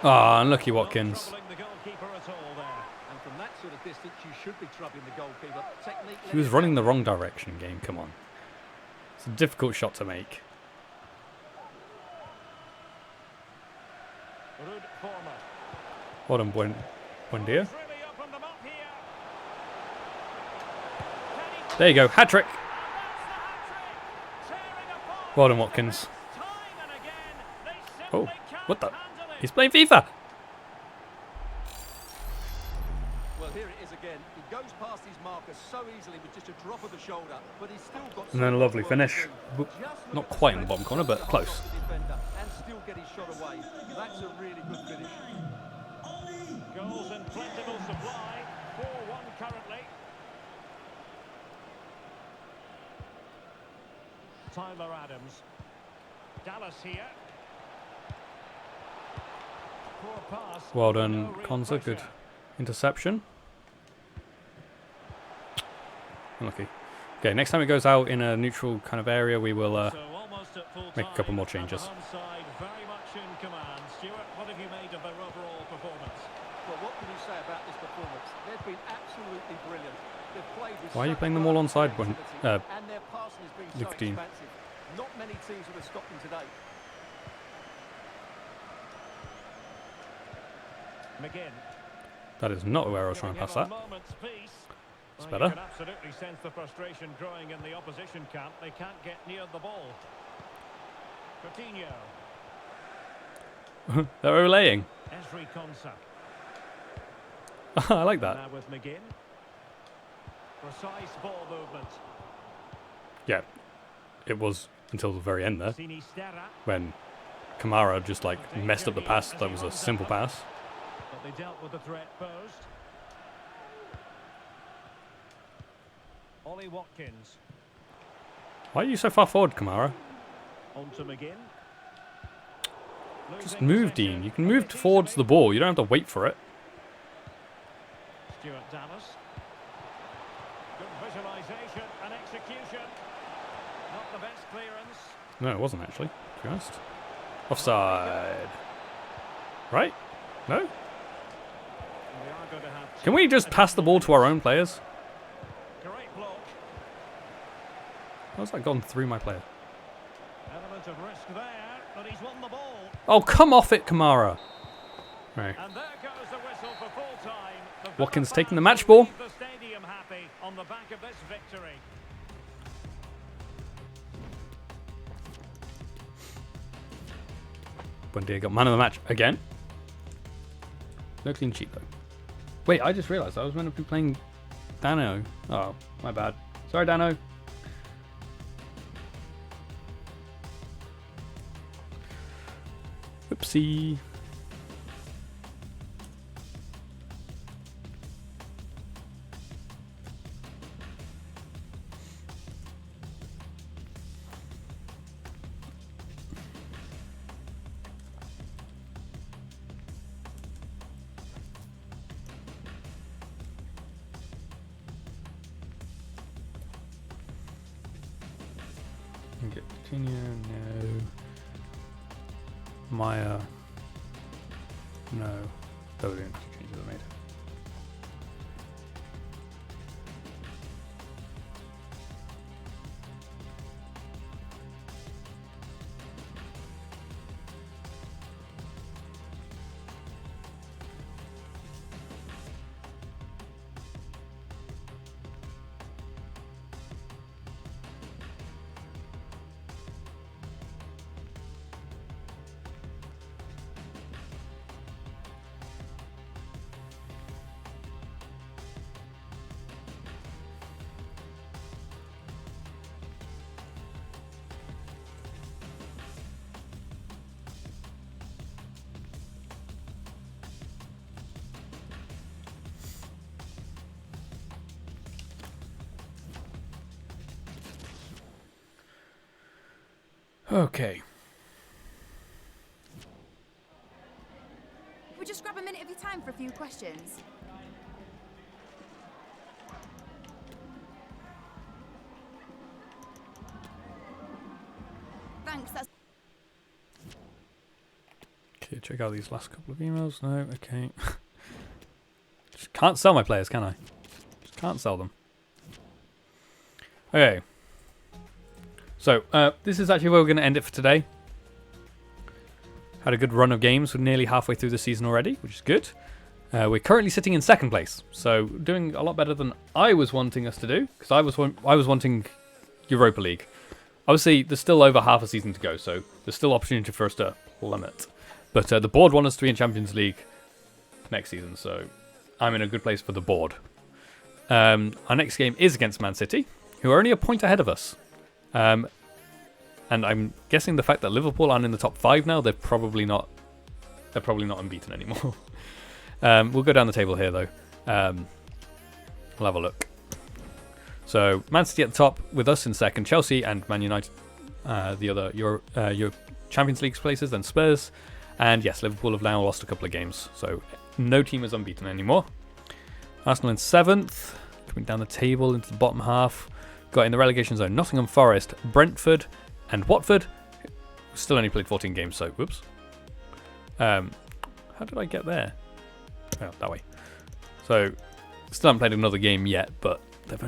Unlucky Watkins. Not troubling the goalkeeper at all there. And from that sort of distance, you should be troubling the goalkeeper. Technique. He was running the wrong direction, game. Come on. It's a difficult shot to make. Ruud Former. Well done, Buendia. Really opened them up here. Can he There you go. Hat trick. tearing apart Well done, Watkins. time and again. They Oh, simply can't what the? handle it. He's playing FIFA. Well, here it is again. He goes past his marker so easily with just a drop of the shoulder, but he's still got. And then a so lovely much work to finish. do. Just look Not at the quite in the strength bottom corner, but to hold close. off the defender and still get his shot away. That's a really good finish. Goals in plentiful supply. 4-1 currently. Tyler Adams. Dallas here. Poor pass. Well No done, real Konza. Good pressure. interception. Unlucky. Okay, next time it goes out in a neutral kind of area, we will So almost at full make a couple time, more and changes. the home side very much in command. Stuart, what have you made of their overall performance? Well, what can you say about this performance? They've been absolutely brilliant. They've played with Why are you such playing them all class onside and when, creativity, and their passing has been so Nicotine? expansive. Not many teams would have stopped them today. McGinn. that is not where I was trying to pass that. It's better. You can absolutely sense the frustration growing in the opposition camp. They can't get near the ball. Coutinho. They're relaying. Esri Konsa. I like that. Now with McGinn. Precise ball movement. Yeah, it was until the very end there Sinisterra. when Kamara just like messed up the pass. That was a simple pass. But they dealt with the threat posed. Ollie Watkins. Why are you so far forward, Kamara? On to McGinn. Just Losing move, possession, Dean. You can but move they towards the easily. ball. You don't have to wait for it. Stuart Dallas. Good visualisation and execution. Not the best clearance. No, it wasn't actually, to be honest. Offside. Right? No? And we are going to have Can we just pass the ball to our own players? great block. How's that gone through my player? Element of risk there, but he's won the ball. Oh, come off it, Kamara. Right. And there goes the whistle for full time. The Watkins Villa taking the fans match ball. will leave the stadium happy on the back of this victory. Buendia got man of the match again. No clean sheet though. Wait, I just realised I was meant to be playing Dano. Oh, my bad. Sorry, Dano. Oopsie. Okay, Continue, no. Maya, no. That would be interesting changes I made. Okay. We'll just grab a minute of your time for a few questions. Thanks, that's... Okay, check out these last couple of emails. No, okay. Just can't sell my players, can I? Just can't sell them. Okay. So, this is actually where we're going to end it for today. Had a good run of games. We're nearly halfway through the season already, which is good. We're currently sitting in second place, so doing a lot better than I was wanting us to do, because I was wanting Europa League. Obviously, there's still over half a season to go, so there's still opportunity for us to plummet. But the board want us to be in Champions League next season, so I'm in a good place for the board. Our next game is against Man City, who are only a point ahead of us. And I'm guessing the fact that Liverpool aren't in the top 5 now, they're probably not unbeaten anymore. We'll go down the table here though. We'll have a look. So Man City at the top with us in second, Chelsea and Man United the other your Champions League places, then Spurs, and yes, Liverpool have now lost a couple of games, so no team is unbeaten anymore. Arsenal in 7th, coming down the table into the bottom half. Got in the relegation zone Nottingham Forest, Brentford, and Watford. Still only played 14 games, so whoops. How did I get there? Oh, that way. So still haven't played another game yet, but they've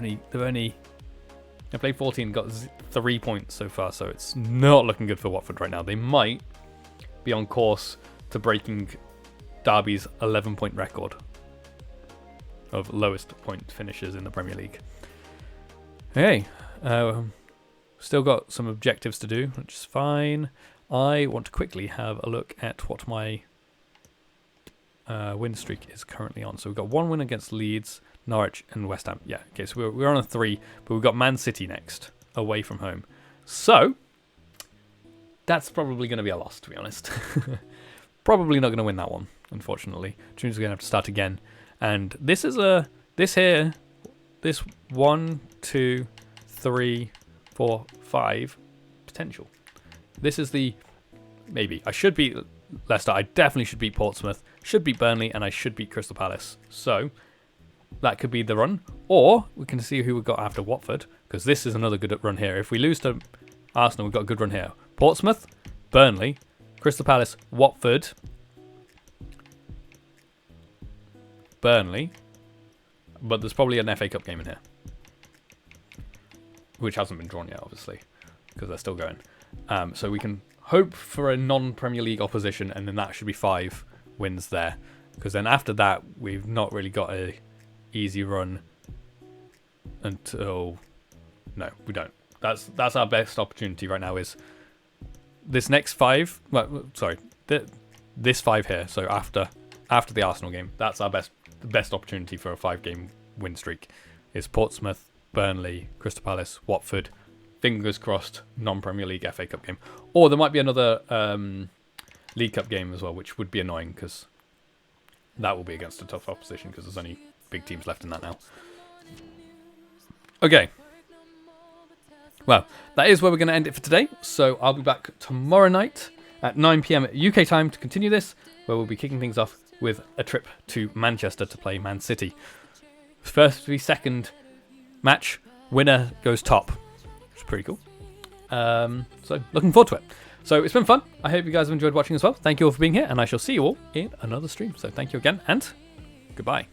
played 14, got 3 points so far, so it's not looking good for Watford right now. They might be on course to breaking Derby's 11-point record of lowest point finishes in the Premier League. Hey, still got some objectives to do, which is fine. I want to quickly have a look at what my win streak is currently on. So we've got 1 win against Leeds, Norwich, and West Ham. Yeah, okay, so we're on a 3, but we've got Man City next, away from home. So that's probably going to be a loss, to be honest. Probably not going to win that one, unfortunately. Tunes are going to have to start again. And this is this 1, 2, 3, 4, 5 potential. This is the maybe. I should beat Leicester. I definitely should beat Portsmouth. Should beat Burnley, and I should beat Crystal Palace. So that could be the run. Or we can see who we've got after Watford, because this is another good run here. If we lose to Arsenal, we've got a good run here. Portsmouth, Burnley, Crystal Palace, Watford, Burnley. But there's probably an FA Cup game in here, which hasn't been drawn yet, obviously, because they're still going. So we can hope for a non-Premier League opposition, and then that should be 5 wins there. Because then after that, we've not really got a easy run until... No, we don't. That's our best opportunity right now, is this next 5... Well, sorry, this 5 here. So after the Arsenal game, that's our best the best opportunity for a 5-game win streak is Portsmouth, Burnley, Crystal Palace, Watford. Fingers crossed, non-Premier League FA Cup game. Or there might be another League Cup game as well, which would be annoying because that will be against a tough opposition because there's only big teams left in that now. Okay. Well, that is where we're going to end it for today. So I'll be back tomorrow night at 9 PM UK time to continue this, where we'll be kicking things off with a trip to Manchester to play Man City. First v second match, winner goes top. Which is pretty cool. So looking forward to it. So it's been fun. I hope you guys have enjoyed watching as well. Thank you all for being here, and I shall see you all in another stream. So thank you again, and goodbye.